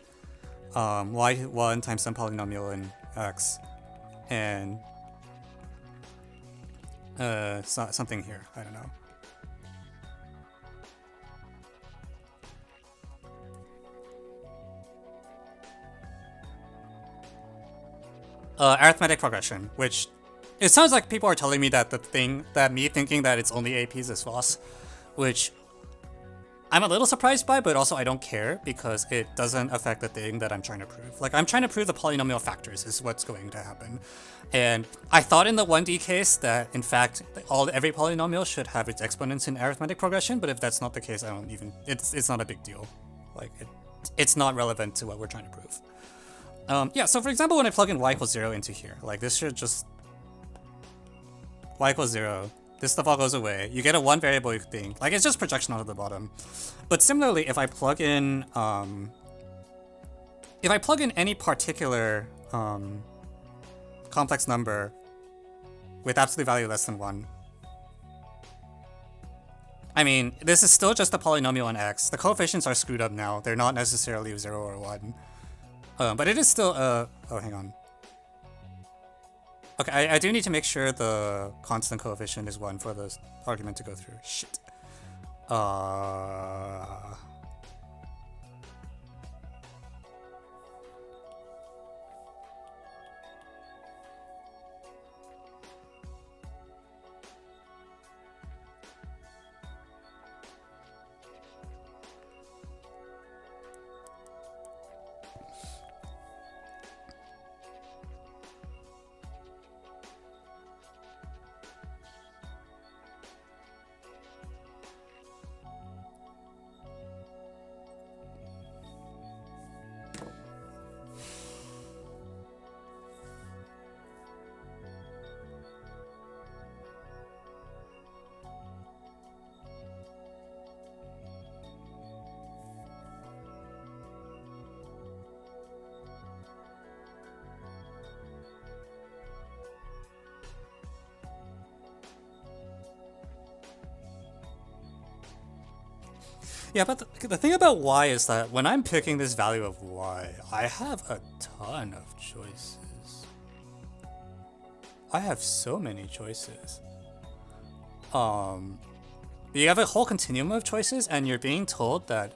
y1 times some polynomial in x, and something here. I don't know. Arithmetic progression, which it sounds like people are telling me that me thinking that it's only APs is false, which I'm a little surprised by, but also I don't care because it doesn't affect the thing that I'm trying to prove. Like, I'm trying to prove the polynomial factors is what's going to happen. And I thought in the 1D case that, in fact, every polynomial should have its exponents in arithmetic progression, but if that's not the case, it's not a big deal. Like, it's not relevant to what we're trying to prove. Yeah, so for example, when I plug in y equals 0 into here, like, this should just... y equals 0. This stuff all goes away. You get a one variable thing. Like, it's just projection onto the bottom. But similarly, if I plug in any particular complex number with absolute value less than 1, I mean, this is still just a polynomial on x. The coefficients are screwed up now. They're not necessarily 0 or 1. But it is still oh, hang on. Okay, I do need to make sure the constant coefficient is 1 for the argument to go through. Shit. Yeah, but the thing about y is that when I'm picking this value of y, I have a ton of choices. I have so many choices. You have a whole continuum of choices, and you're being told that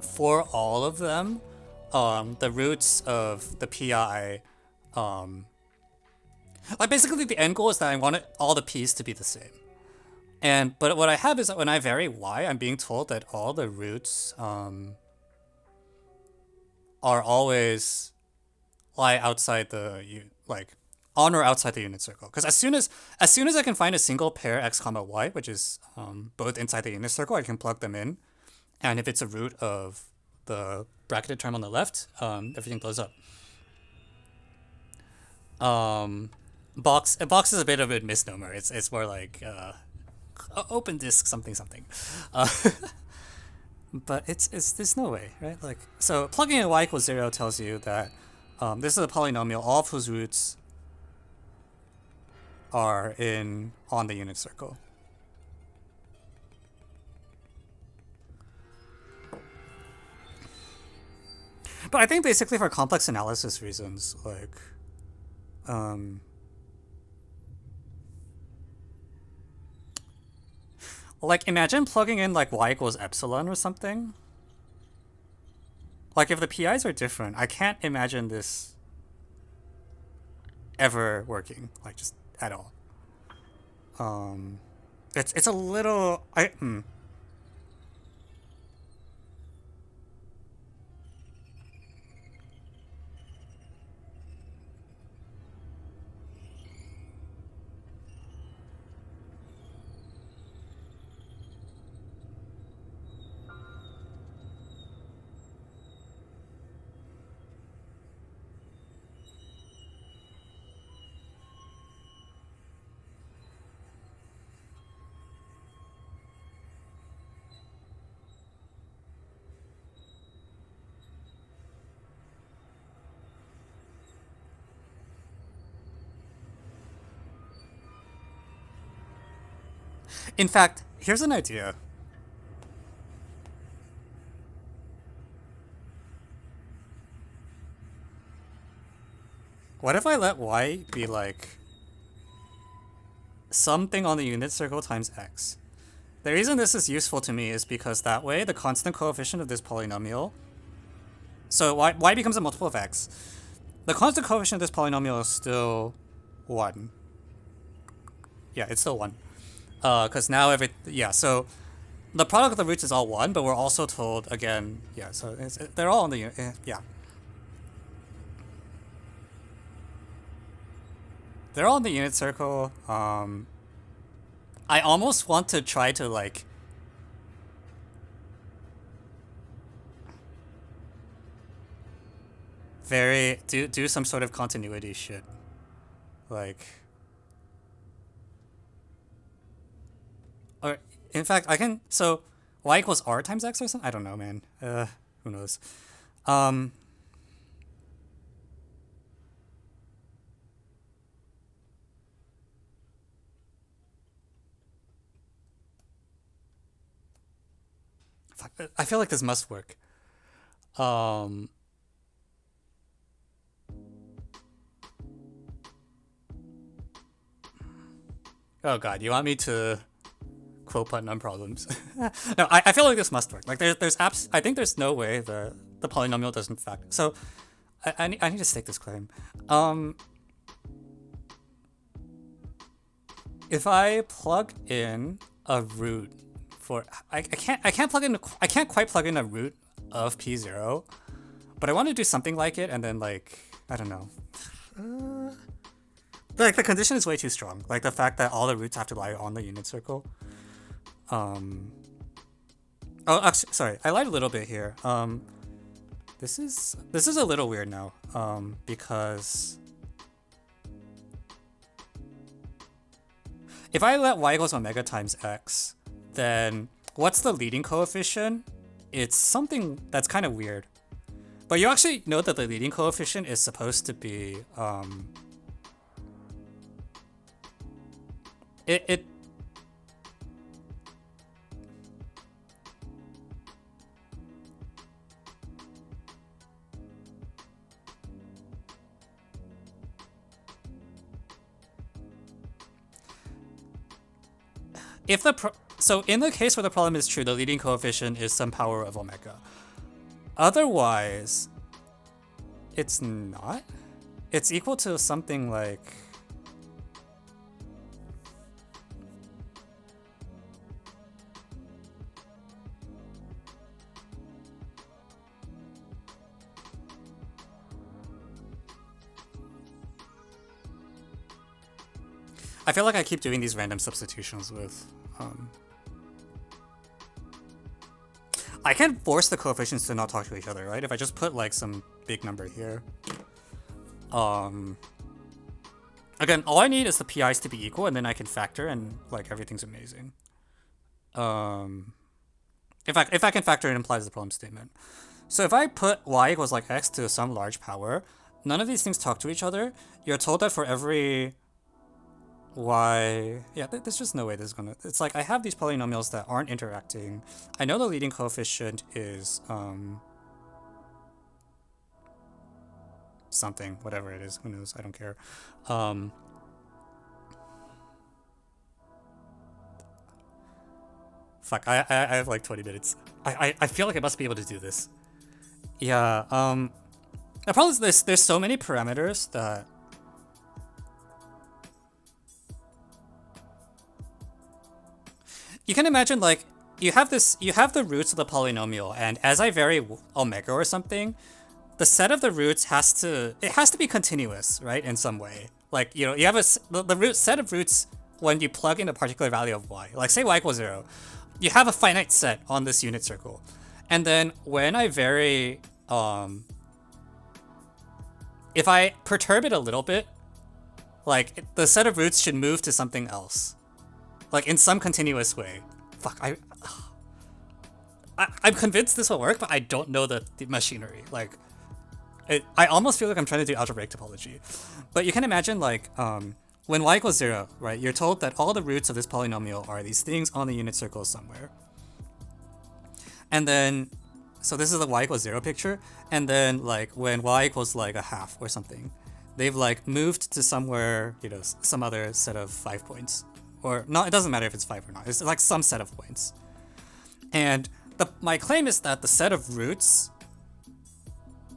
for all of them, the roots of the PI, like basically the end goal is that I want all the p's to be the same. But what I have is that when I vary y, I'm being told that all the roots are always lie outside the on or outside the unit circle. Because as soon as I can find a single pair x comma y, which is both inside the unit circle, I can plug them in, and if it's a root of the bracketed term on the left, everything blows up. Box is a bit of a misnomer. It's more like open disk something. But it's there's no way, right? Like, so plugging in y equals 0 tells you that this is a polynomial, all of whose roots are on the unit circle. But I think basically for complex analysis reasons, like imagine plugging in like y equals epsilon or something. Like if the PIs are different, I can't imagine this ever working, like just at all. It's a little In fact, Here's an idea. What if I let y be like something on the unit circle times x? The reason this is useful to me is because that way the constant coefficient of this polynomial, so y becomes a multiple of x. The constant coefficient of this polynomial is still 1. Yeah, it's still 1. Because now so the product of the roots is all 1, but we're also told, again, yeah, so they're all on the unit, yeah. They're all in the unit circle. I almost want to try to like do some sort of continuity shit. Like, or in fact I can, so y equals r times x or something? I don't know, man. Who knows? I feel like this must work. Oh god, you want me to quote Putnam problems? No, I feel like this must work. Like there's I think there's no way the polynomial doesn't factor. So I need to stake this claim. If I plug in a root for I can't quite plug in a root of p0, but I want to do something like it, and then like I don't know. Like the condition is way too strong. Like the fact that all the roots have to lie on the unit circle. Oh, actually, sorry, I lied a little bit here. This is a little weird now. Because if I let y equals omega times x, then what's the leading coefficient? It's something that's kind of weird. But you actually know that the leading coefficient is supposed to be so in the case where the problem is true, the leading coefficient is some power of omega. Otherwise, it's not. It's equal to something like I feel like I keep doing these random substitutions with I can force the coefficients to not talk to each other, right? If I just put like some big number here. Again, all I need is the PIs to be equal, and then I can factor, and like everything's amazing. If I can factor, it implies the problem statement. So if I put y equals like x to some large power, none of these things talk to each other. You're told that for every y, yeah, there's just no way this is gonna. It's like I have these polynomials that aren't interacting. I know the leading coefficient is something, whatever it is. Who knows? I don't care. Fuck, I have like 20 minutes. I feel like I must be able to do this. Yeah, the problem is there's so many parameters that you can imagine, like, you have the roots of the polynomial, and as I vary omega or something, the set of the roots has to be continuous, right, in some way. Like, you know, you have the root set of roots when you plug in a particular value of y. Like, say y equals 0. You have a finite set on this unit circle. And then when I vary, if I perturb it a little bit, like, the set of roots should move to something else. Like, in some continuous way. Fuck, I'm convinced this will work, but I don't know the machinery. Like, I almost feel like I'm trying to do algebraic topology. But you can imagine, like, when y equals 0, right, you're told that all the roots of this polynomial are these things on the unit circle somewhere. And then, so this is the y equals 0 picture, and then like when y equals like a half or something, they've like moved to somewhere, you know, some other set of 5 points. Or not, it doesn't matter if it's 5 or not, it's like some set of points. And my claim is that the set of roots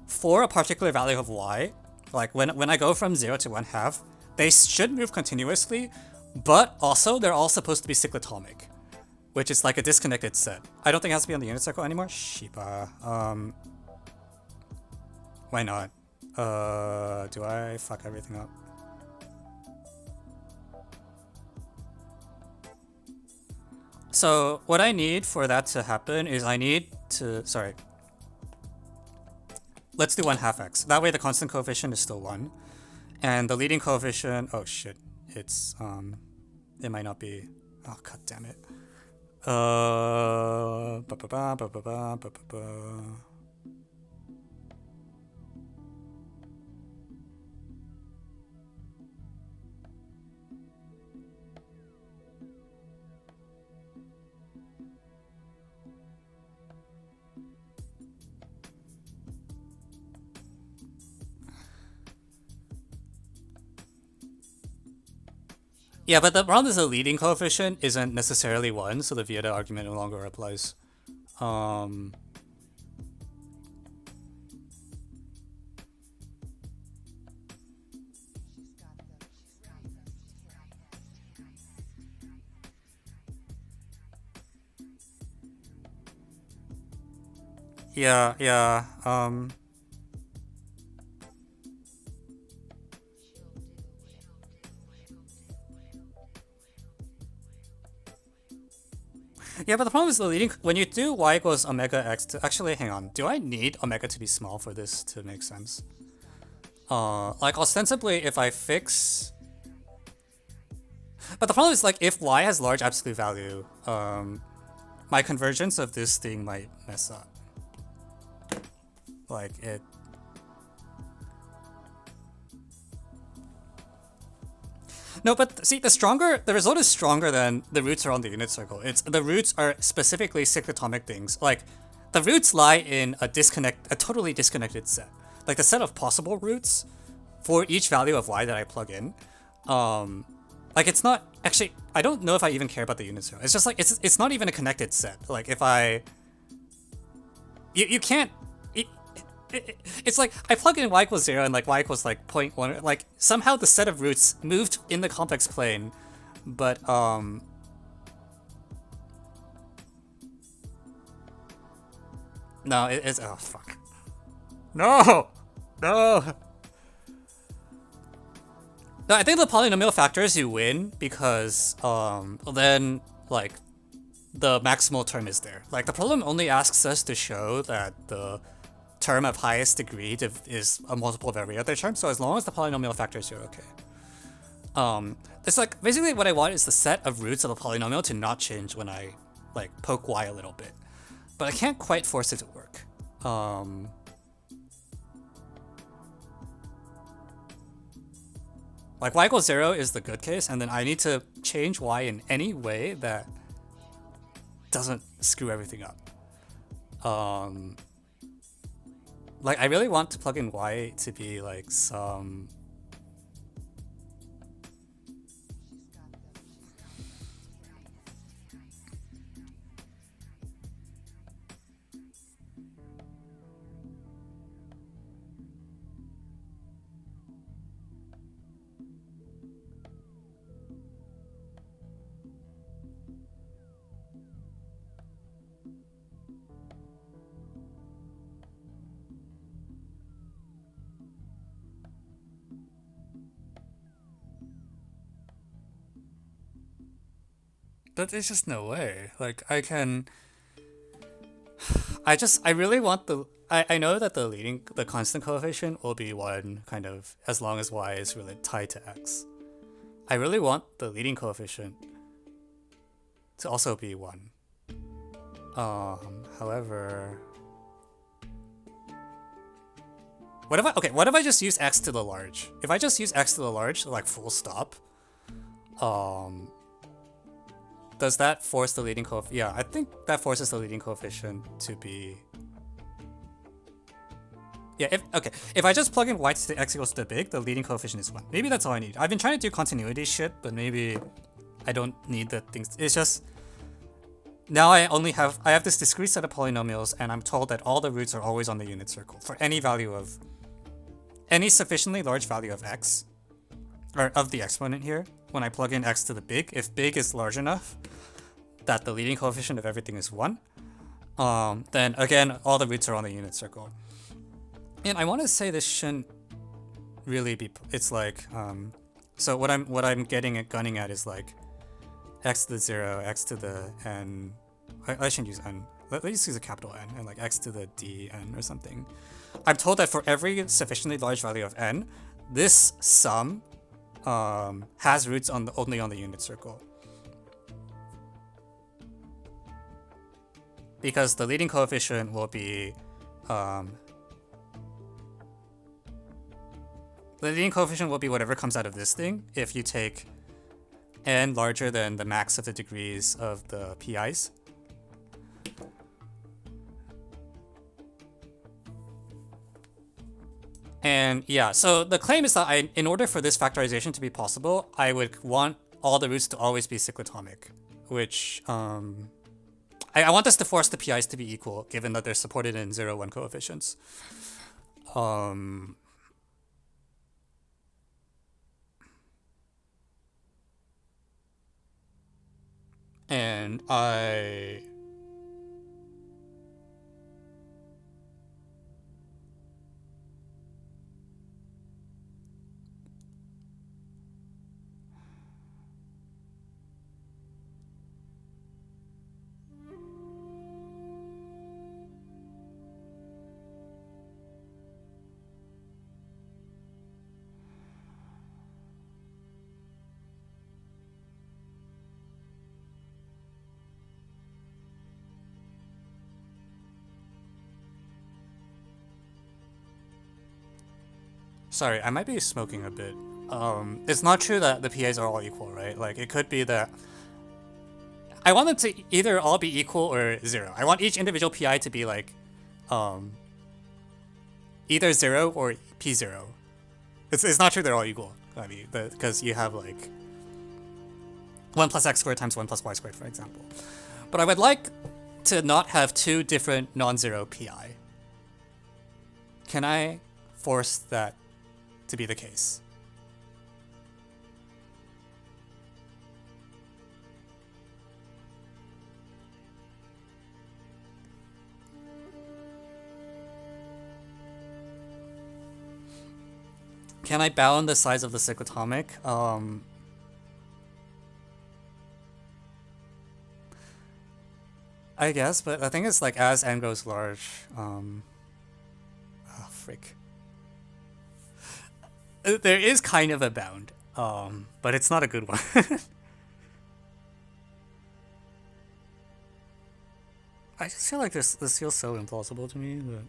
for a particular value of y, like when I go from 0 to 1/2, they should move continuously, but also they're all supposed to be cyclotomic, which is like a disconnected set. I don't think it has to be on the unit circle anymore. Shiba. Why not? Do I fuck everything up? So what I need for that to happen is I need to, sorry. Let's do 1/2 x. That way the constant coefficient is still 1. And the leading coefficient, oh shit, it's, it might not be, oh god damn it. Yeah, but the problem is the leading coefficient isn't necessarily 1, so the Vieta argument no longer applies. Yeah. Yeah, but the problem is the leading, when you do y equals omega x to, actually, hang on, do I need omega to be small for this to make sense? Like ostensibly if I fix, but the problem is like if y has large absolute value, my convergence of this thing might mess up. Like it, no, but see, the result is stronger than the roots are on the unit circle. It's the roots are specifically cyclotomic things. Like the roots lie in a totally disconnected set. Like the set of possible roots for each value of y that I plug in. Like it's not actually. I don't know if I even care about the unit circle. It's just like it's not even a connected set. Like if you can't. It's like I plug in y equals 0 and like y equals like 0.1, like somehow the set of roots moved in the complex plane, but no, it's, oh fuck, no, I think the polynomial factors you win because then like the maximal term is there. Like the problem only asks us to show that the term of highest degree is a multiple of every other term, so as long as the polynomial factors, you're okay. It's like basically what I want is the set of roots of a polynomial to not change when I like poke y a little bit, but I can't quite force it to work. Like y equals 0 is the good case, and then I need to change y in any way that doesn't screw everything up. Like, I really want to plug in y to be like some... But there's just no way. Like, I can... I really want the... I know that the constant coefficient will be 1, kind of, as long as y is really tied to x. I really want the leading coefficient to also be 1. However... What if I just use x to the large? If I just use x to the large, like full stop, Does that force the leading coefficient? Yeah, I think that forces the leading coefficient to be... Yeah, if I just plug in y to the x equals to the big, the leading coefficient is 1. Maybe that's all I need. I've been trying to do continuity shit, but maybe I don't need the things. It's just... Now I have this discrete set of polynomials, and I'm told that all the roots are always on the unit circle for any value of... Any sufficiently large value of x, or of the exponent here, when I plug in x to the big, if big is large enough that the leading coefficient of everything is 1, then again, all the roots are on the unit circle. And I want to say this shouldn't really be... It's like... so what I'm gunning at is like x to the 0, x to the n... I shouldn't use n. Let's just use a capital N, and like x to the d n or something. I'm told that for every sufficiently large value of n, this sum has roots only on the unit circle. Because the leading coefficient will be... the leading coefficient will be whatever comes out of this thing if you take n larger than the max of the degrees of the PIs. And yeah, so the claim is that in order for this factorization to be possible, I would want all the roots to always be cyclotomic, which I want this to force the PIs to be equal, given that they're supported in 0, 1 coefficients. And sorry, I might be smoking a bit. It's not true that the PIs are all equal, right? Like, it could be that... I want them to either all be equal or 0. I want each individual PI to be like, either 0 or P0. It's not true they're all equal, I mean, because you have like 1 plus x squared times 1 plus y squared, for example. But I would like to not have two different non-zero PI. Can I force that to be the case? Can I bound the size of the cyclotomic? I guess, but I think it's like as n grows large. Frick. There is kind of a bound, but it's not a good one. I just feel like this feels so implausible to me. But...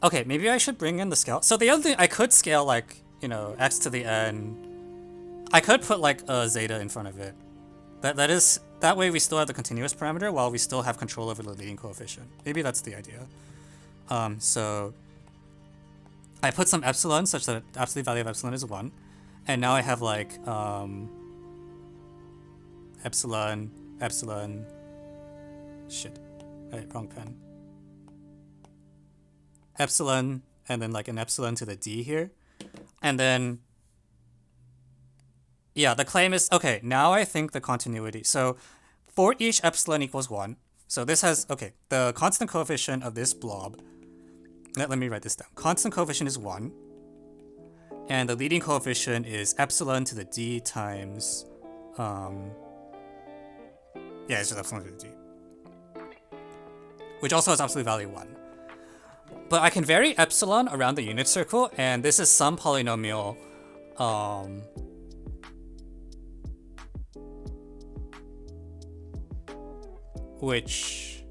Okay, maybe I should bring in the scale. So the other thing, I could scale like, you know, x to the n. I could put like a zeta in front of it. That way we still have the continuous parameter while we still have control over the leading coefficient. Maybe that's the idea. So I put some epsilon such that absolute value of epsilon is 1. And now I have like epsilon, shit, right, wrong pen. Epsilon, and then like an epsilon to the d here. And then, yeah, the claim is, okay, now I think the continuity. So for each epsilon equals 1, so this has, okay, the constant coefficient of this blob, let me write this down. Constant coefficient is 1, and the leading coefficient is epsilon to the d times, yeah, it's just epsilon to the d, which also has absolute value 1. But I can vary epsilon around the unit circle, and this is some polynomial, which,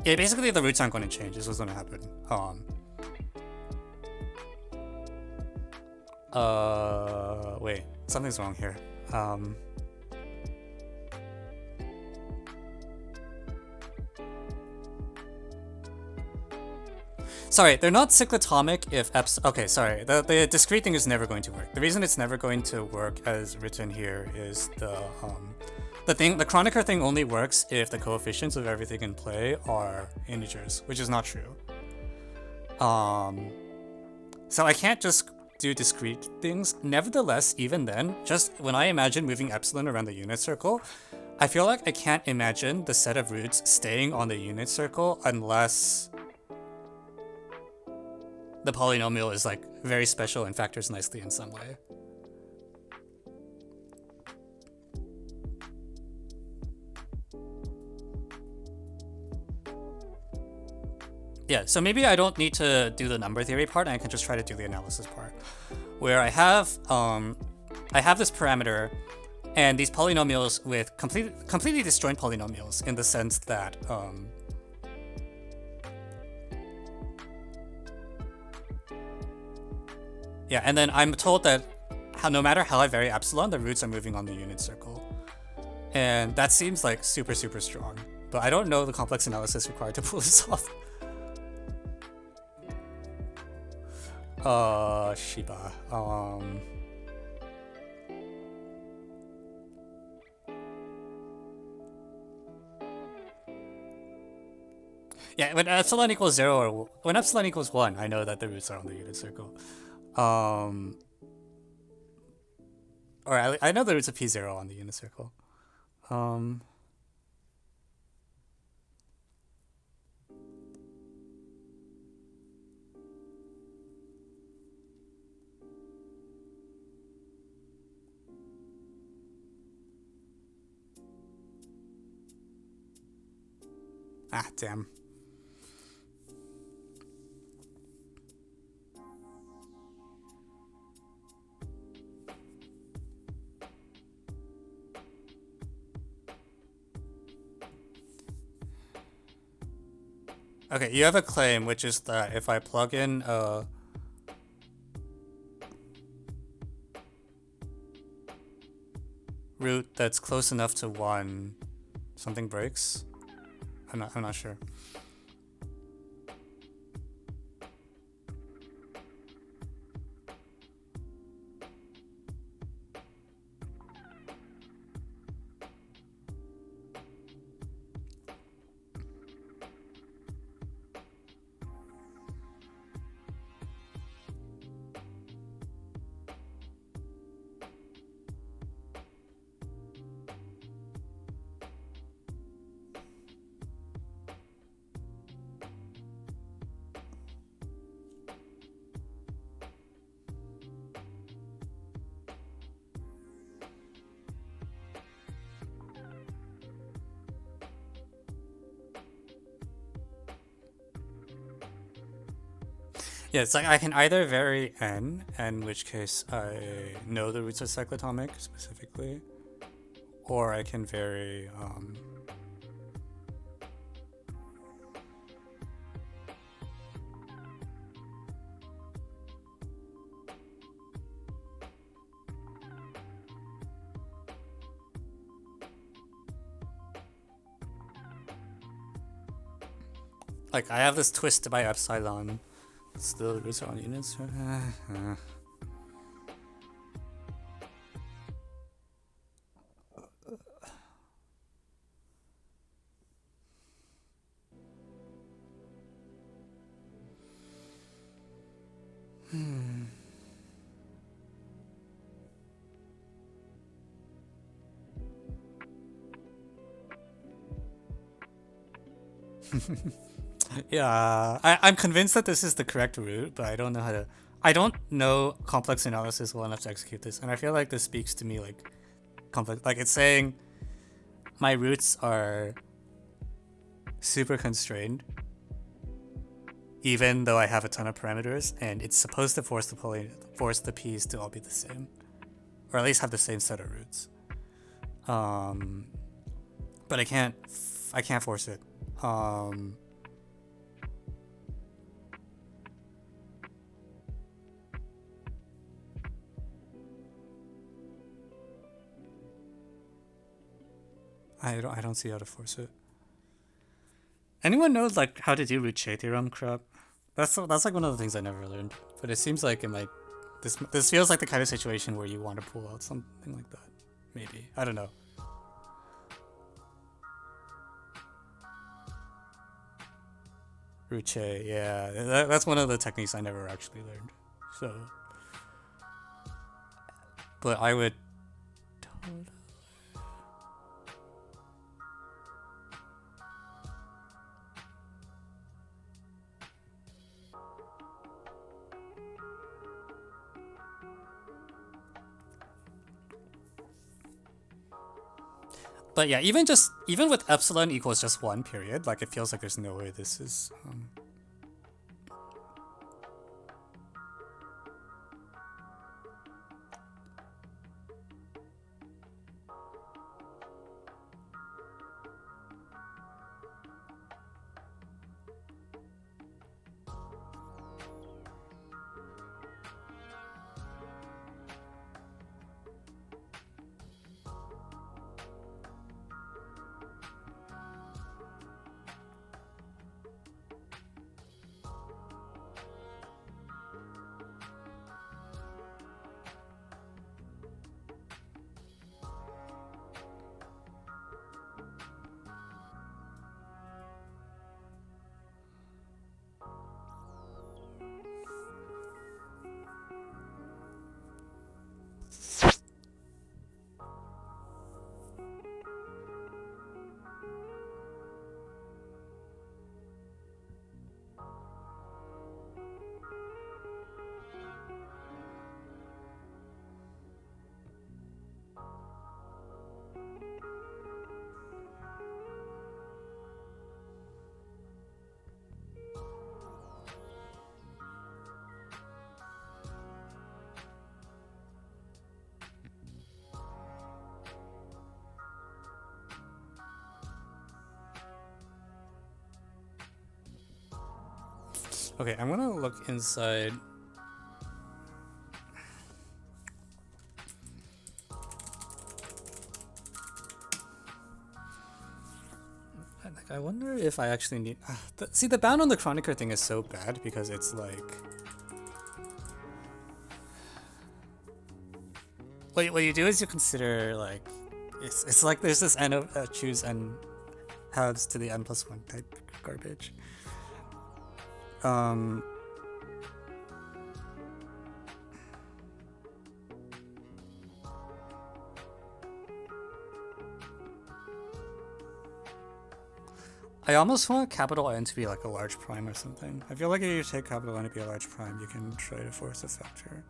yeah, basically the roots aren't going to change. This was going to happen. Wait, something's wrong here. Sorry, they're not cyclotomic if okay, sorry. The discrete thing is never going to work. The reason it's never going to work as written here is the Kronecker thing only works if the coefficients of everything in play are integers, which is not true. So I can't just do discrete things. Nevertheless, even then, just when I imagine moving epsilon around the unit circle, I feel like I can't imagine the set of roots staying on the unit circle unless the polynomial is like very special and factors nicely in some way. Yeah, so maybe I don't need to do the number theory part, and I can just try to do the analysis part, where I have this parameter and these polynomials with completely disjoint polynomials in the sense that yeah, and then I'm told that no matter how I vary epsilon, the roots are moving on the unit circle, and that seems like super strong, but I don't know the complex analysis required to pull this off. Shiba. Yeah, when epsilon equals 0 or when epsilon equals 1, I know that the roots are on the unit circle. Or I know the roots of P0 on the unit circle. Ah, damn. Okay, you have a claim, which is that if I plug in root that's close enough to 1, something breaks? I'm not sure. Yeah, it's like I can either vary n, in which case I know the roots are cyclotomic specifically, or I can vary like I have this twist by epsilon. Still roots are on units. Yeah, I'm convinced that this is the correct route, but I don't know how to. I don't know complex analysis well enough to execute this, and I feel like this speaks to me like complex. Like it's saying my roots are super constrained, even though I have a ton of parameters, and it's supposed to force the p's to all be the same, or at least have the same set of roots. But I can't force it. I don't see how to force it. Anyone knows like how to do Ricci theorem crap? That's like one of the things I never learned. But it seems like it might. This feels like the kind of situation where you want to pull out something like that. Maybe, I don't know. Ricci, yeah, that's one of the techniques I never actually learned. So, but I would. But yeah, even with epsilon equals just 1 period, like it feels like there's no way this is. Okay, I'm gonna look inside. Like, I wonder if I actually need. See, the bound on the Chroniker thing is so bad because it's like. What you do is you consider like, it's like there's this n of choose n halves to the n+1 type garbage. I almost want capital N to be like a large prime or something. I feel like if you take capital N to be a large prime, you can try to force a factor.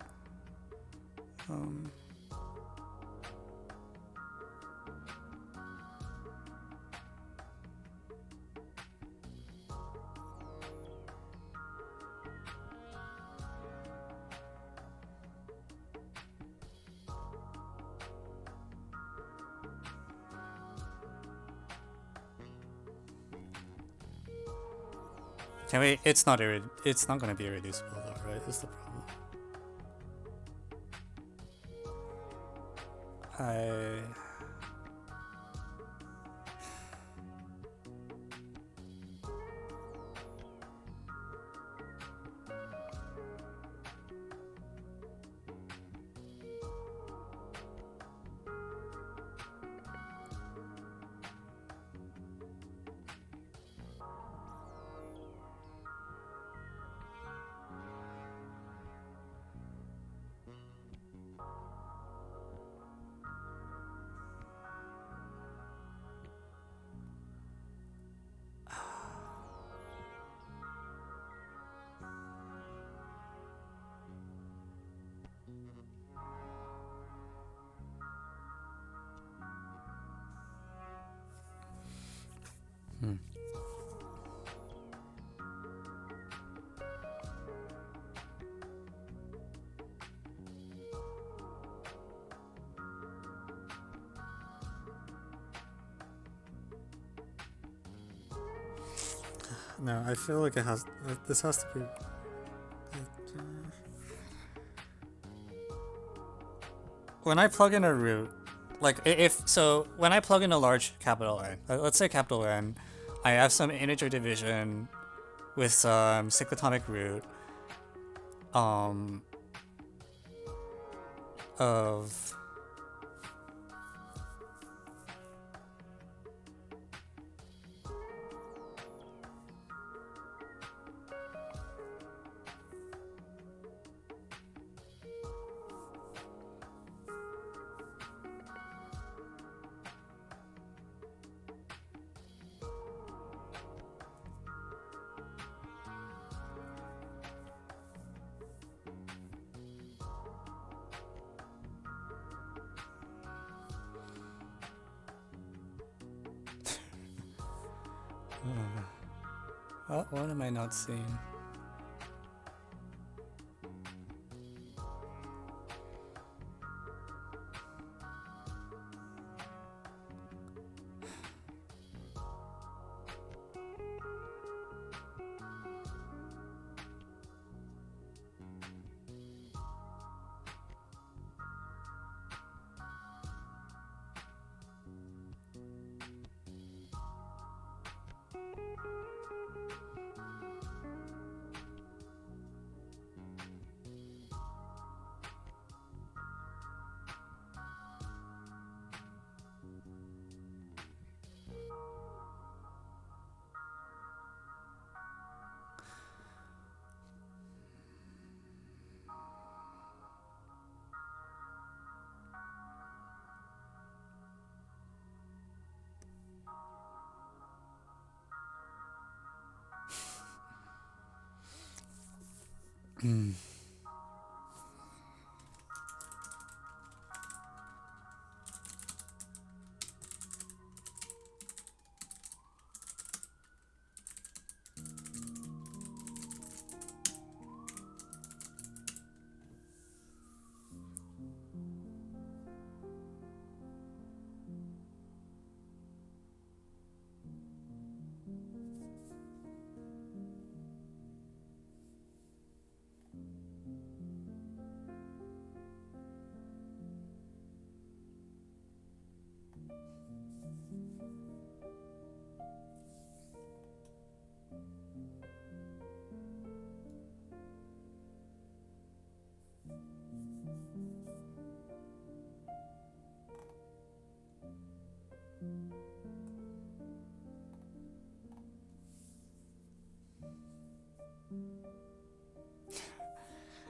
Can we? It's not gonna be irreducible though, right? That's the problem. No, I feel like it has. This has to be. When I plug in a root, like when I plug in a large capital N, let's say capital N, I have some integer division with some cyclotomic root of what am I not seeing?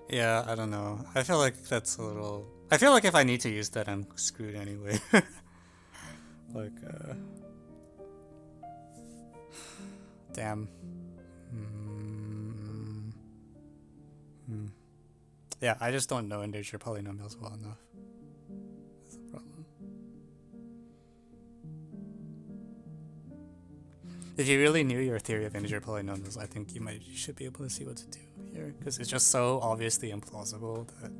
Yeah, I don't know. I feel like that's a little. I feel like if I need to use that, I'm screwed anyway. Like, damn. Yeah, I just don't know integer polynomials well enough. That's the problem. If you really knew your theory of integer polynomials, I think you should be able to see what to do here, because it's just so obviously implausible that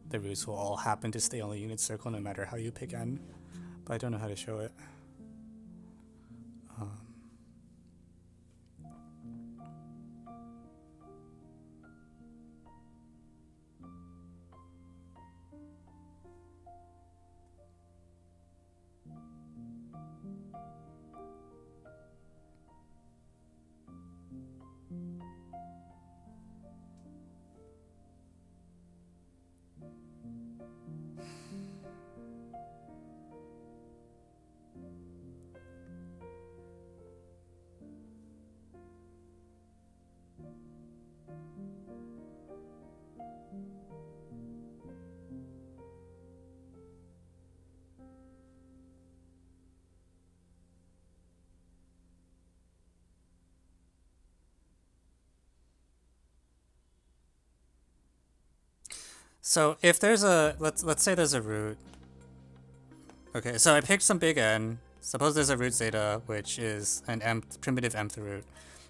the roots will all happen to stay on the unit circle no matter how you pick n. But I don't know how to show it. So if there's a let's say there's a root. Okay, so I picked some big N. Suppose there's a root zeta, which is an primitive mth root.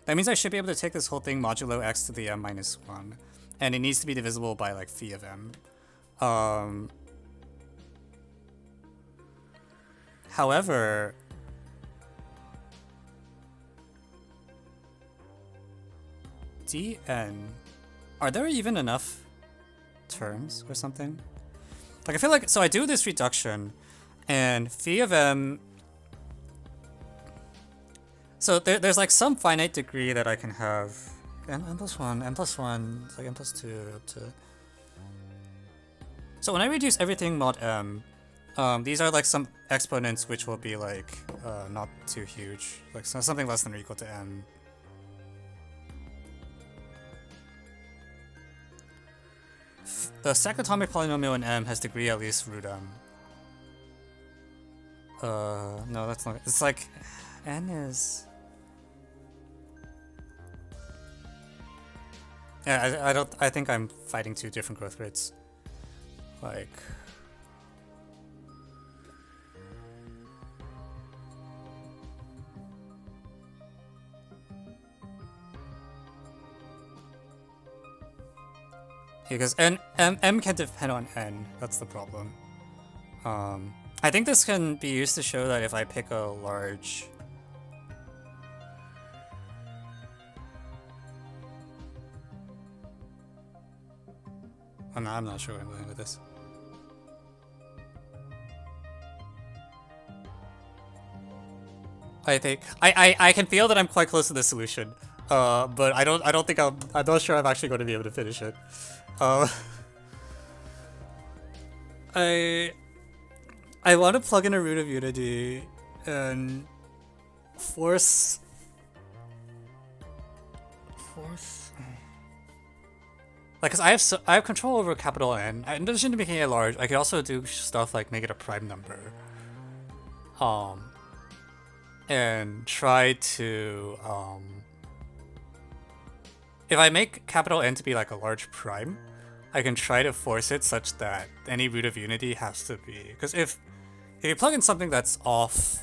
That means I should be able to take this whole thing modulo x to the m minus 1. And it needs to be divisible by like phi of m. However, dn, are there even enough terms or something? Like I feel like, so I do this reduction and phi of m, so there's like some finite degree that I can have, n plus 1, it's like n plus 2 up to... So when I reduce everything mod m, these are like some exponents which will be like not too huge, like something less than or equal to m. The second atomic polynomial in M has degree at least root M. No, that's not. It's like N is. Yeah, I don't. I think I'm fighting two different growth rates. Like. Because M can depend on N, that's the problem. I think this can be used to show that if I pick a large... I'm not sure where I'm going with this. I think I can feel that I'm quite close to the solution, but I don't think I'm not sure I'm actually going to be able to finish it. I want to plug in a root of unity and force like, cause I have control over capital N. In addition to making it large, I could also do stuff like make it a prime number, and try to if I make capital N to be like a large prime, I can try to force it such that any root of unity has to be... Because if you plug in something that's off...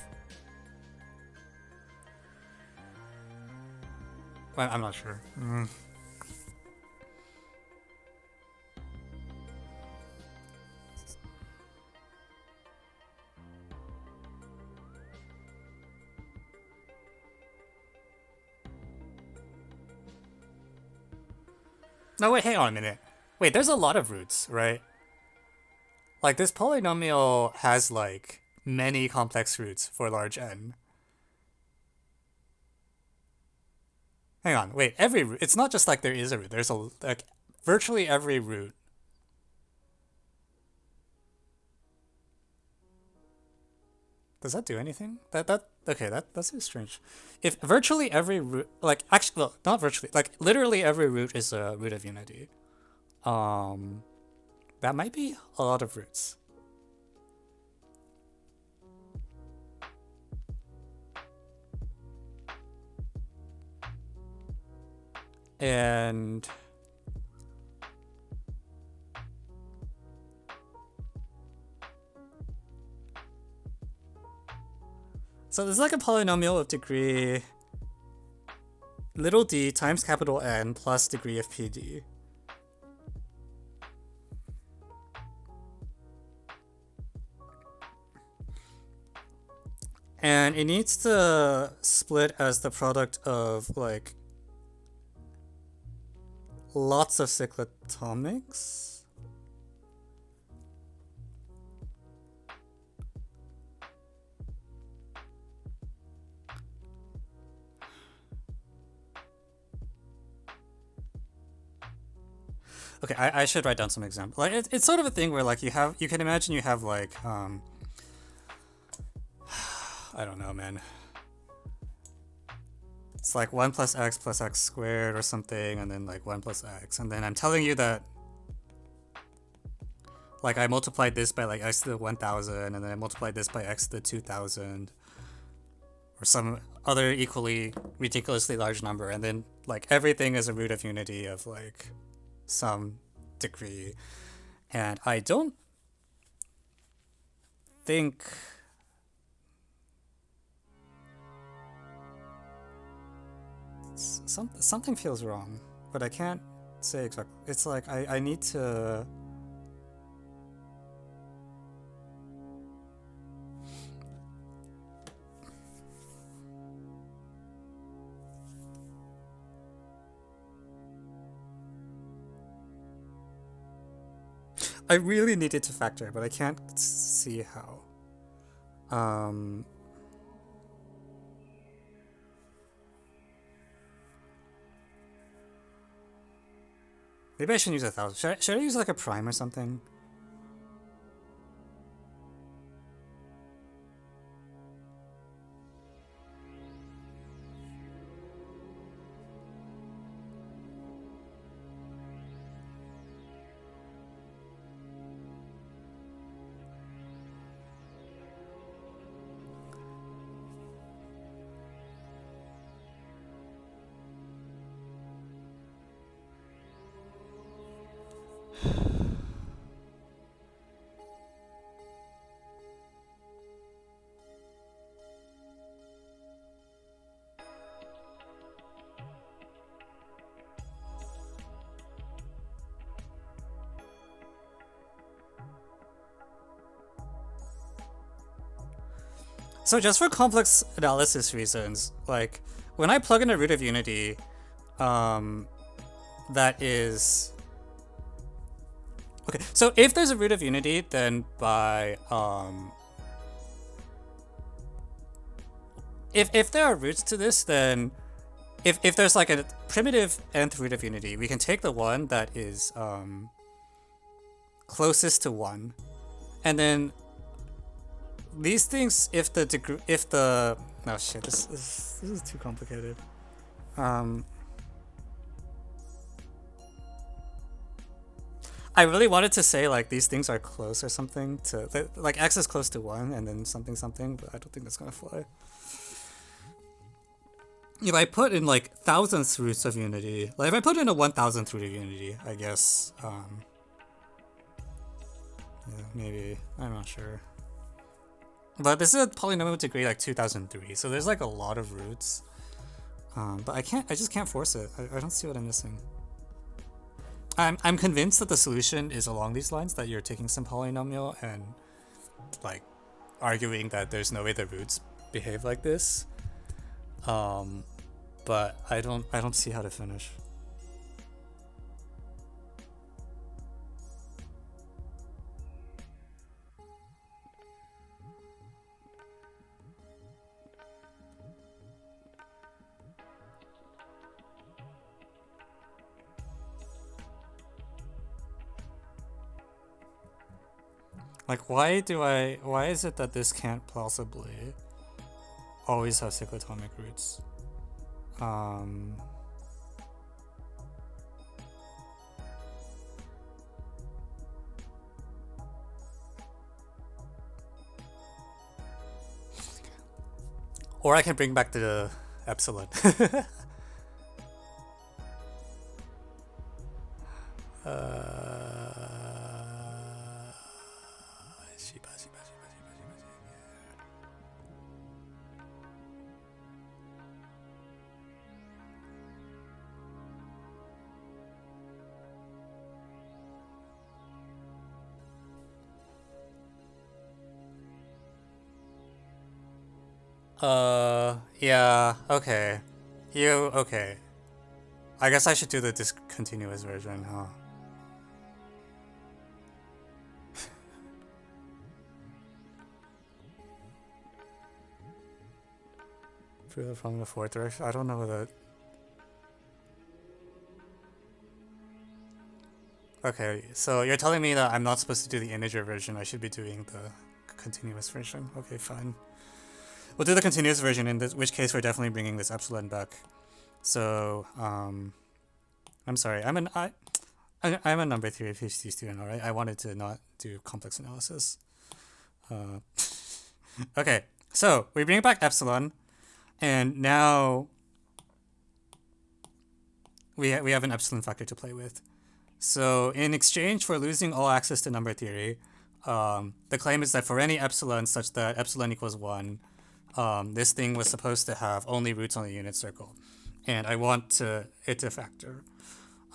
I'm not sure. No, wait, hang on a minute. Wait, there's a lot of roots, right? Like, this polynomial has, like, many complex roots for large N. Hang on, wait, every root... It's not just like there is a root. There's like, virtually every root. Does that do anything? Okay, that's strange. If virtually every root... Like, actually, well, not virtually. Like, literally every root is a root of unity. That might be a lot of roots. And so there's like a polynomial of degree little d times capital N plus degree of PD. And it needs to split as the product of like lots of cyclotomics. Okay, I should write down some examples. Like it's sort of a thing where like you can imagine you have like I don't know, man. It's like 1 plus x squared or something, and then like 1 plus x, and then I'm telling you that like I multiplied this by like x to the 1000, and then I multiplied this by x to the 2000, or some other equally ridiculously large number, and then like everything is a root of unity of like some degree, and I don't think something feels wrong, but I can't say exactly. It's like I need to. I really needed to factor, but I can't see how. Maybe I shouldn't use 1,000. Should I use like a prime or something? So just for complex analysis reasons, like when I plug in a root of unity, that is okay. So if there's a root of unity, then by if there are roots to this, then if there's like a primitive nth root of unity, we can take the one that is closest to 1, and then these things, if the oh shit, this is too complicated. I really wanted to say like these things are close or something to like x is close to 1 and then something something, but I don't think that's gonna fly. If I put in like thousandth roots of unity, like if I put in a 1,000th root of unity, I guess yeah, maybe, I'm not sure. But this is a polynomial degree like 2003, so there's like a lot of roots. But I just can't force it. I don't see what I'm missing. I'm convinced that the solution is along these lines, that you're taking some polynomial and like arguing that there's no way the roots behave like this. But I don't see how to finish. Like, why is it that this can't plausibly always have cyclotomic roots? Or I can bring back the epsilon. Yeah, okay. Okay. I guess I should do the discontinuous version, huh? Prove from the fourth direction? I don't know that. Okay, so you're telling me that I'm not supposed to do the integer version, I should be doing the continuous version. Okay, fine. We'll do the continuous version, in which case we're definitely bringing this epsilon back. So, I'm sorry, I'm a number theory PhD student, alright? I wanted to not do complex analysis. Okay, so we bring back epsilon, and now we have an epsilon factor to play with. So in exchange for losing all access to number theory, the claim is that for any epsilon such that epsilon equals 1, this thing was supposed to have only roots on the unit circle, and I want it to factor.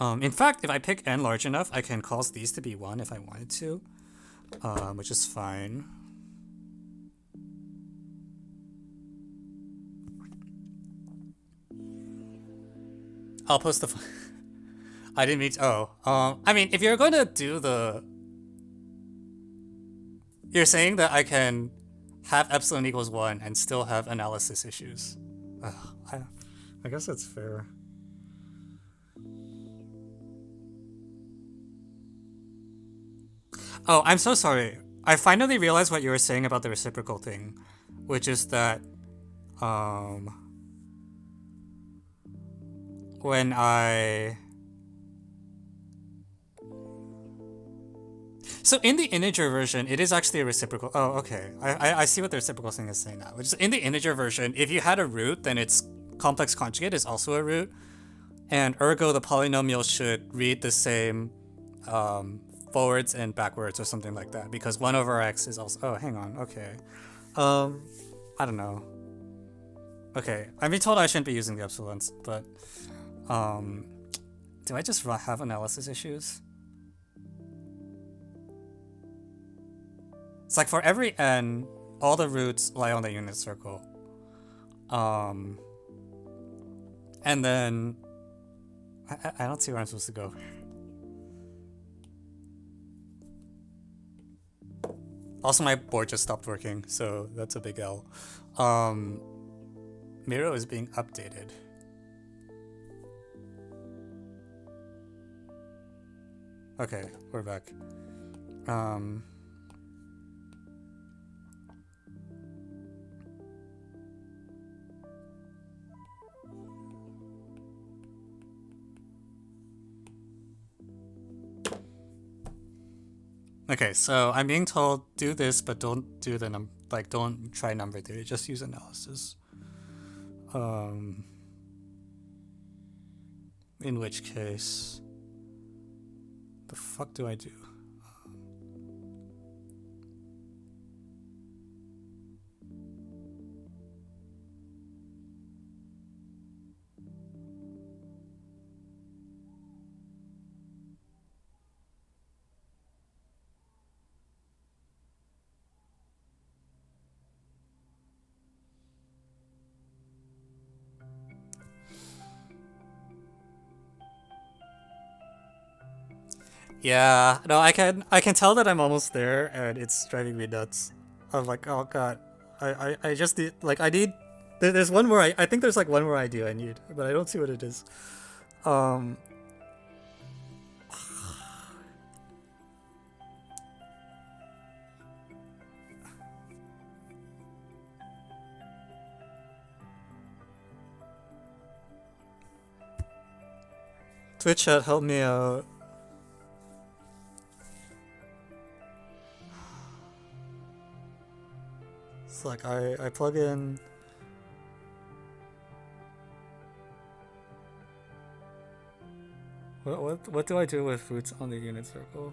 In fact, if I pick n large enough, I can cause these to be 1 if I wanted to, which is fine. I'll post the. I didn't mean to. I mean, if you're going to do the You're saying that I can have epsilon equals 1 and still have analysis issues. Ugh, I guess that's fair. Oh, I'm so sorry. I finally realized what you were saying about the reciprocal thing, which is that when I... So in the integer version, it is actually a reciprocal. Oh, okay. I see what the reciprocal thing is saying now. Which is in the integer version, if you had a root, then its complex conjugate is also a root, and ergo the polynomial should read the same forwards and backwards or something like that, because 1 over x is also... Oh, hang on. Okay. I don't know. Okay, I'm being told I shouldn't be using the epsilons, but do I just have analysis issues? It's like for every n, all the roots lie on the unit circle. And then I don't see where I'm supposed to go. Also, my board just stopped working, so that's a big L. Miro is being updated. Okay, we're back. Okay, so I'm being told do this, but don't do the don't try number theory. Just use analysis. In which case, the fuck do I do? Yeah, no, I can tell that I'm almost there, and it's driving me nuts. I'm like, oh god, I just need I need. There's one more I think there's like one more idea I need, but I don't see what it is. Twitch chat, help me out. It's like I plug in. What do I do with roots on the unit circle?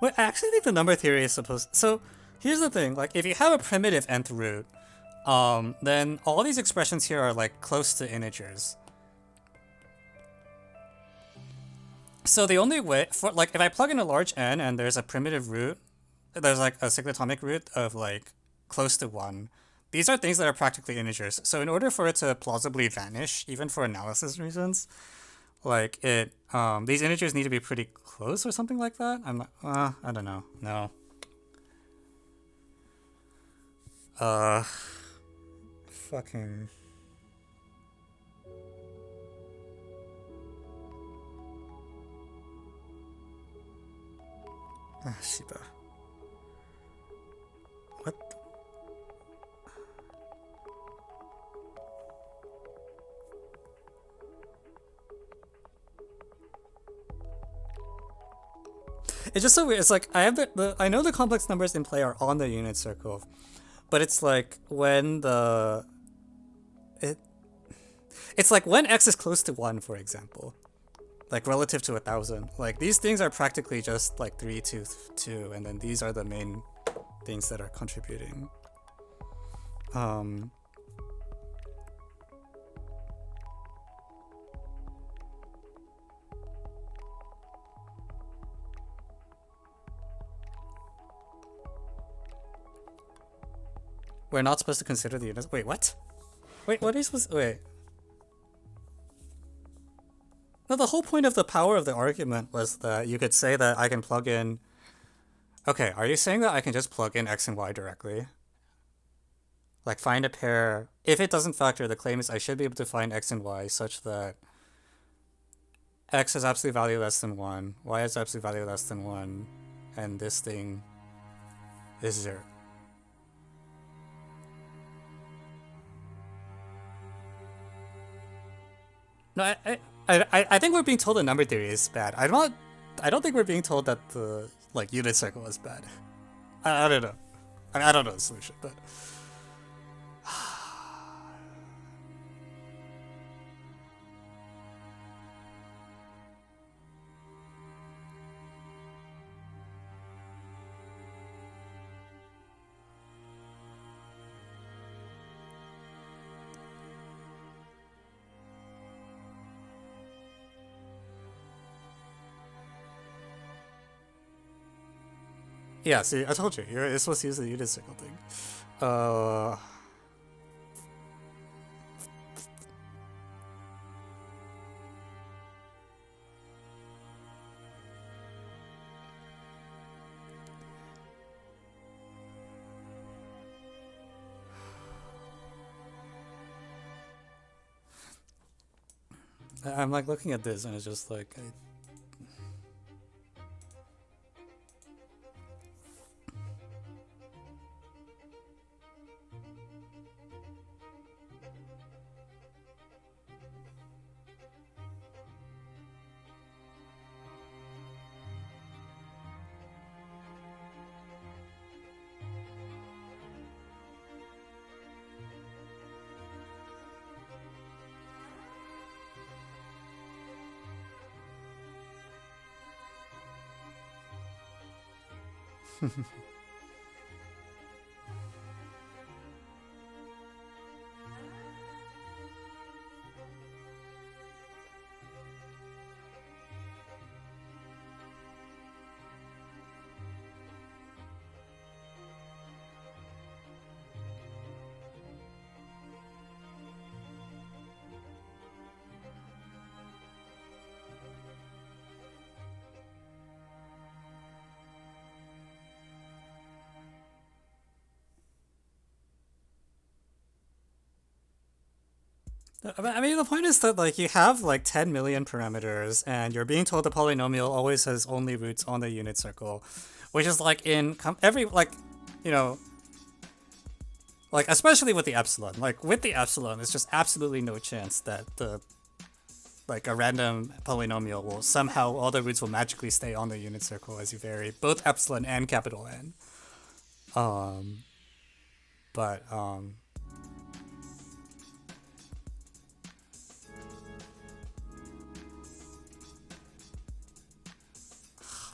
Well, I actually think the number theory is supposed. So, here's the thing: like, if you have a primitive nth root, then all these expressions here are like close to integers. So the only way for if I plug in a large n and there's a primitive root, there's like a cyclotomic root of like close to 1. These are things that are practically integers. So in order for it to plausibly vanish, even for analysis reasons, these integers need to be pretty close or something like that. I'm not, I don't know. No. Fucking. Shiba. What? It's just so weird. It's like I have I know the complex numbers in play are on the unit circle, but it's like when it's like when x is close to 1, for example, like relative to 1,000. Like these things are practically just like 3, 2, 2, and then these are the main things that are contributing. We're not supposed to consider the units. Wait, what? Wait, what are you supposed to... Wait. No, the whole point of the power of the argument was that you could say that I can plug in... Okay, are you saying that I can just plug in x and y directly? Like find a pair... If it doesn't factor, the claim is I should be able to find x and y such that x has absolute value less than 1, y has absolute value less than 1, and this thing is 0. No, I think we're being told the number theory is bad. I don't think we're being told that the like unit circle is bad. I don't know. I don't know the solution, but yeah, see, I told you, you're supposed to use the unit circle thing. I'm like looking at this and it's just like... I mean, the point is that like you have like 10 million parameters, and you're being told the polynomial always has only roots on the unit circle, which is like in every like, you know, like especially with the epsilon. Like with the epsilon, there's just absolutely no chance that the like a random polynomial will somehow all the roots will magically stay on the unit circle as you vary both epsilon and capital N. But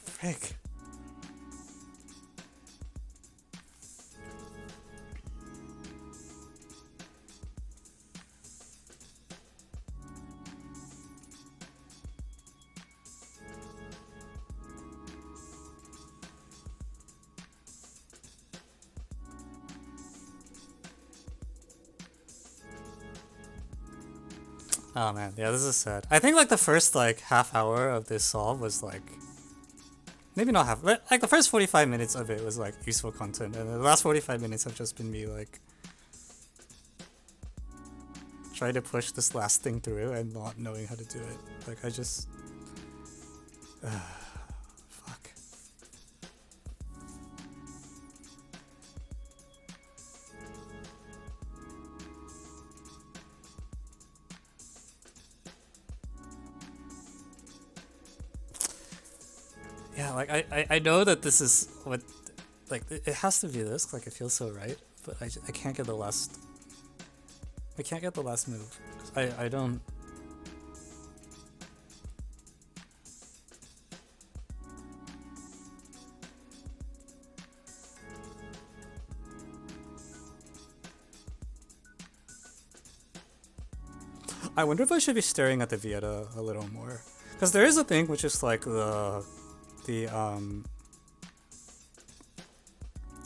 frick. Oh man, yeah, this is sad. I think like the first like half hour of this solve was like, maybe not half, but like the first 45 minutes of it was like useful content, and the last 45 minutes have just been me like trying to push this last thing through and not knowing how to do it. Like I just, fuck. Yeah, like I know that this is what, like it has to be this. Like it feels so right, but I can't get the last. I can't get the last move. I don't. I wonder if I should be staring at the Vieta a little more, because there is a thing which is like the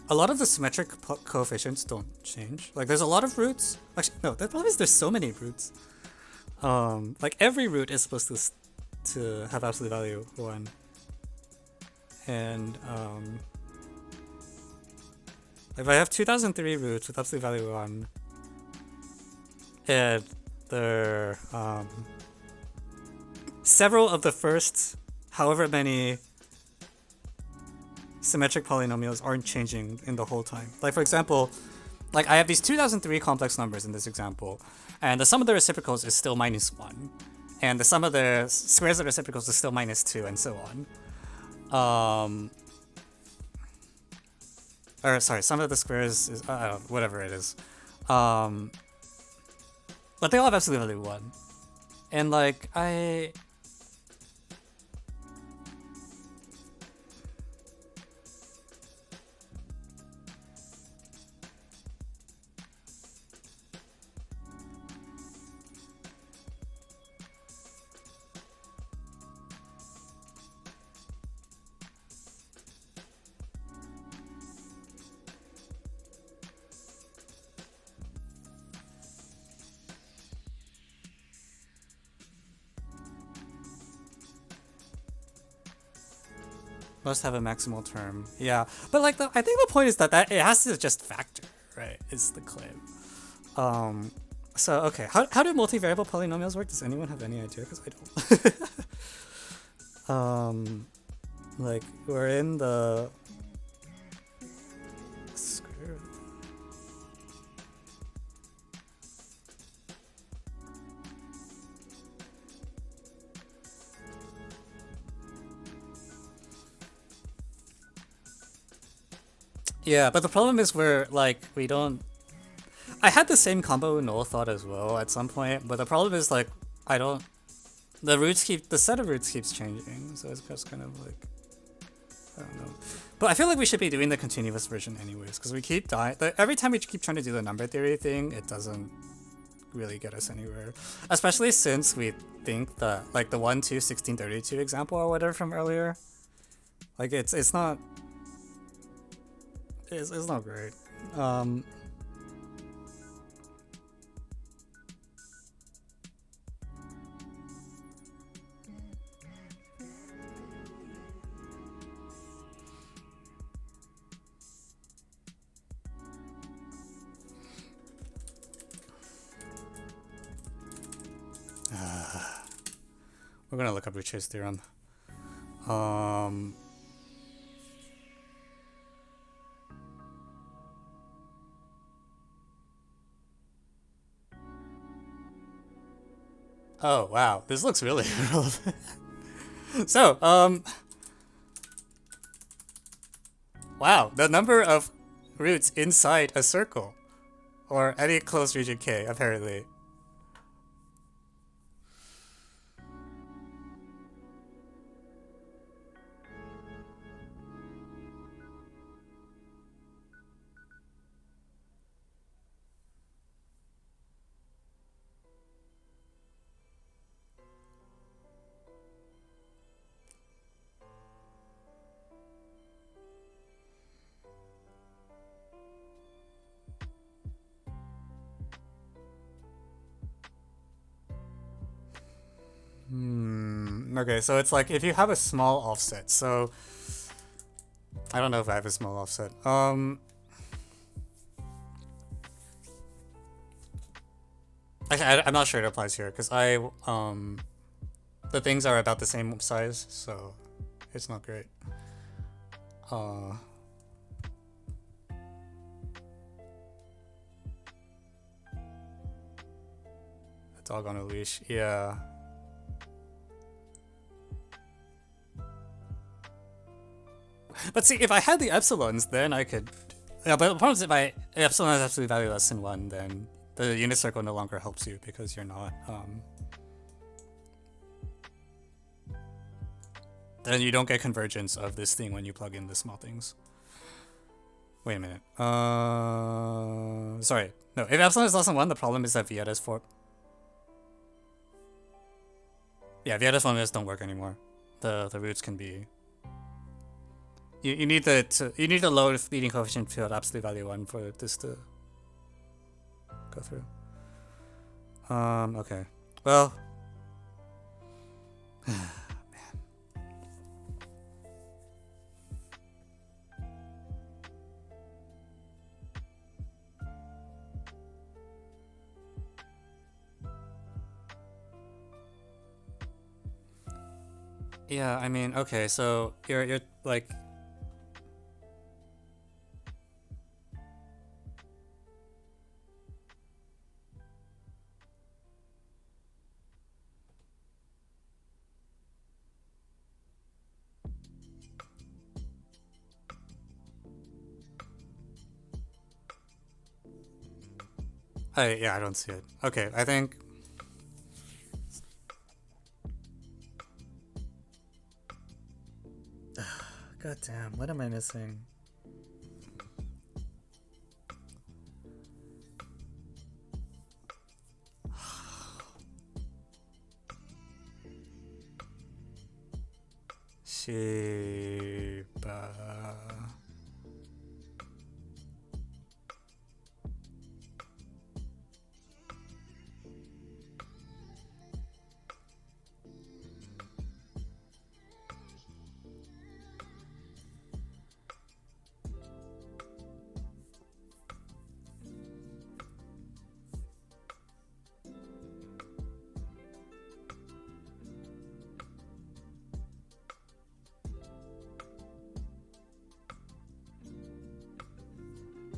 a lot of the symmetric coefficients don't change. Like there's a lot of roots. Actually, no. The problem is there's so many roots. Like every root is supposed to have absolute value 1, and if I have 2003 roots with absolute value 1, and there several of the first however many symmetric polynomials aren't changing in the whole time. Like for example, like I have these 2003 complex numbers in this example, and the sum of the reciprocals is still -1, and the sum of the squares of the reciprocals is still -2, and so on. Or sorry, sum of the squares is whatever it is. But they all have absolute value 1, and like I. Must have a maximal term. Yeah, but like I think the point is that it has to just factor, right? Is the claim. So okay, how do multivariable polynomials work? Does anyone have any idea? Because I don't. Like we're in the square. Yeah, but the problem is we don't. I had the same combo null thought as well at some point, but the problem is like I don't. The set of roots keeps changing, so it's just kind of like I don't know. But I feel like we should be doing the continuous version anyways, because we keep dying. Every time we keep trying to do the number theory thing, it doesn't really get us anywhere. Especially since we think that like the 1, 2, 16, 32 example or whatever from earlier, like it's not. It's not great. We're gonna look up Ricci's theorem. Oh wow, this looks really relevant. So, wow, the number of roots inside a circle, or any closed region K, apparently. Okay, so it's like if you have a small offset, so I don't know if I have a small offset. Actually, I'm not sure it applies here because the things are about the same size, so it's not great. A dog on a leash, yeah. But see, if I had the epsilons, then I could. Yeah, but the problem is if epsilon has absolute value less than 1, then the unit circle no longer helps you because you're not. Then you don't get convergence of this thing when you plug in the small things. Wait a minute. Sorry. No, if epsilon is less than 1, the problem is that Vietta's for. Yeah, Vietta's formulas don't work anymore. The roots can be. You need the low leading coefficient field absolute value 1 for this to go through. Okay. Well. Yeah, I mean, okay, so you're like. Yeah, I don't see it. Okay, I think. God damn, what am I missing? Shiba.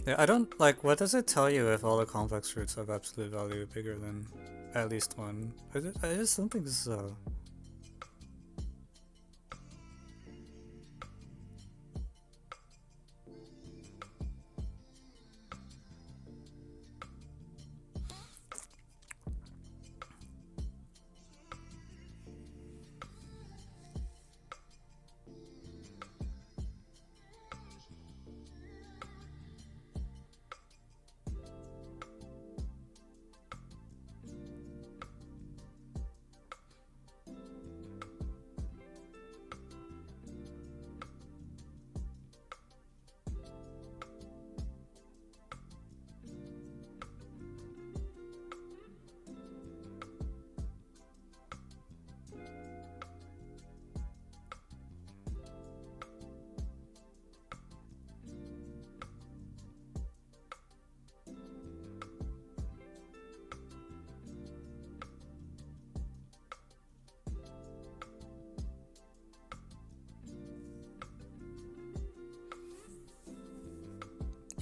Yeah, I don't like. What does it tell you if all the complex roots have absolute value bigger than at least 1? I just don't think this is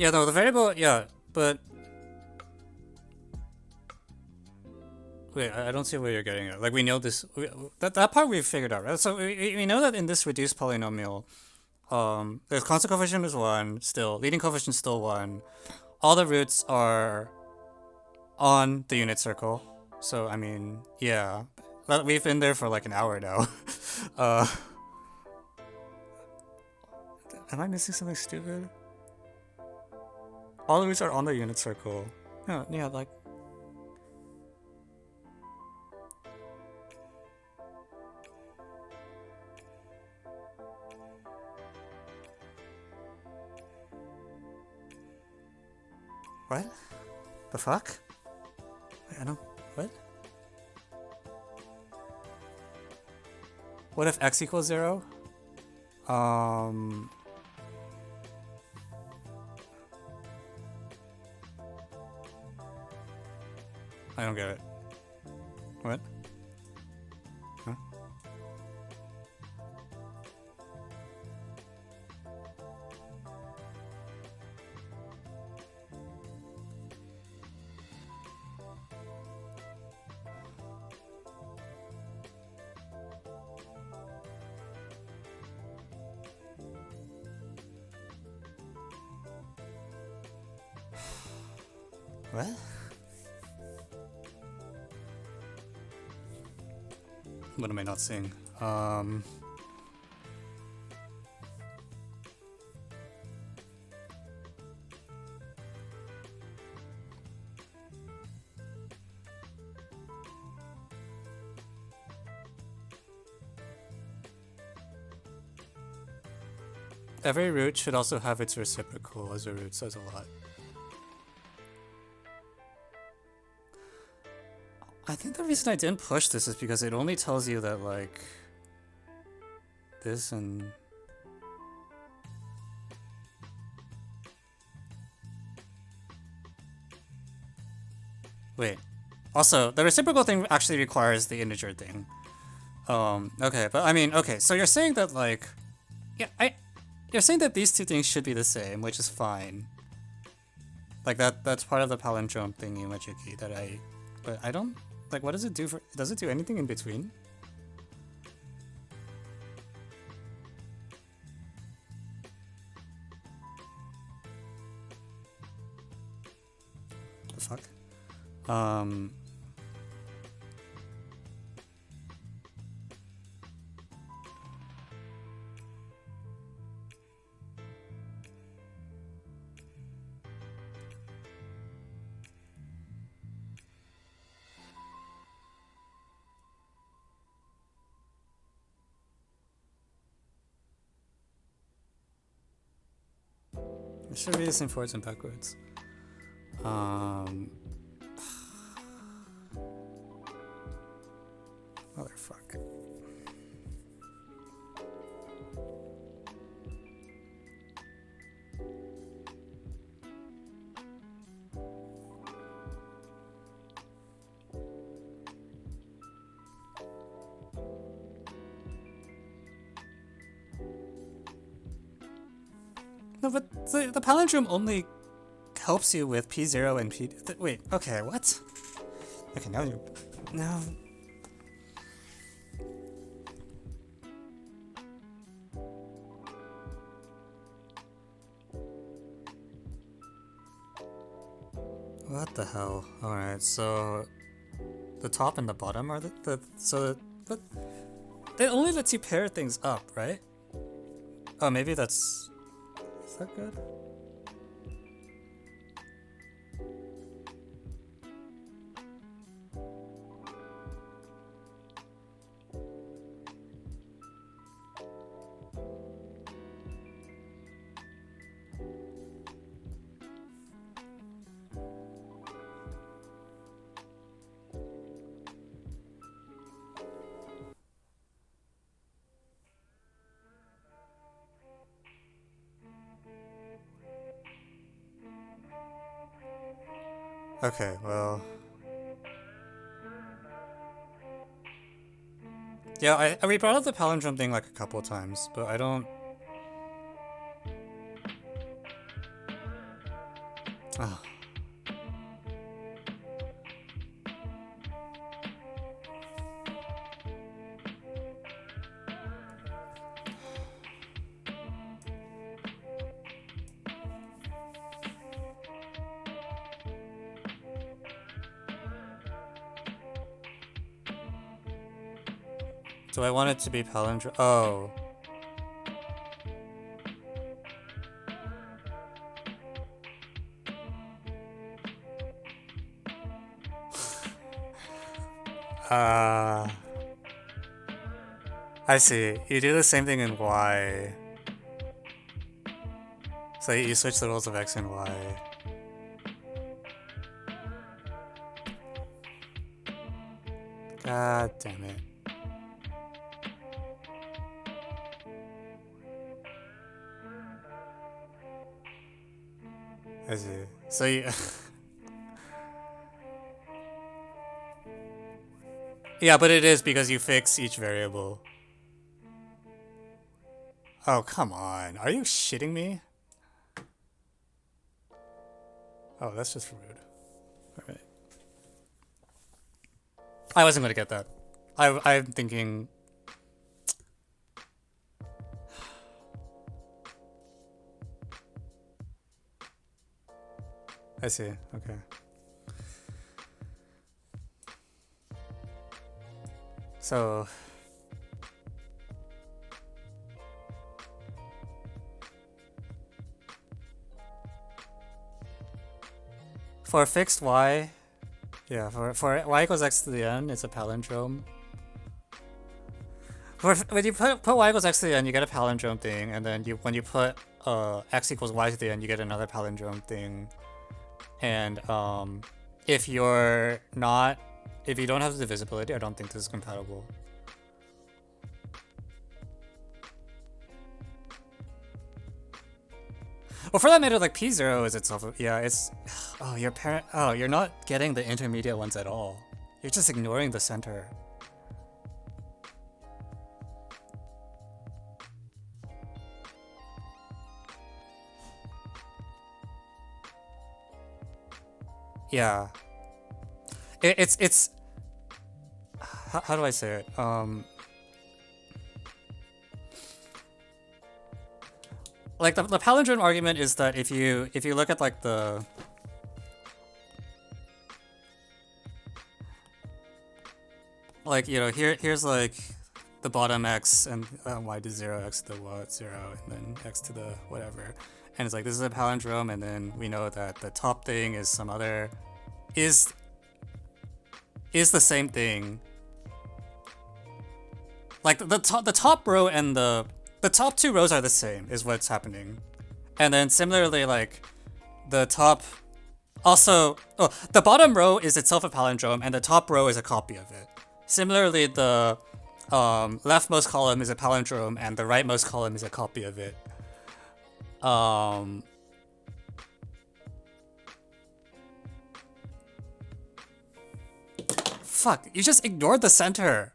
Yeah, no, the variable, yeah, but wait, I don't see where you're getting at. Like, we know this, that part we've figured out, right? So we know that in this reduced polynomial, the constant coefficient is 1, still, leading coefficient is still 1. All the roots are on the unit circle. So, I mean, yeah. We've been there for like an hour now. Am I missing something stupid? All the roots are on the unit circle. Yeah, like. What? The fuck? I don't. What? What if x equals 0? I don't get it. What? Huh? What? What am I not seeing? Every root should also have its reciprocal, as a root says a lot. I think the reason I didn't push this is because it only tells you that, like, this and... Wait. Also, the reciprocal thing actually requires the integer thing. Okay, but I mean, okay, so you're saying that, like... Yeah, you're saying that these two things should be the same, which is fine. Like, that's part of the palindrome thingy majiki that I... But I don't... Like, what does it do for... Does it do anything in between? The fuck? It should be the same forwards and backwards. Motherfuck. No, but the palindrome only helps you with P0 and P... wait, okay, what? Okay, now you... Now... What the hell? Alright, so... The top and the bottom are but it only lets you pair things up, right? Oh, maybe that's... Is that good? Okay, well... Yeah, we brought up the palindrome thing like a couple of times, but I don't... Ah. Do I want it to be palindrome? Oh. I see. You do the same thing in Y. So you switch the roles of X and Y. God damn it. I see. So you... Yeah, but it is because you fix each variable. Oh, come on. Are you shitting me? Oh, that's just rude. Alright. I wasn't gonna get that. I'm thinking... I see, okay. So for fixed y, yeah, for y equals x to the n, it's a palindrome. When you put y equals x to the n, you get a palindrome thing, and then when you put x equals y to the n, you get another palindrome thing. And if you don't have the divisibility, I don't think this is compatible. Well, for that matter, like P0 is itself. Yeah, it's. Oh, you're not getting the intermediate ones at all. You're just ignoring the center. Yeah. It's. How do I say it? Like the palindrome argument is that if you look at like the here's like the bottom x and y to 0, x to the what 0, and then x to the whatever, and it's like this is a palindrome, and then we know that the top thing is some other is the same thing. Like the top row and the top two rows are the same, is what's happening. And then similarly, like, the top... Also... Oh, the bottom row is itself a palindrome, and the top row is a copy of it. Similarly, the leftmost column is a palindrome, and the rightmost column is a copy of it. Fuck, you just ignored the center.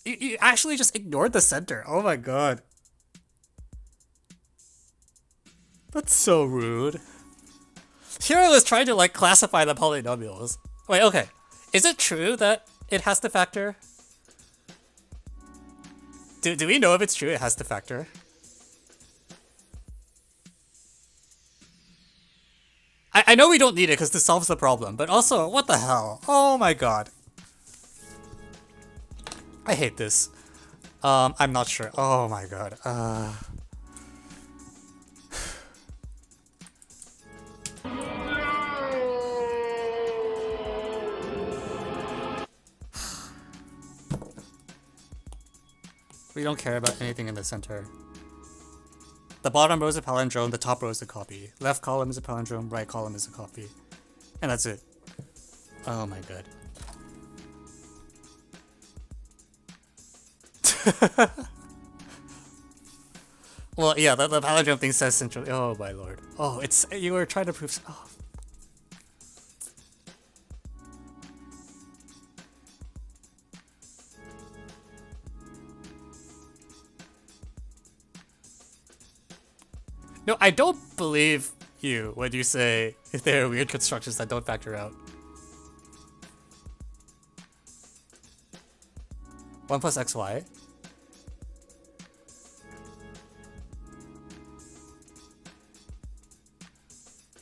You actually just ignored the center. Oh my god. That's so rude. Here I was trying to like classify the polynomials. Wait, okay. Is it true that it has to factor? Do we know if it's true it has to factor? I know we don't need it because this solves the problem, but also, what the hell? Oh my god. I hate this. I'm not sure. Oh my god. We don't care about anything in the center. The bottom row is a palindrome, the top row is a copy. Left column is a palindrome, right column is a copy. And that's it. Oh my god. Well, yeah, the palindrome thing says central. Oh my lord. Oh, it's you were trying to prove. Oh. No, I don't believe you when you say if there are weird constructions that don't factor out. 1 plus xy.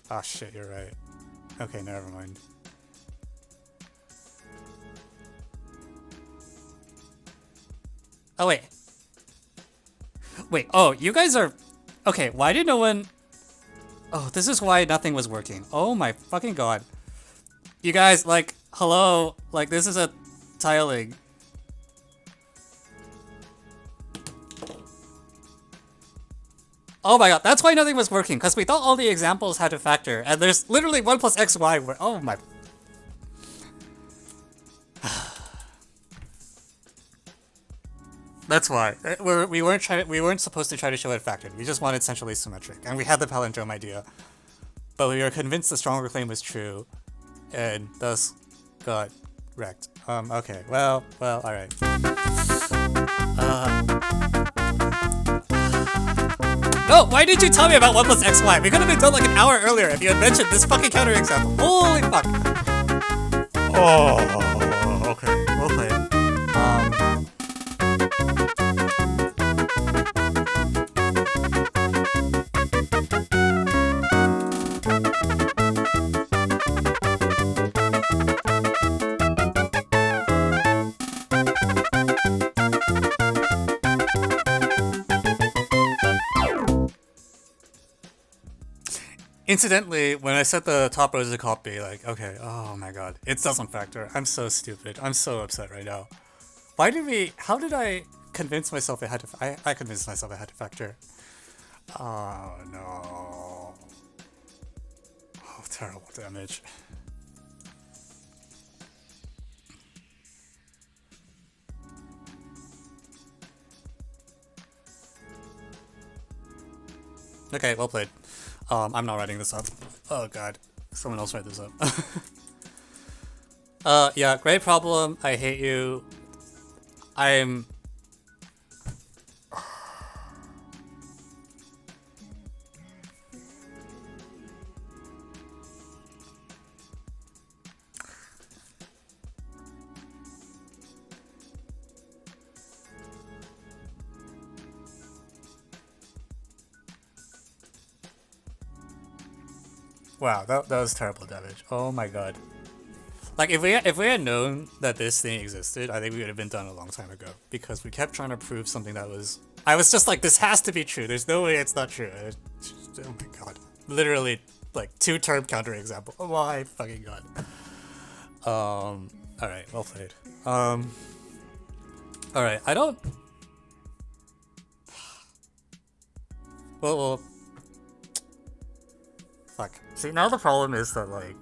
Ah, shit, you're right. Okay, never mind. Oh, wait. Wait, oh, you guys are... Okay, why did no one... Oh, this is why nothing was working. Oh my fucking god. You guys, like, hello? Like, this is a tiling. Oh my god, that's why nothing was working, because we thought all the examples had to factor, and there's literally 1 plus xy where, oh my... That's why. We weren't supposed to try to show it factored, we just wanted centrally symmetric, and we had the palindrome idea. But we were convinced the stronger claim was true, and thus got wrecked. Okay, well, alright. No, why did you tell me about 1 plus xy? We could have been done like an hour earlier if you had mentioned this fucking counter example. Holy fuck. Oh, okay, we'll play it. Incidentally, when I set the top rows to copy, like, okay, oh my god, it doesn't factor. I'm so stupid. I'm so upset right now. How did I convince myself it had to, I convinced myself it had to factor. Oh no. Oh, terrible damage. Okay, well played. I'm not writing this up. Oh god. Someone else write this up. Yeah, great problem. I hate you. I'm... Wow, that was terrible damage. Oh my god. Like, if we had known that this thing existed, I think we would have been done a long time ago. Because we kept trying to prove something that was... I was just like, this has to be true. There's no way it's not true. Oh my god. Literally, like, 2-term counterexample. Oh my fucking god. Alright, well played. Alright, I don't... Well... Fuck. See, now the problem is that, like...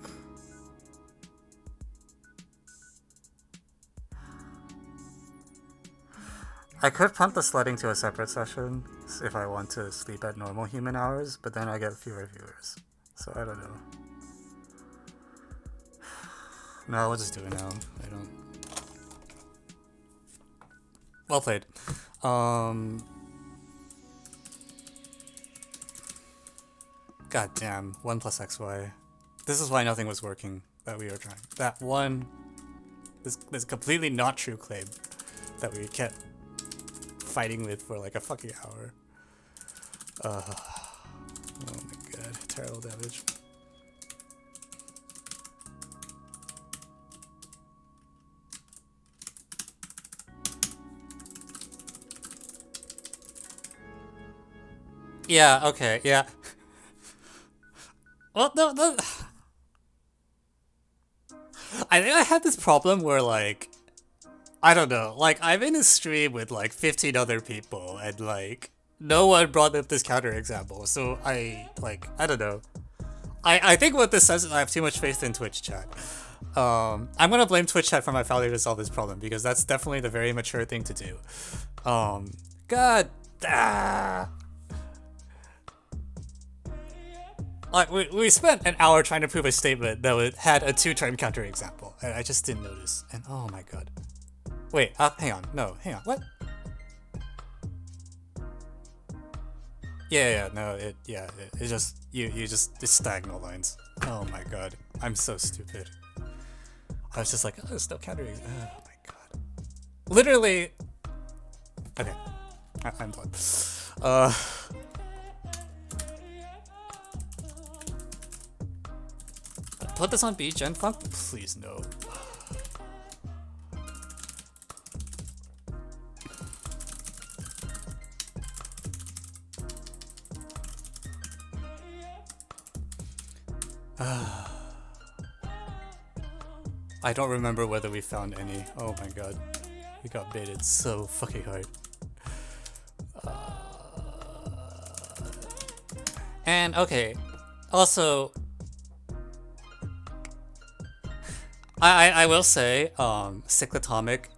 I could punt the sledding to a separate session if I want to sleep at normal human hours, but then I get fewer viewers. So I don't know. No, we'll just do it now. I don't... Well played. God damn, 1 plus xy. This is why nothing was working that we were trying. That one, this completely not true claim that we kept fighting with for like a fucking hour. Oh my god, terrible damage. Yeah, okay, yeah. Well, no. I think I had this problem where, like, I don't know, like, I'm in a stream with, like, 15 other people, and, like, no one brought up this counterexample, so I don't know. I think what this says is I have too much faith in Twitch chat. I'm gonna blame Twitch chat for my failure to solve this problem, because that's definitely the very mature thing to do. God, Like, we spent an hour trying to prove a statement that had a 2-term counterexample, and I just didn't notice. And oh my god. Wait, hang on. No, hang on. What? Yeah, no, it just, it's diagonal lines. Oh my god. I'm so stupid. I was just like, oh, it's no counterexample. Oh my god. Literally. Okay. I'm done. Put this on B, Gen Funk? Please, no. I don't remember whether we found any. Oh my god. We got baited so fucking hard. And, okay. Also... I will say, cyclotomic,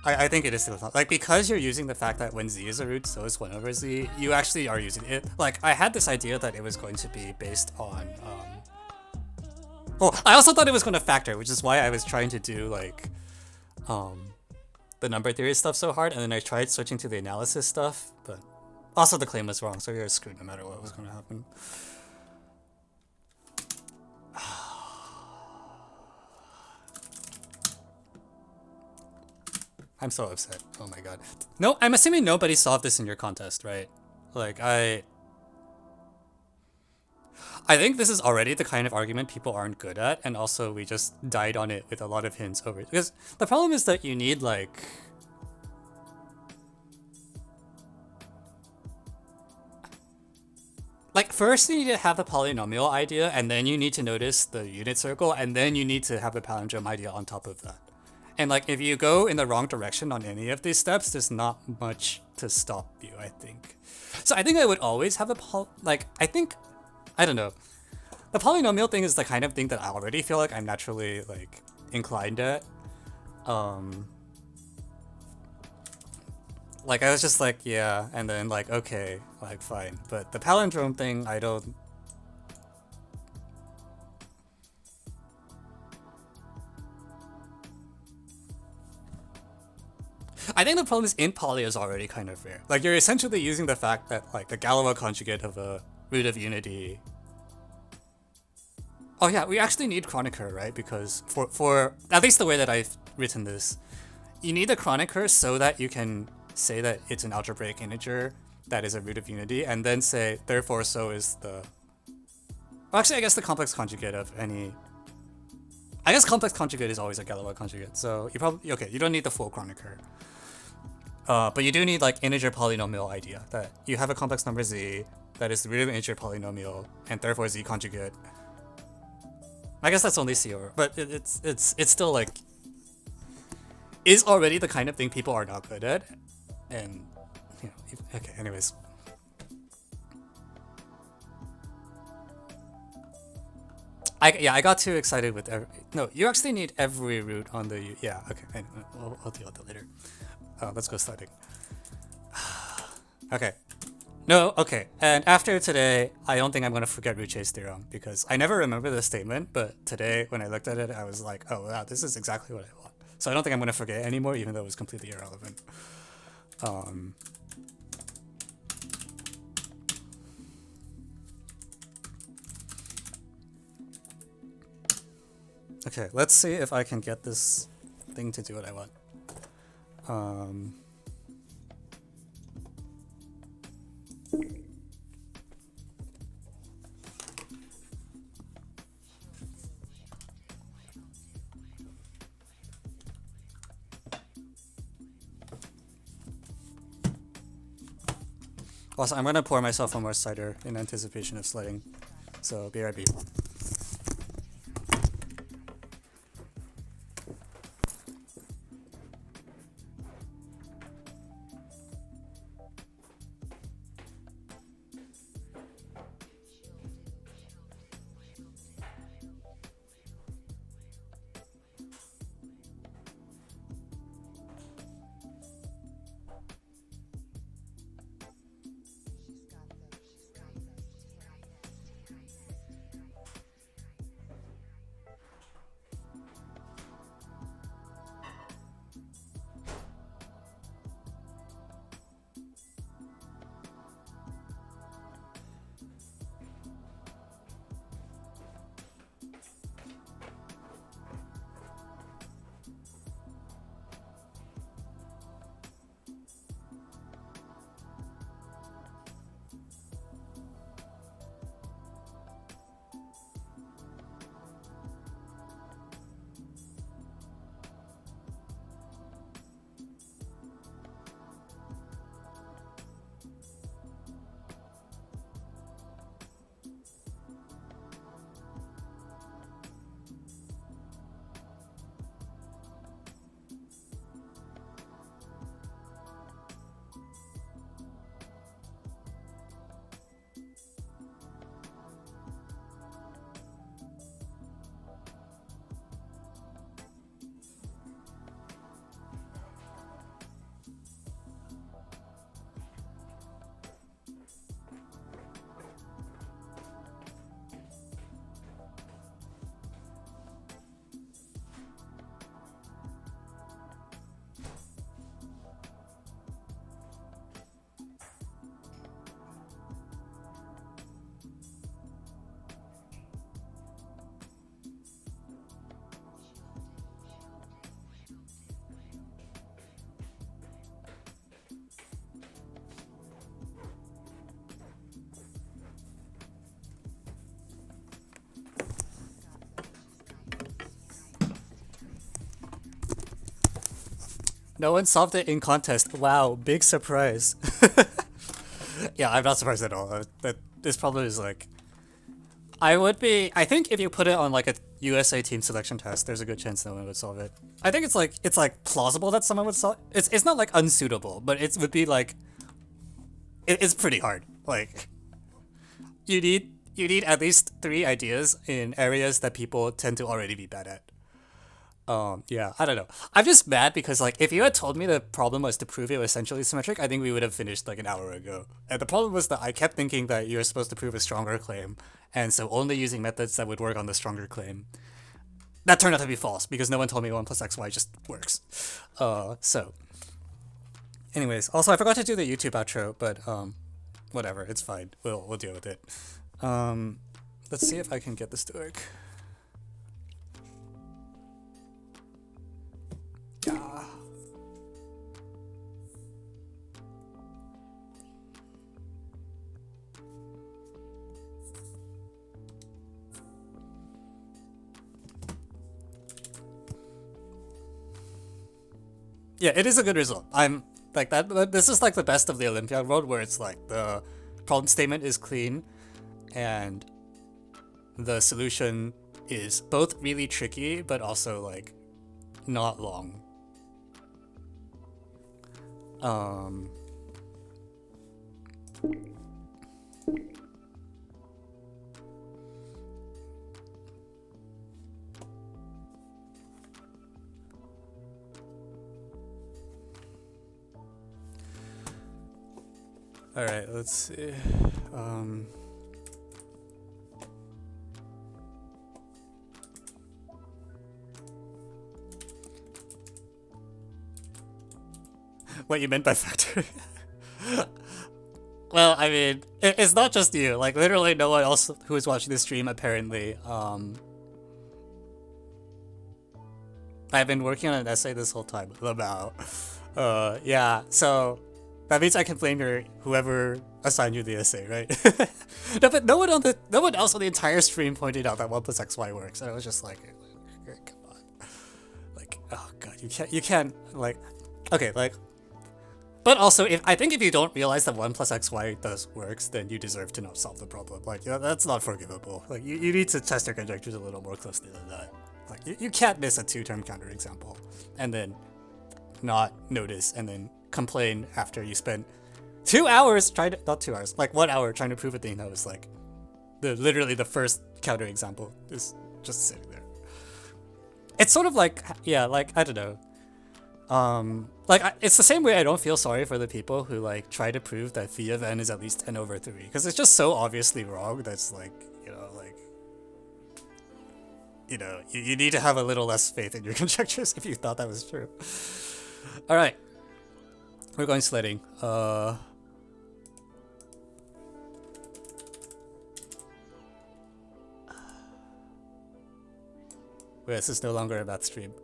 I think it is cyclotomic. Like, because you're using the fact that when z is a root, so is 1 over z, you actually are using it. Like, I had this idea that it was going to be based on, well, I also thought it was going to factor, which is why I was trying to do, like, the number theory stuff so hard, and then I tried switching to the analysis stuff, but also the claim was wrong, so you're screwed no matter what was going to happen. I'm so upset. Oh my god. No, I'm assuming nobody solved this in your contest, right? Like, I think this is already the kind of argument people aren't good at, and also we just died on it with a lot of hints over it. Because the problem is that you need, like... Like, first you need to have the polynomial idea, and then you need to notice the unit circle, and then you need to have the palindrome idea on top of that. And like, if you go in the wrong direction on any of these steps, there's not much to stop you, I think. So I think I would always have I don't know. The polynomial thing is the kind of thing that I already feel like I'm naturally like inclined at. Like, I was just like, yeah, and then like, okay, like, fine. But the palindrome thing, I don't... I think the problem is in poly is already kind of rare. Like, you're essentially using the fact that, like, the Galois conjugate of a root of unity... Oh yeah, we actually need Kronecker, right? Because for at least the way that I've written this, you need a Kronecker so that you can say that it's an algebraic integer that is a root of unity, and then say, therefore, so is the... Well, actually, I guess the complex conjugate of any... I guess complex conjugate is always a Galois conjugate, so you probably... Okay, you don't need the full Kronecker. But you do need, like, integer polynomial idea, that you have a complex number z that is the root of an integer polynomial, and therefore z conjugate. I guess that's only C over, but it's still, like... is already the kind of thing people are not good at. And, you know, okay, anyways. I got too excited with no, you actually need every root on the yeah, okay, anyway, I'll deal with it later. Let's go starting. Okay. No, okay, and after today, I don't think I'm gonna forget Rouché's theorem, because I never remember the statement, but today, when I looked at it, I was like, oh wow, this is exactly what I want. So I don't think I'm gonna forget it anymore, even though it was completely irrelevant. Okay, let's see if I can get this thing to do what I want. Also, I'm gonna pour myself one more cider in anticipation of sledding. So, BRB. No one solved it in contest. Wow, big surprise. Yeah, I'm not surprised at all. this problem is like, I think if you put it on like a USA team selection test, there's a good chance no one would solve it. I think it's like plausible that someone would solve. It's not like unsuitable, but it would be like, it's pretty hard. Like, you need at least 3 ideas in areas that people tend to already be bad at. Yeah, I don't know. I'm just mad because like if you had told me the problem was to prove it was essentially symmetric, I think we would have finished like an hour ago. And the problem was that I kept thinking that you were supposed to prove a stronger claim, and so only using methods that would work on the stronger claim. That turned out to be false because no one told me 1 plus xy just works. So. Anyways, also I forgot to do the YouTube outro, but whatever, it's fine. We'll deal with it. Let's see if I can get this to work. Yeah. Yeah, it is a good result. I'm like that. This is like the best of the Olympiad world, where it's like the problem statement is clean, and the solution is both really tricky but also like not long. All right, let's see. What you meant by factor? Well, I mean, it's not just you. Like, literally no one else who is watching this stream, apparently. I've been working on an essay this whole time about, yeah, so that means I can blame whoever assigned you the essay, right? No, but no one else on the entire stream pointed out that 1 plus xy works, and I was just like, come on. Like, oh god, you can't, like, okay, like, but also, I think if you don't realize that 1 plus xy does works, then you deserve to not solve the problem. Like, yeah, that's not forgivable. Like, you need to test your conjectures a little more closely than that. Like, you can't miss a 2-term counterexample and then not notice and then complain after you spent 2 hours trying to, not 2 hours, like 1 hour trying to prove a thing that was like, literally the first counterexample is just sitting there. It's sort of like, yeah, like, I don't know. Like, it's the same way I don't feel sorry for the people who, like, try to prove that phi of n is at least 10 over 3. Because it's just so obviously wrong that's, like, you need to have a little less faith in your conjectures if you thought that was true. Alright. We're going sledding. Wait, this is no longer a math stream.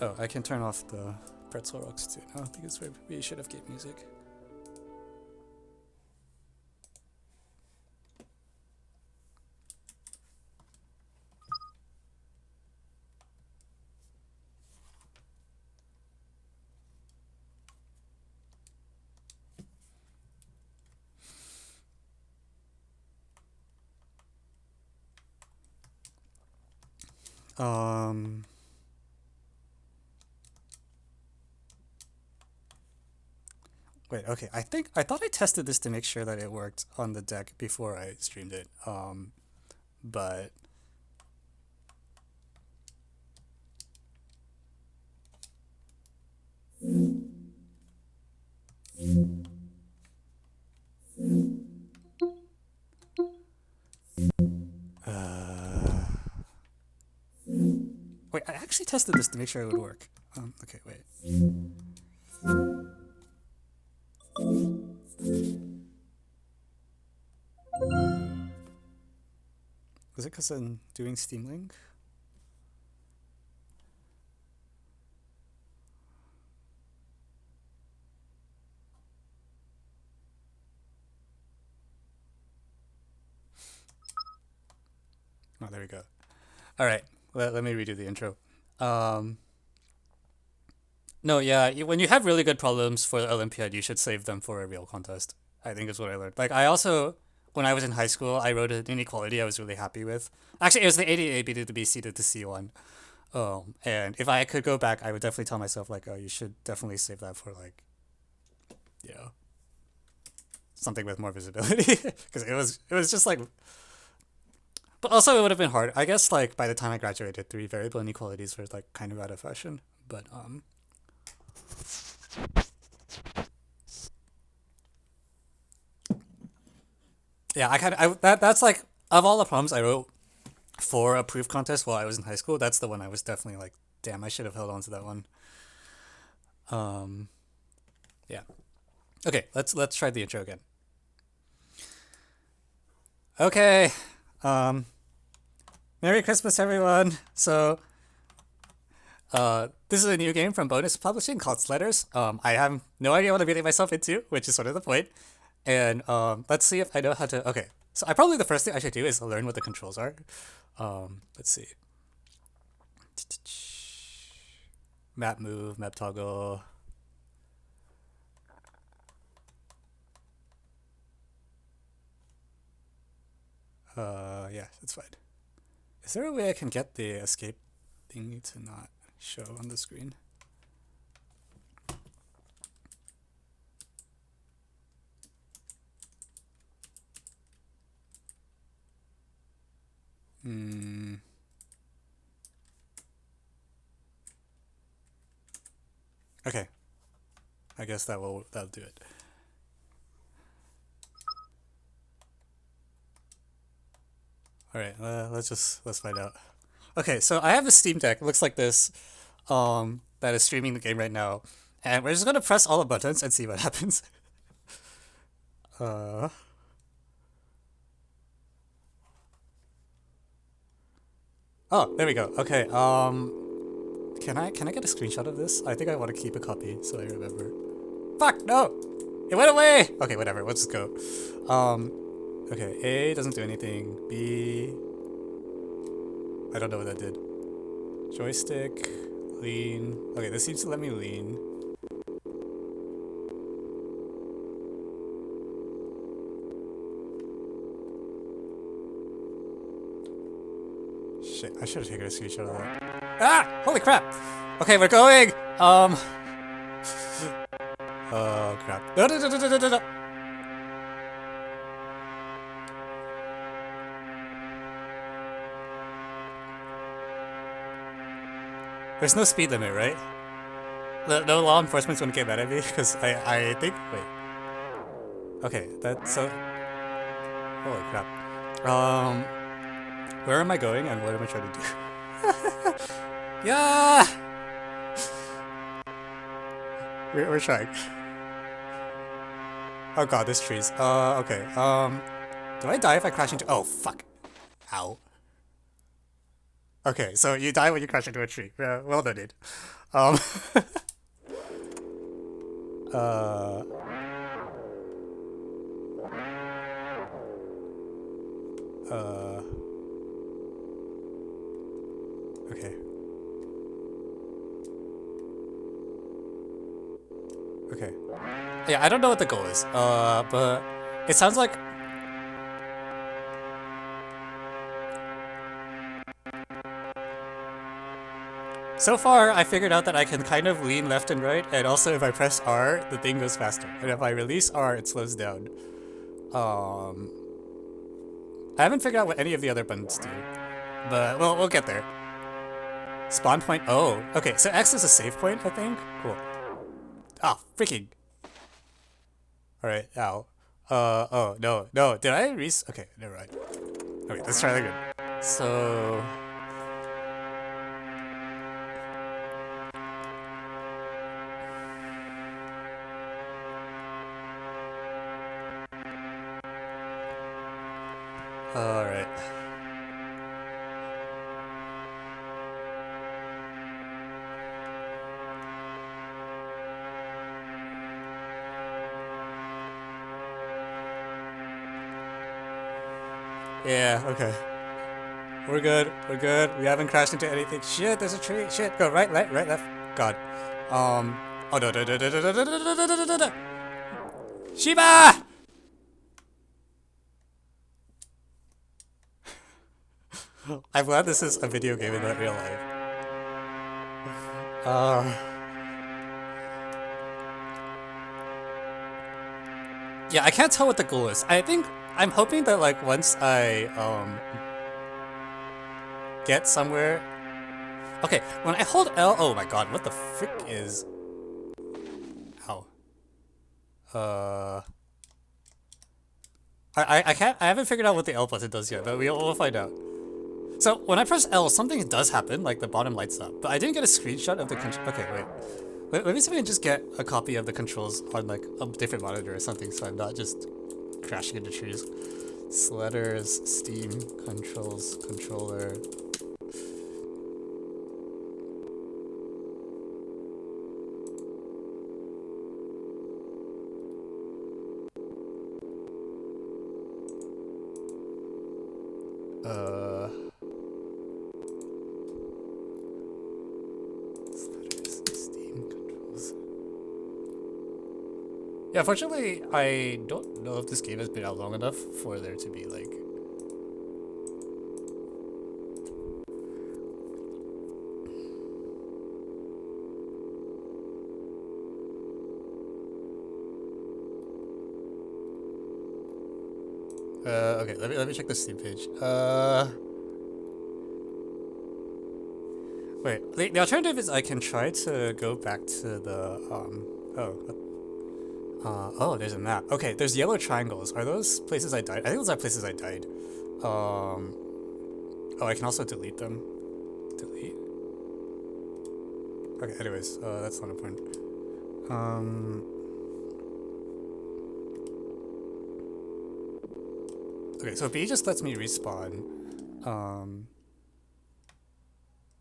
Oh, I can turn off the pretzel rocks too now because we should have gave music. Wait, okay, I thought I tested this to make sure that it worked on the deck before I streamed it. But wait, I actually tested this to make sure it would work. Okay, wait. Was it because I'm doing Steam Link? Oh, there we go. All right, let me redo the intro. No, yeah, when you have really good problems for the Olympiad, you should save them for a real contest. I think is what I learned. Like, I also, when I was in high school, I wrote an inequality I was really happy with. Actually, it was the 88 B to the BC to the C one. And if I could go back, I would definitely tell myself, like, oh, you should definitely save that for, like, you know, something with more visibility. Because it was just like, but also it would have been hard. I guess, like, by the time I graduated, three variable inequalities were, like, kind of out of fashion. But, yeah, that's like, of all the problems I wrote for a proof contest while I was in high school, that's the one I was definitely like, damn, I should have held on to that one. Yeah. Okay, let's try the intro again. Okay. Merry Christmas, everyone. So, this is a new game from Bonus Publishing called Sledders. I have no idea what I'm getting myself into, which is sort of the point. And let's see if I know how to. Okay, so probably the first thing I should do is learn what the controls are. Let's see. Map move, map toggle. Yeah, that's fine. Is there a way I can get the escape thingy to not show on the screen? Okay. I guess that'll do it. All right, let's find out. Okay, so I have a Steam Deck. It looks like this, that is streaming the game right now, and we're just gonna press all the buttons and see what happens. Oh, there we go. Okay. Can I get a screenshot of this? I think I want to keep a copy so I remember. Fuck no! It went away. Okay, whatever. Let's just go. Okay. A doesn't do anything. B. I don't know what that did. Joystick. Lean. Okay, this seems to let me lean. Shit, I should have taken a screenshot of that. Ah! Holy crap! Okay, we're going! Oh, crap. No, no, no, no, no, no, no! There's no speed limit, right? No law enforcement's gonna get mad at me, because I think... Wait. Okay, that's so... Holy crap. Where am I going and what am I trying to do? Yeah! We're trying. Oh god, there's trees. Okay. Do I die if I crash into... Oh, fuck. Ow. Okay, so you die when you crash into a tree. Well noted. Okay. Okay. Yeah, I don't know what the goal is. But it sounds like... So far, I figured out that I can kind of lean left and right, and also if I press R, the thing goes faster. And if I release R, it slows down. I haven't figured out what any of the other buttons do. But, well, we'll get there. Spawn point, oh. Okay, so X is a save point, I think? Cool. Ah, freaking. Alright, ow. Oh, no, no, did I okay, never mind. Okay, let's try that again. So... Alright. Yeah, okay. We're good. We're good. We haven't crashed into anything. Shit, there's a tree. Shit, go right, left, right, left. God. Oh no no no no no no no no no no no no. Shiba! I'm glad this is a video game and not real life. Yeah, I can't tell what the goal is. I think I'm hoping that like once I get somewhere. Okay, when I hold L, oh my god, what the frick is? Ow. I haven't figured out what the L button does yet, but we'll find out. So when I press L, something does happen, like the bottom lights up. But I didn't get a screenshot of the control. Okay, wait. Let me see if I can just get a copy of the controls on like a different monitor or something, so I'm not just crashing into trees. Sledders, Steam, controls, controller. Yeah, fortunately, I don't know if this game has been out long enough for there to be like... okay, let me check the Steam page. Wait, the alternative is I can try to go back to the, oh, there's a map. Okay, there's yellow triangles. Are those places I died? I think those are places I died. Oh, I can also delete them. Delete? Okay, anyways, that's not important. Okay, so B just lets me respawn.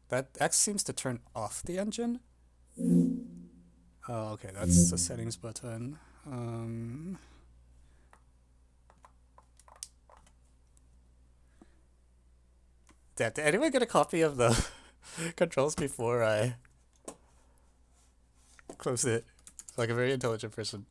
That X seems to turn off the engine. Oh, okay, that's the settings button. Did anyone get a copy of the controls before I close it? Like a very intelligent person.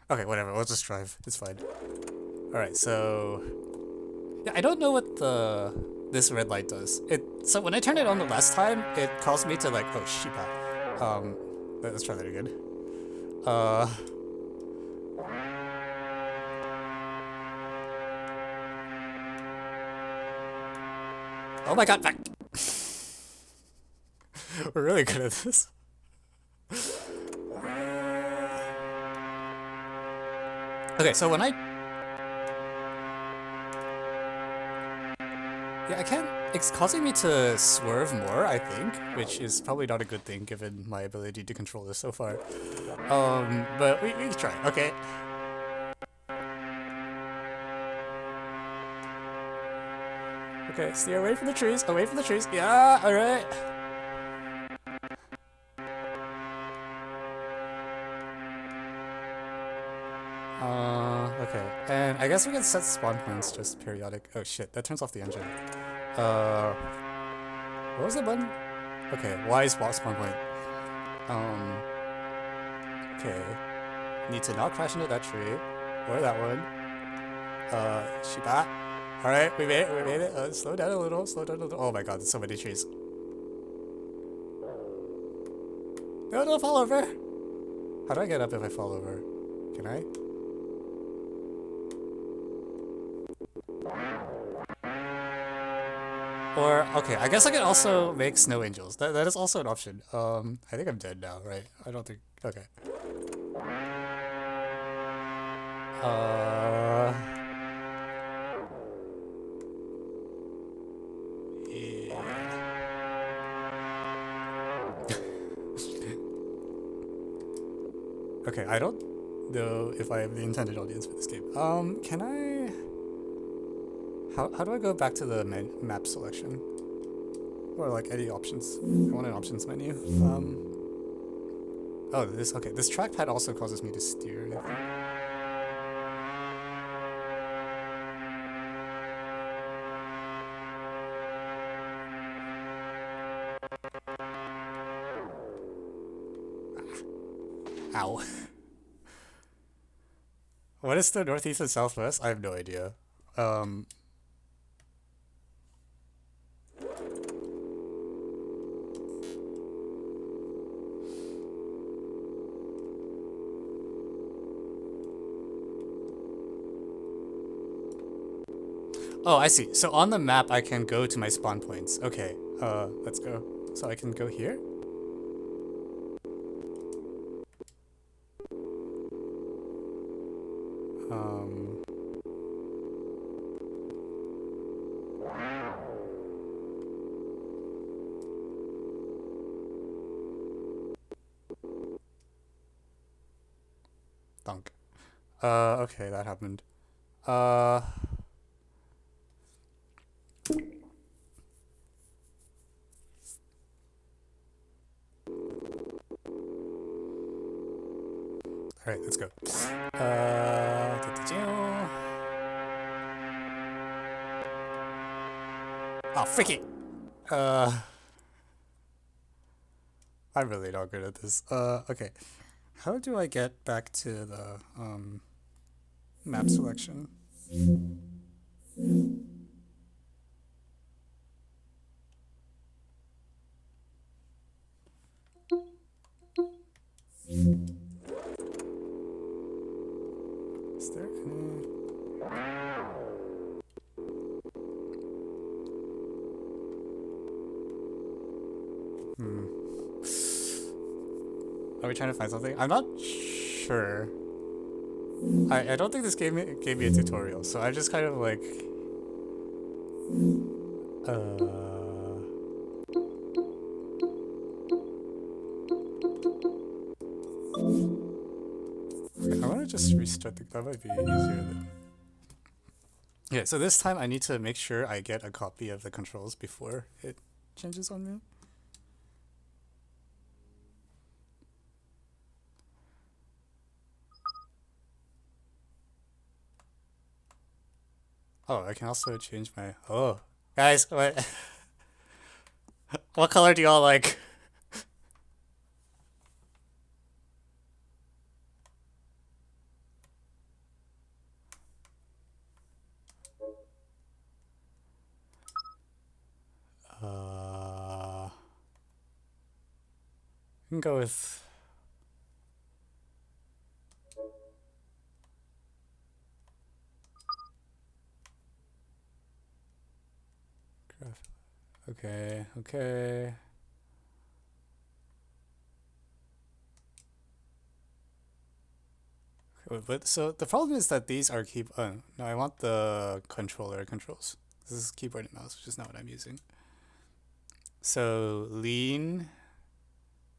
Okay, whatever, we'll just drive. It's fine. Alright, so... Yeah, I don't know what this red light does. So when I turned it on the last time, it caused me to like, oh, shiba. Let's try that again. Oh my god, back! We're really good at this. Okay, so when yeah, I can't... It's causing me to swerve more, I think, which is probably not a good thing given my ability to control this so far. But we can try, okay? Okay, steer away from the trees, away from the trees. Yeah, alright. Okay, and I guess we can set spawn points just periodic. Oh shit, that turns off the engine. What was the button? Okay, Y is spawn point. Okay. Need to not crash into that tree. Or that one. Shiba. Alright, we made it, slow down a little, Oh my god, there's so many trees. No, don't fall over! How do I get up if I fall over? Can I? Or okay, I guess I could also make snow angels. That is also an option. I think I'm dead now, right? I don't think. Okay. Yeah. Okay, I don't know if I have the intended audience for this game. Can I? How do I go back to the map selection? Or like any options? I want an options menu. Oh, okay. This trackpad also causes me to steer, I think. Ow. What is the northeast and southwest? I have no idea. Oh, I see. So on the map, I can go to my spawn points. Okay, let's go. So I can go here? Thunk. Okay, that happened. Alright, let's go. Oh, freaky! I'm really not good at this. Okay. How do I get back to the, map selection? Is there any... Are we trying to find something? I'm not sure. I don't think this gave me a tutorial, so I'm just kind of like... I want to just restart that might be easier than... Yeah, so this time I need to make sure I get a copy of the controls before it changes on me. Oh, I can also change my... Oh, guys, what? What color do y'all like? I can go with... Okay, okay. But so the problem is that these are no, I want the controller controls. This is keyboard and mouse, which is not what I'm using. So lean,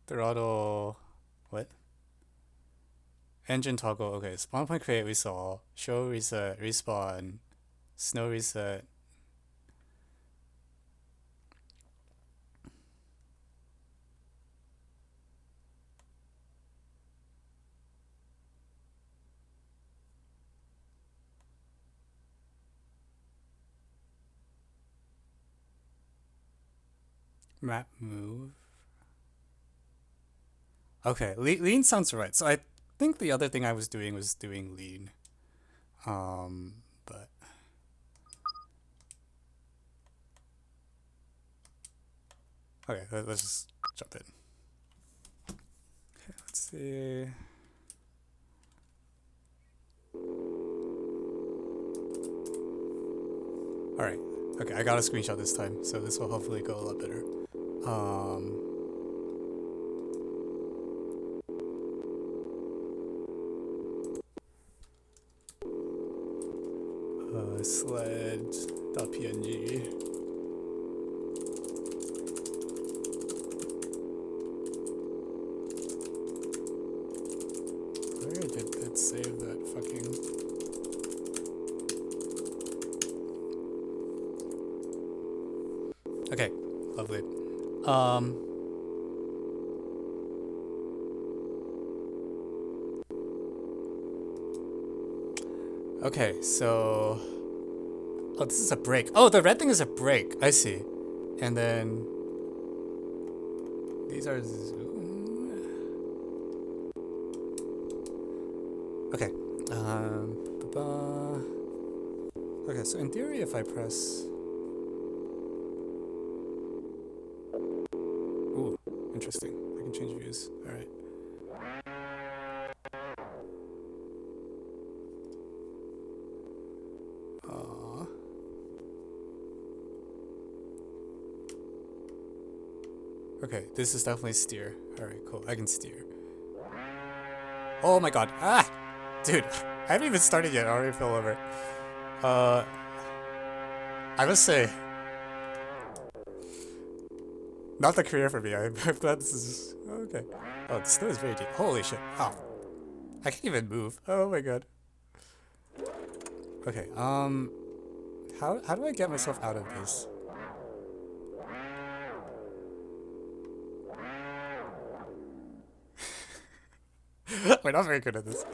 throttle, what? Engine toggle. Okay, spawn point create we saw. Show reset, respawn, snow reset. Map move. Okay, lean sounds right. So I think the other thing I was doing lean. But okay, let's just jump in. Okay, let's see. All right, Okay, I got a screenshot this time, so this will hopefully go a lot better. Sled.png. Where did it save that fucking... Okay, lovely. Okay, so... Oh, this is a break. Oh, the red thing is a break. I see. And then... These are... Okay. Okay, so in theory, if I press... Ooh, interesting. I can change views. Alright. Okay, this is definitely steer. Alright, cool. I can steer. Oh my god. Ah! Dude, I haven't even started yet. I already fell over. I must say... Not the career for me. I'm glad this is... Okay. Oh, the snow is very deep. Holy shit. Oh. I can't even move. Oh my god. Okay, How do I get myself out of this? We're not very good at this.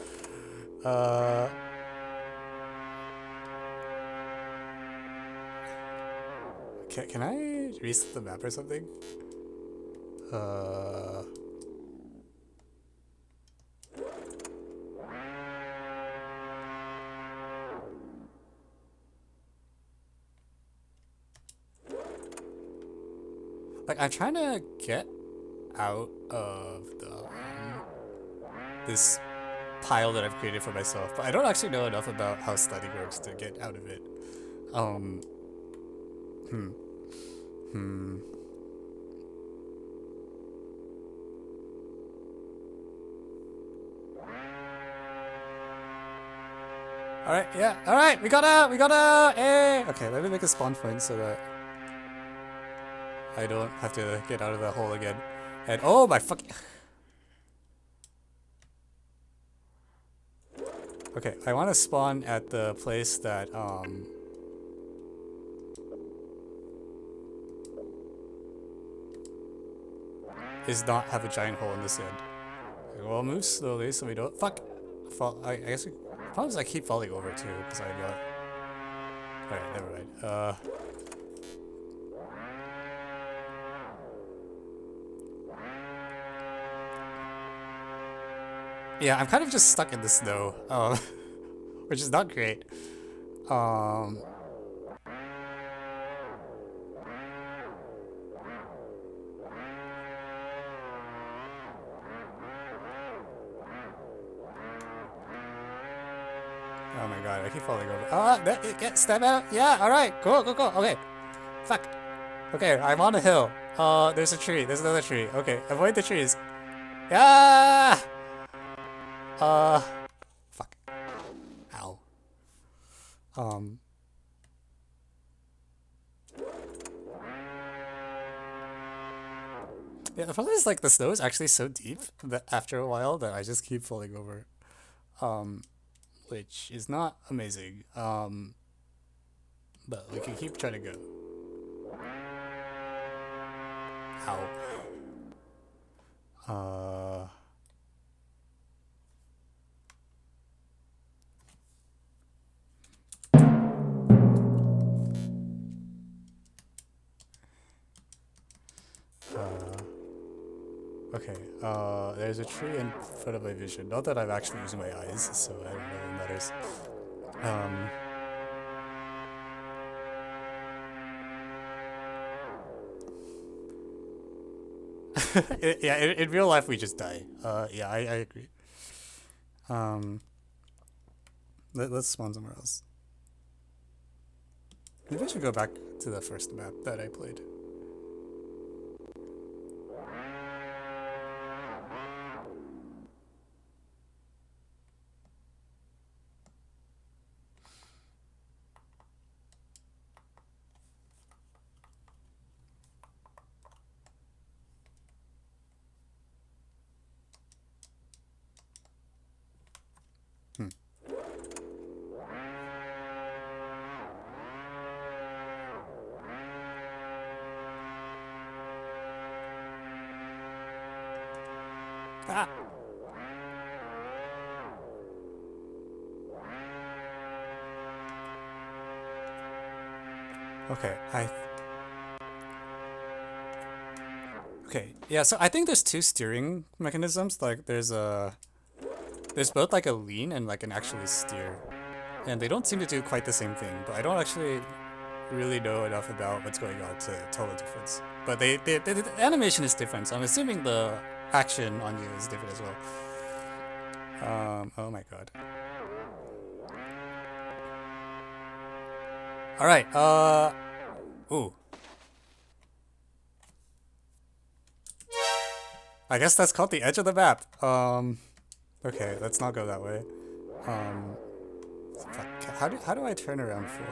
Can I reset the map or something? Like, I'm trying to get out of the this pile that I've created for myself, but I don't actually know enough about how sledding works to get out of it. Alright, yeah, alright, we got out, hey! Okay, let me make a spawn point so that I don't have to get out of that hole again. And oh my fucking... Okay, I want to spawn at the place that, is not have a giant hole in this end. Okay, well, move slowly so we don't... Fuck! Fall, I guess we... Problems I keep falling over too, because I got... Alright, never mind. Yeah, I'm kind of just stuck in the snow, which is not great. Oh my god, I keep falling over. Yeah, step out. Yeah, alright, go. Okay. Fuck. Okay, I'm on a hill. There's a tree. There's another tree. Okay, avoid the trees. Yeah! Fuck. Ow. Yeah, the problem is, like, the snow is actually so deep that after a while that I just keep falling over. Which is not amazing. But we can keep trying to go. Ow. Okay, there's a tree in front of my vision. Not that I'm actually using my eyes, so I don't know if it matters. Yeah, in real life we just die. Yeah, I agree. Let's spawn somewhere else. Maybe I should go back to the first map that I played. Ah! Okay, okay, yeah, so I think there's two steering mechanisms. Like, there's both like a lean and like an actually steer. And they don't seem to do quite the same thing, but I don't actually really know enough about what's going on to tell the difference. But the animation is different, so I'm assuming the action on you is different as well. Oh my god. Alright, ooh. I guess that's called the edge of the map. Okay, let's not go that way. Fuck, how do I turn around fully?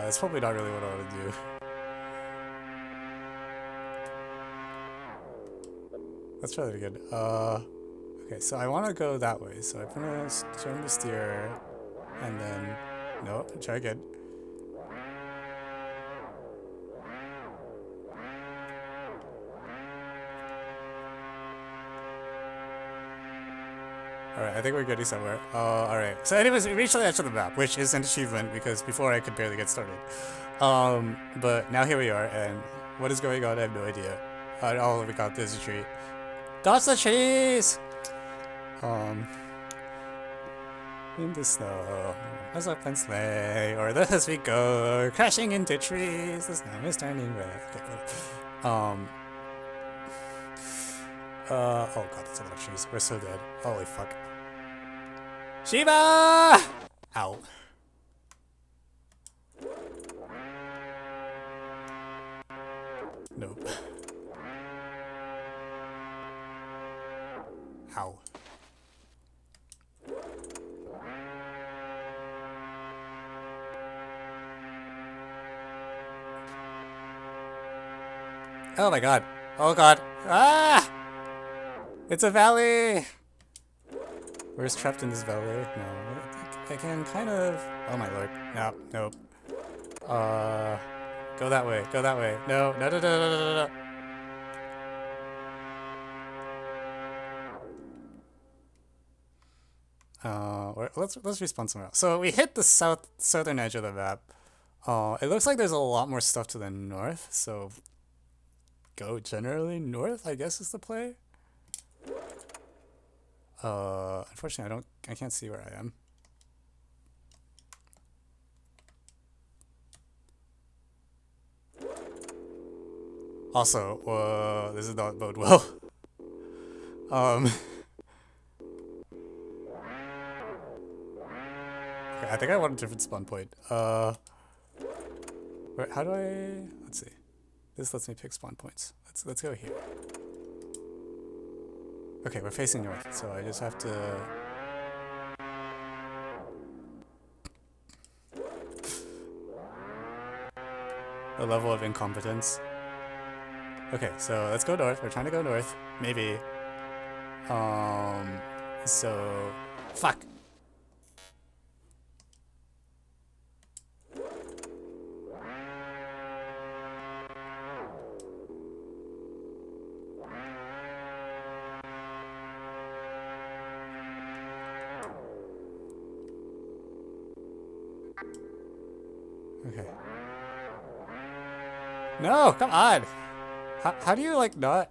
It's probably not really what I want to do. Let's try that again. Okay, so I want to go that way. So I'm gonna turn the steer, and then no, try again. Alright, I think we're getting somewhere. Alright. So anyways, we reached the edge of the map, which is an achievement because before I could barely get started. But now here we are, and what is going on? I have no idea. Oh, we got this tree. Dodge the trees! In the snow, as a fence sleigh, or thus we go, crashing into trees, the snow is turning red. Okay, cool. Oh god, that's a lot of trees. We're so dead. Holy fuck. Shiva! Ow. Nope. Ow. Oh my god. Oh god. Ah! It's a valley! We're just trapped in this valley. No. I can kind of... Oh my lord. No, nope. Go that way. Go that way. No, no, no, no, no, no, no. Let's respawn somewhere else. So we hit the southern edge of the map. It looks like there's a lot more stuff to the north, so go generally north, I guess is the play. Unfortunately I can't see where I am. Also, this is not bode well. Okay, I think I want a different spawn point. How do I... Let's see. This lets me pick spawn points. Let's go here. Okay, we're facing north, so I just have to... The level of incompetence. Okay, so let's go north. We're trying to go north. Maybe. So... Fuck! Okay. No, come on! How do you, like, not...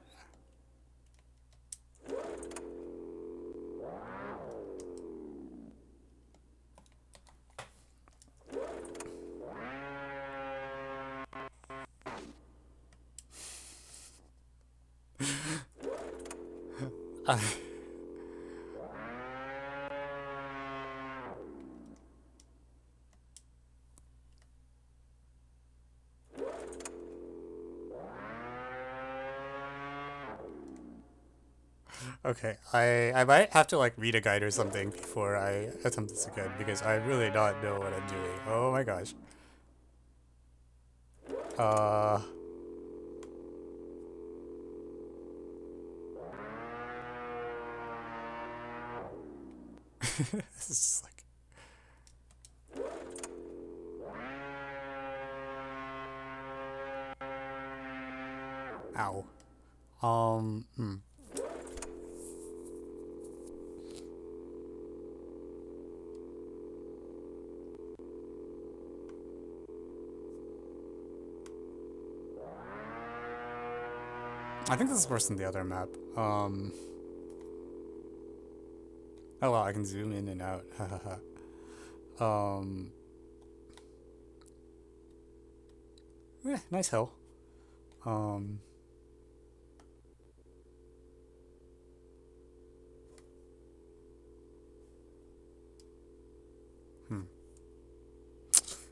Okay, I might have to like read a guide or something before I attempt this again because I really not know what I'm doing. Oh my gosh. This is just like. Ow. Hmm. I think this is worse than the other map. Oh wow, I can zoom in and out. Nice hill.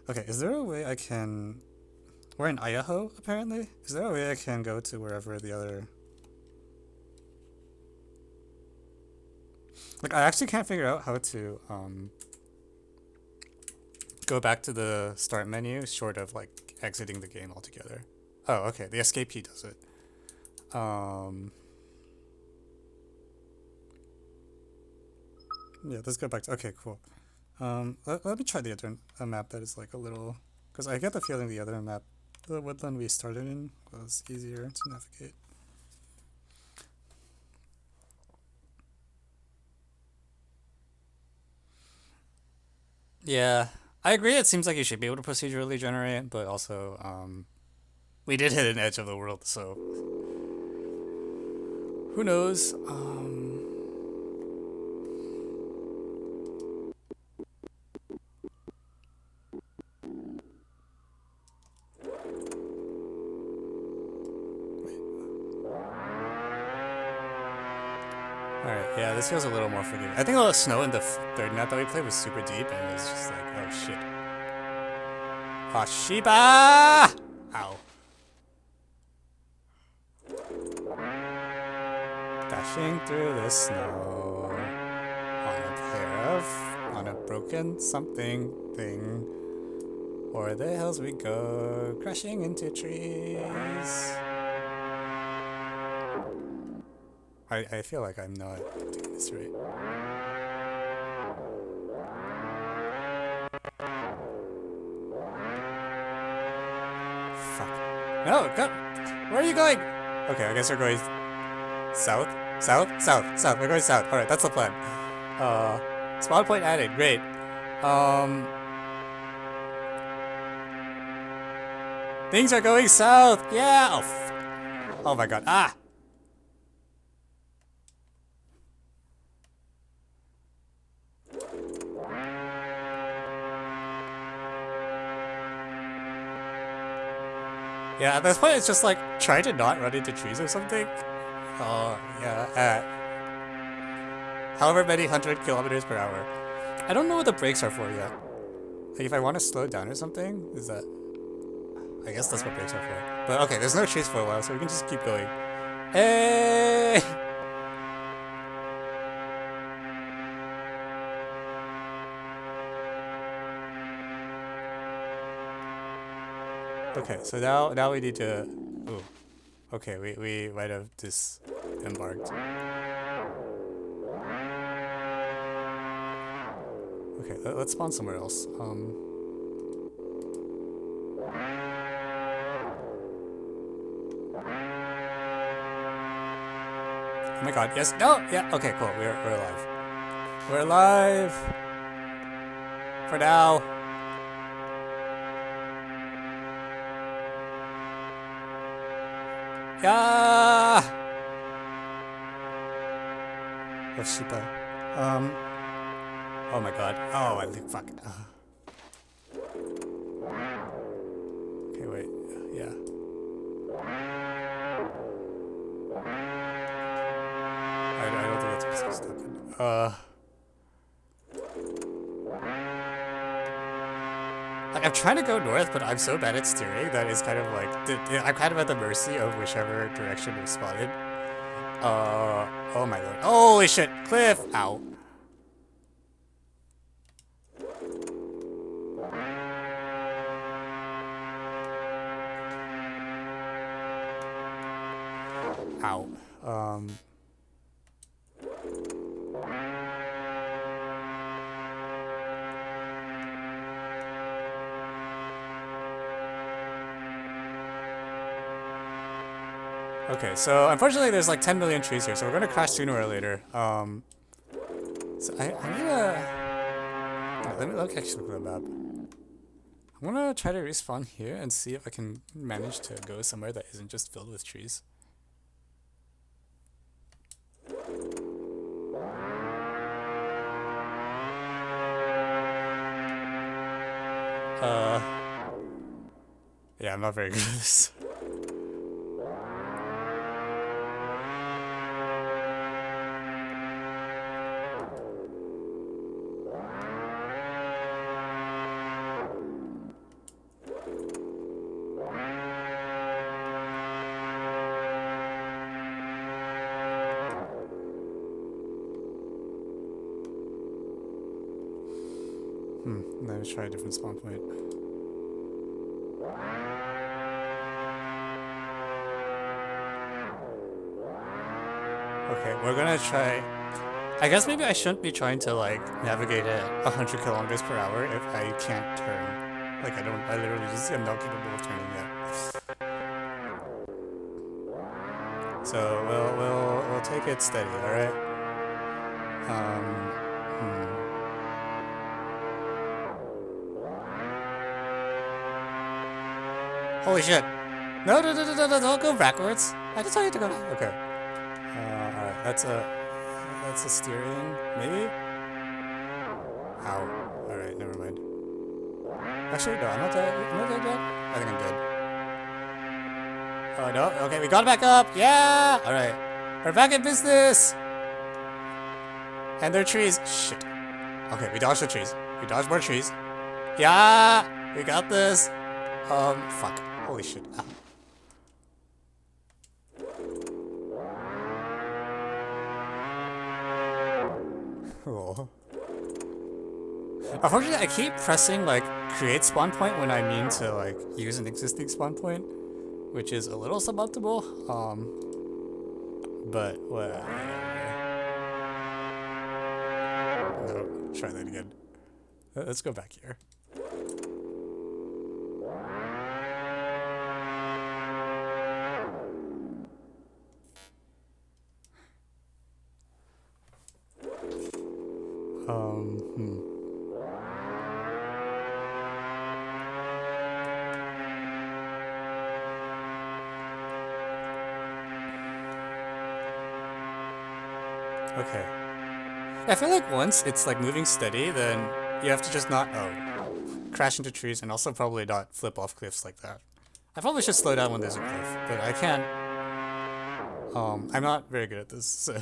Okay, is there a way I can... We're in Idaho, apparently? Is there a way I can go to wherever the other... Like, I actually can't figure out how to, go back to the start menu, short of, like, exiting the game altogether. Oh, okay, the escape key does it. Yeah, let's go back to... Okay, cool. Let me try the other map that is, like, a little... Because I get the feeling the other map, the woodland we started in, was easier to navigate. Yeah, I agree. It seems like you should be able to procedurally generate, but also, we did hit an edge of the world, so who knows? Alright, yeah, this feels a little more forgiving. I think all the snow in the third map that we played was super deep, and it was just like, oh shit. Ah, Shiba! Ow. Dashing through the snow on a broken something thing. O'er the hills we go, crashing into trees. I feel like I'm not doing this right. Fuck. No, go! Where are you going? Okay, I guess we're going south? South? South. South. We're going south. Alright, that's the plan. Spawn point added. Great. Things are going south! Yeah! Oh, oh my god. Ah! Yeah, at this point it's just like trying to not run into trees or something. Oh, yeah, however many 100 kilometers per hour. I don't know what the brakes are for yet. Like if I want to slow down or something, is that... I guess that's what brakes are for. But okay, there's no trees for a while, so we can just keep going. Hey! Okay, so now we need to... Ooh. Okay, we might have disembarked. Okay, let's spawn somewhere else. Oh my god, yes, no! Yeah, okay, cool, we're alive. We're alive! For now. Yeah! Oh, Shiba. Oh my god. Oh, I think, fuck. Okay, wait. Yeah. I don't think that's supposed to happen. Like, I'm trying to go north, but I'm so bad at steering that it's kind of like... I'm kind of at the mercy of whichever direction we've spotted. Oh my lord. Holy shit. Cliff. Ow. Ow. Okay, so unfortunately there's like 10 million trees here, so we're gonna crash sooner or later. So I need a... Let me actually look at the map. I'm gonna try to respawn here and see if I can manage to go somewhere that isn't just filled with trees. Yeah, I'm not very good at this. Let me try a different spawn point. Okay, we're gonna try... I guess maybe I shouldn't be trying to like navigate at 100 kilometers per hour if I can't turn. Like I literally just am not capable of turning yet. So we'll take it steady, alright? Holy shit! No, don't go backwards. I just told you to go. Okay. Alright, that's a steering, maybe? Ow. Alright, never mind. Actually, no, I'm not dead yet. I think I'm dead. Oh no, okay, we got it back up! Yeah! Alright. We're back in business! And there are trees. Shit. Okay, we dodged the trees. We dodged more trees. Yeah! We got this! Fuck. Holy shit. Ow. Cool. Unfortunately, I keep pressing like create spawn point when I mean to like use an existing spawn point, which is a little suboptimal. But whatever. No, try that again. Let's go back here. Okay. I feel like once it's like moving steady, then you have to just not crash into trees and also probably not flip off cliffs like that. I probably should slow down when there's a cliff, but I can't. I'm not very good at this, so.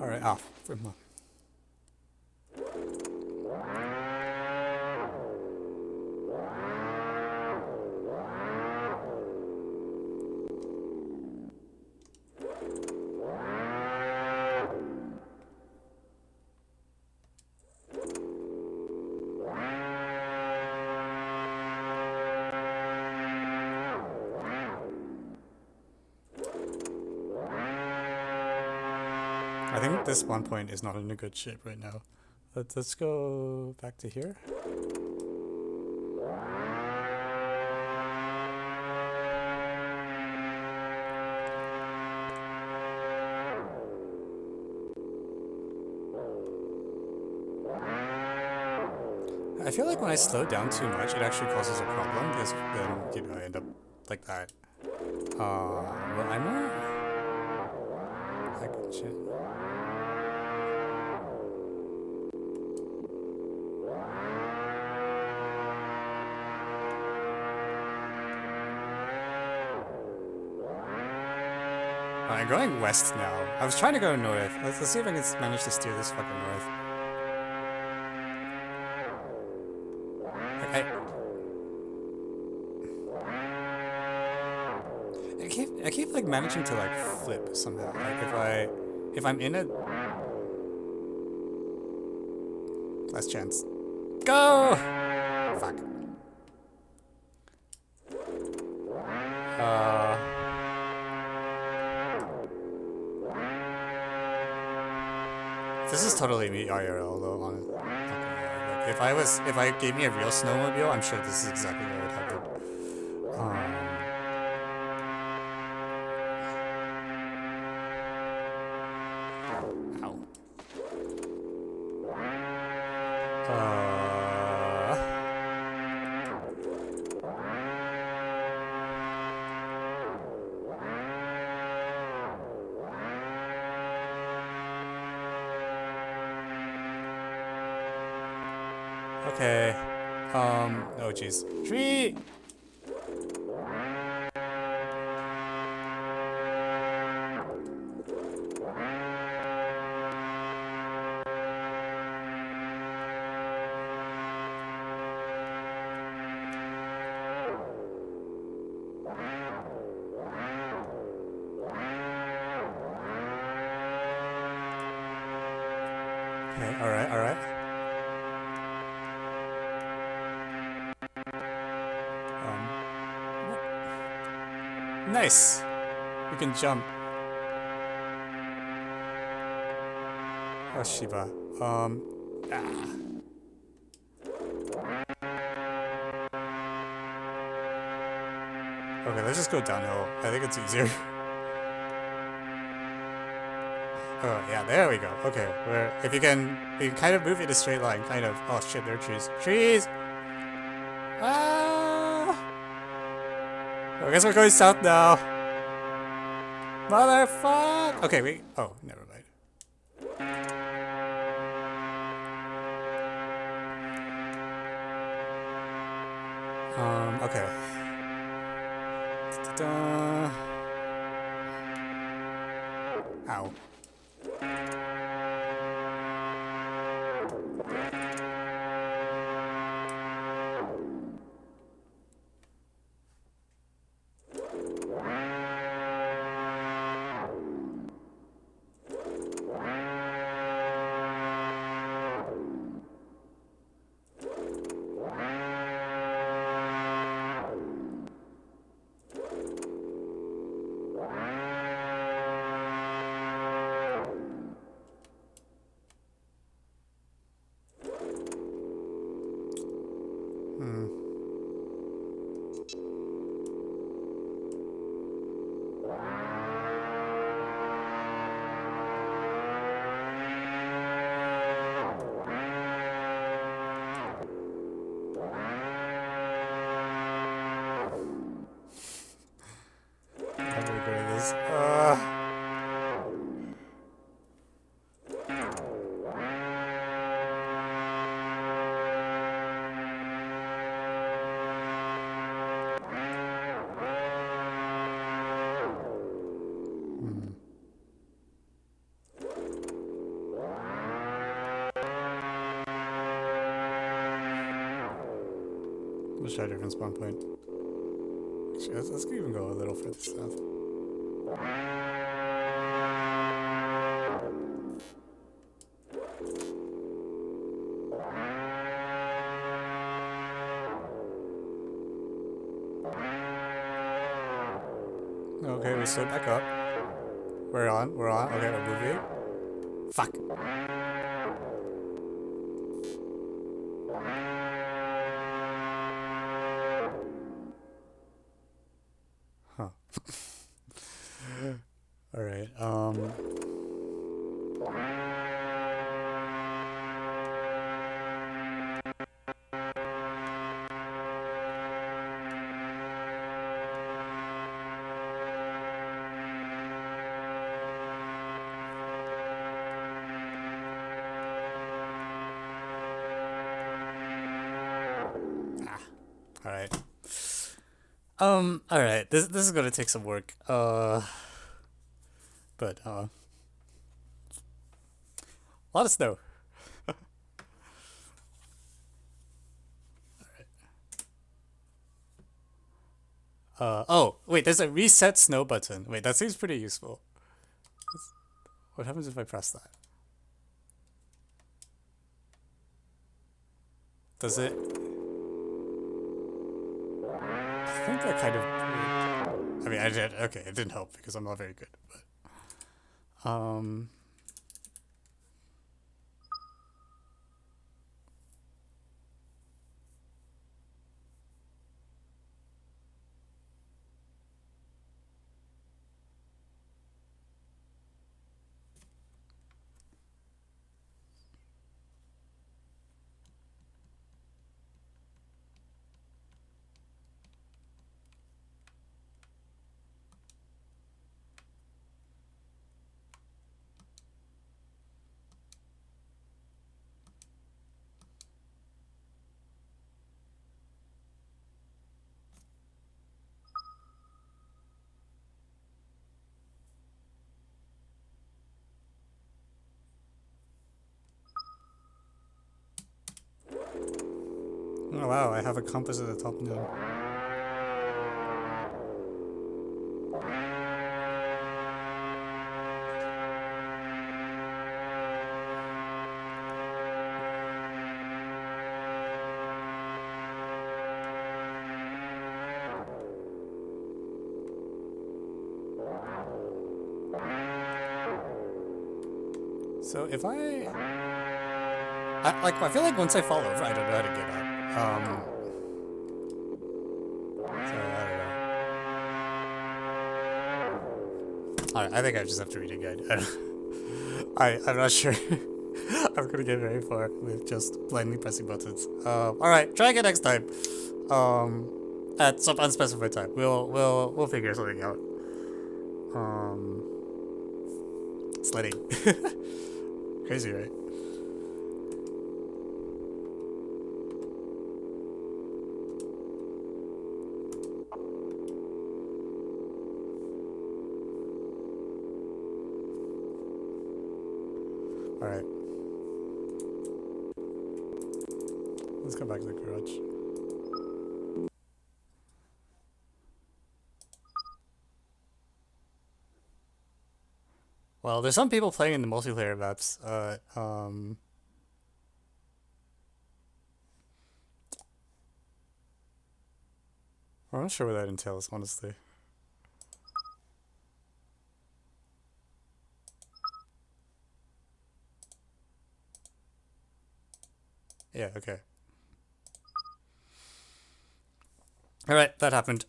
Alright, off. Come on. I think this one point is not in a good shape right now. Let's go back to here. I feel like when I slow down too much, it actually causes a problem because then, you know, I end up like that. Well, I'm not... I can check. I'm going west now. I was trying to go north. Let's see if I can manage to steer this fucking north. Okay. I keep like managing to like flip somehow. Like if I'm in a last chance. Go! Fuck. This is totally me IRL though, honestly. Like, if I gave me a real snowmobile, I'm sure this is exactly what would happen. Ow. Okay. Oh jeez. Tree! Okay, alright, alright. Nice! We can jump. Oh, Shiba. Okay, let's just go downhill. I think it's easier. Oh, yeah, there we go. Okay, where if you can kind of move in a straight line, kind of. Oh shit, there are trees. Trees! Ah! I guess we're going south now. Motherfuck! Okay, wait. Oh, never mind. Okay. Da-da-da. Ow. I'm really good at this. Let's try a different spawn point. Actually, let's even go a little further south. Okay, we slid back up. We're on. Okay, we're moving. Fuck. Huh. Alright, alright. Alright, this is gonna take some work. but a lot of snow. Oh, wait, there's a reset snow button. Wait, that seems pretty useful. What happens if I press that? Does it? I think that kind of... I mean, I did... Okay, it didn't help because I'm not very good, but... Oh wow, I have a compass at the top now. So if I feel like once I fall over, I don't know how to get up. So I don't know. Alright, I think I just have to read it again. I'm not sure. I'm gonna get very far with just blindly pressing buttons. Alright, try again next time. At some unspecified time. We'll figure something out. Sledding. Crazy, right? Alright. Let's go back to the garage. Well, there's some people playing in the multiplayer maps. I'm not sure what that entails, honestly. Yeah, okay. Alright, that happened.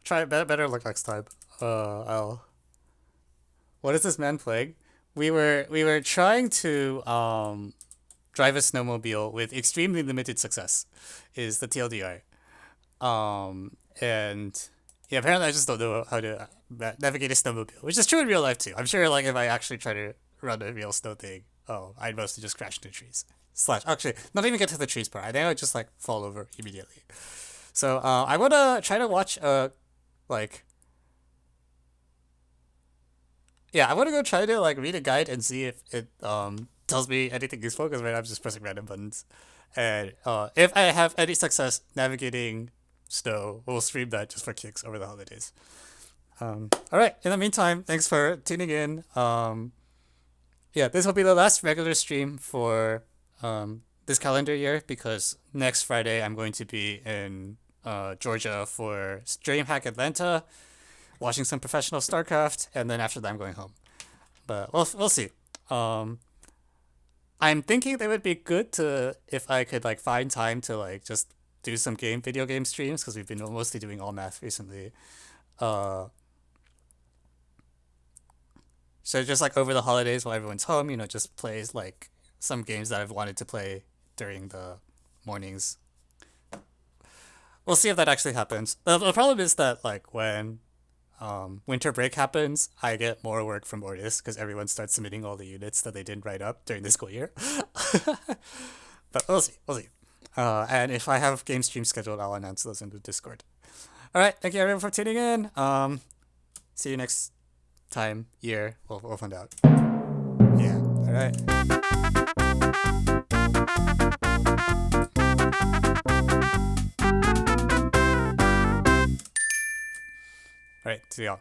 Try better luck next time. What is this man playing? We were trying to drive a snowmobile with extremely limited success, is the TLDR. And yeah, apparently I just don't know how to navigate a snowmobile, which is true in real life too. I'm sure like if I actually try to run a real snow thing, I'd mostly just crash into trees. Actually, not even get to the trees part. I think I'd just like fall over immediately. So I wanna try to watch yeah, I want to go try to like read a guide and see if it tells me anything useful, because right now I'm just pressing random buttons. And if I have any success navigating snow, we'll stream that just for kicks over the holidays. Alright, in the meantime, thanks for tuning in. Yeah, this will be the last regular stream for this calendar year, because next Friday I'm going to be in Georgia for DreamHack Atlanta, watching some professional StarCraft, and then after that I'm going home. But we'll see. I'm thinking that would be good to if I could like find time to like just do some video game streams, because we've been mostly doing all math recently. So just like over the holidays while everyone's home, just plays like some games that I've wanted to play during the mornings. We'll see if that actually happens. The problem is that like when winter break happens, I get more work from Mortis because everyone starts submitting all the units that they didn't write up during the school year. But we'll see. And if I have game streams scheduled, I'll announce those in the Discord. All right, thank you everyone for tuning in. See you next time, year. We'll find out. Yeah. All right. All right. See y'all.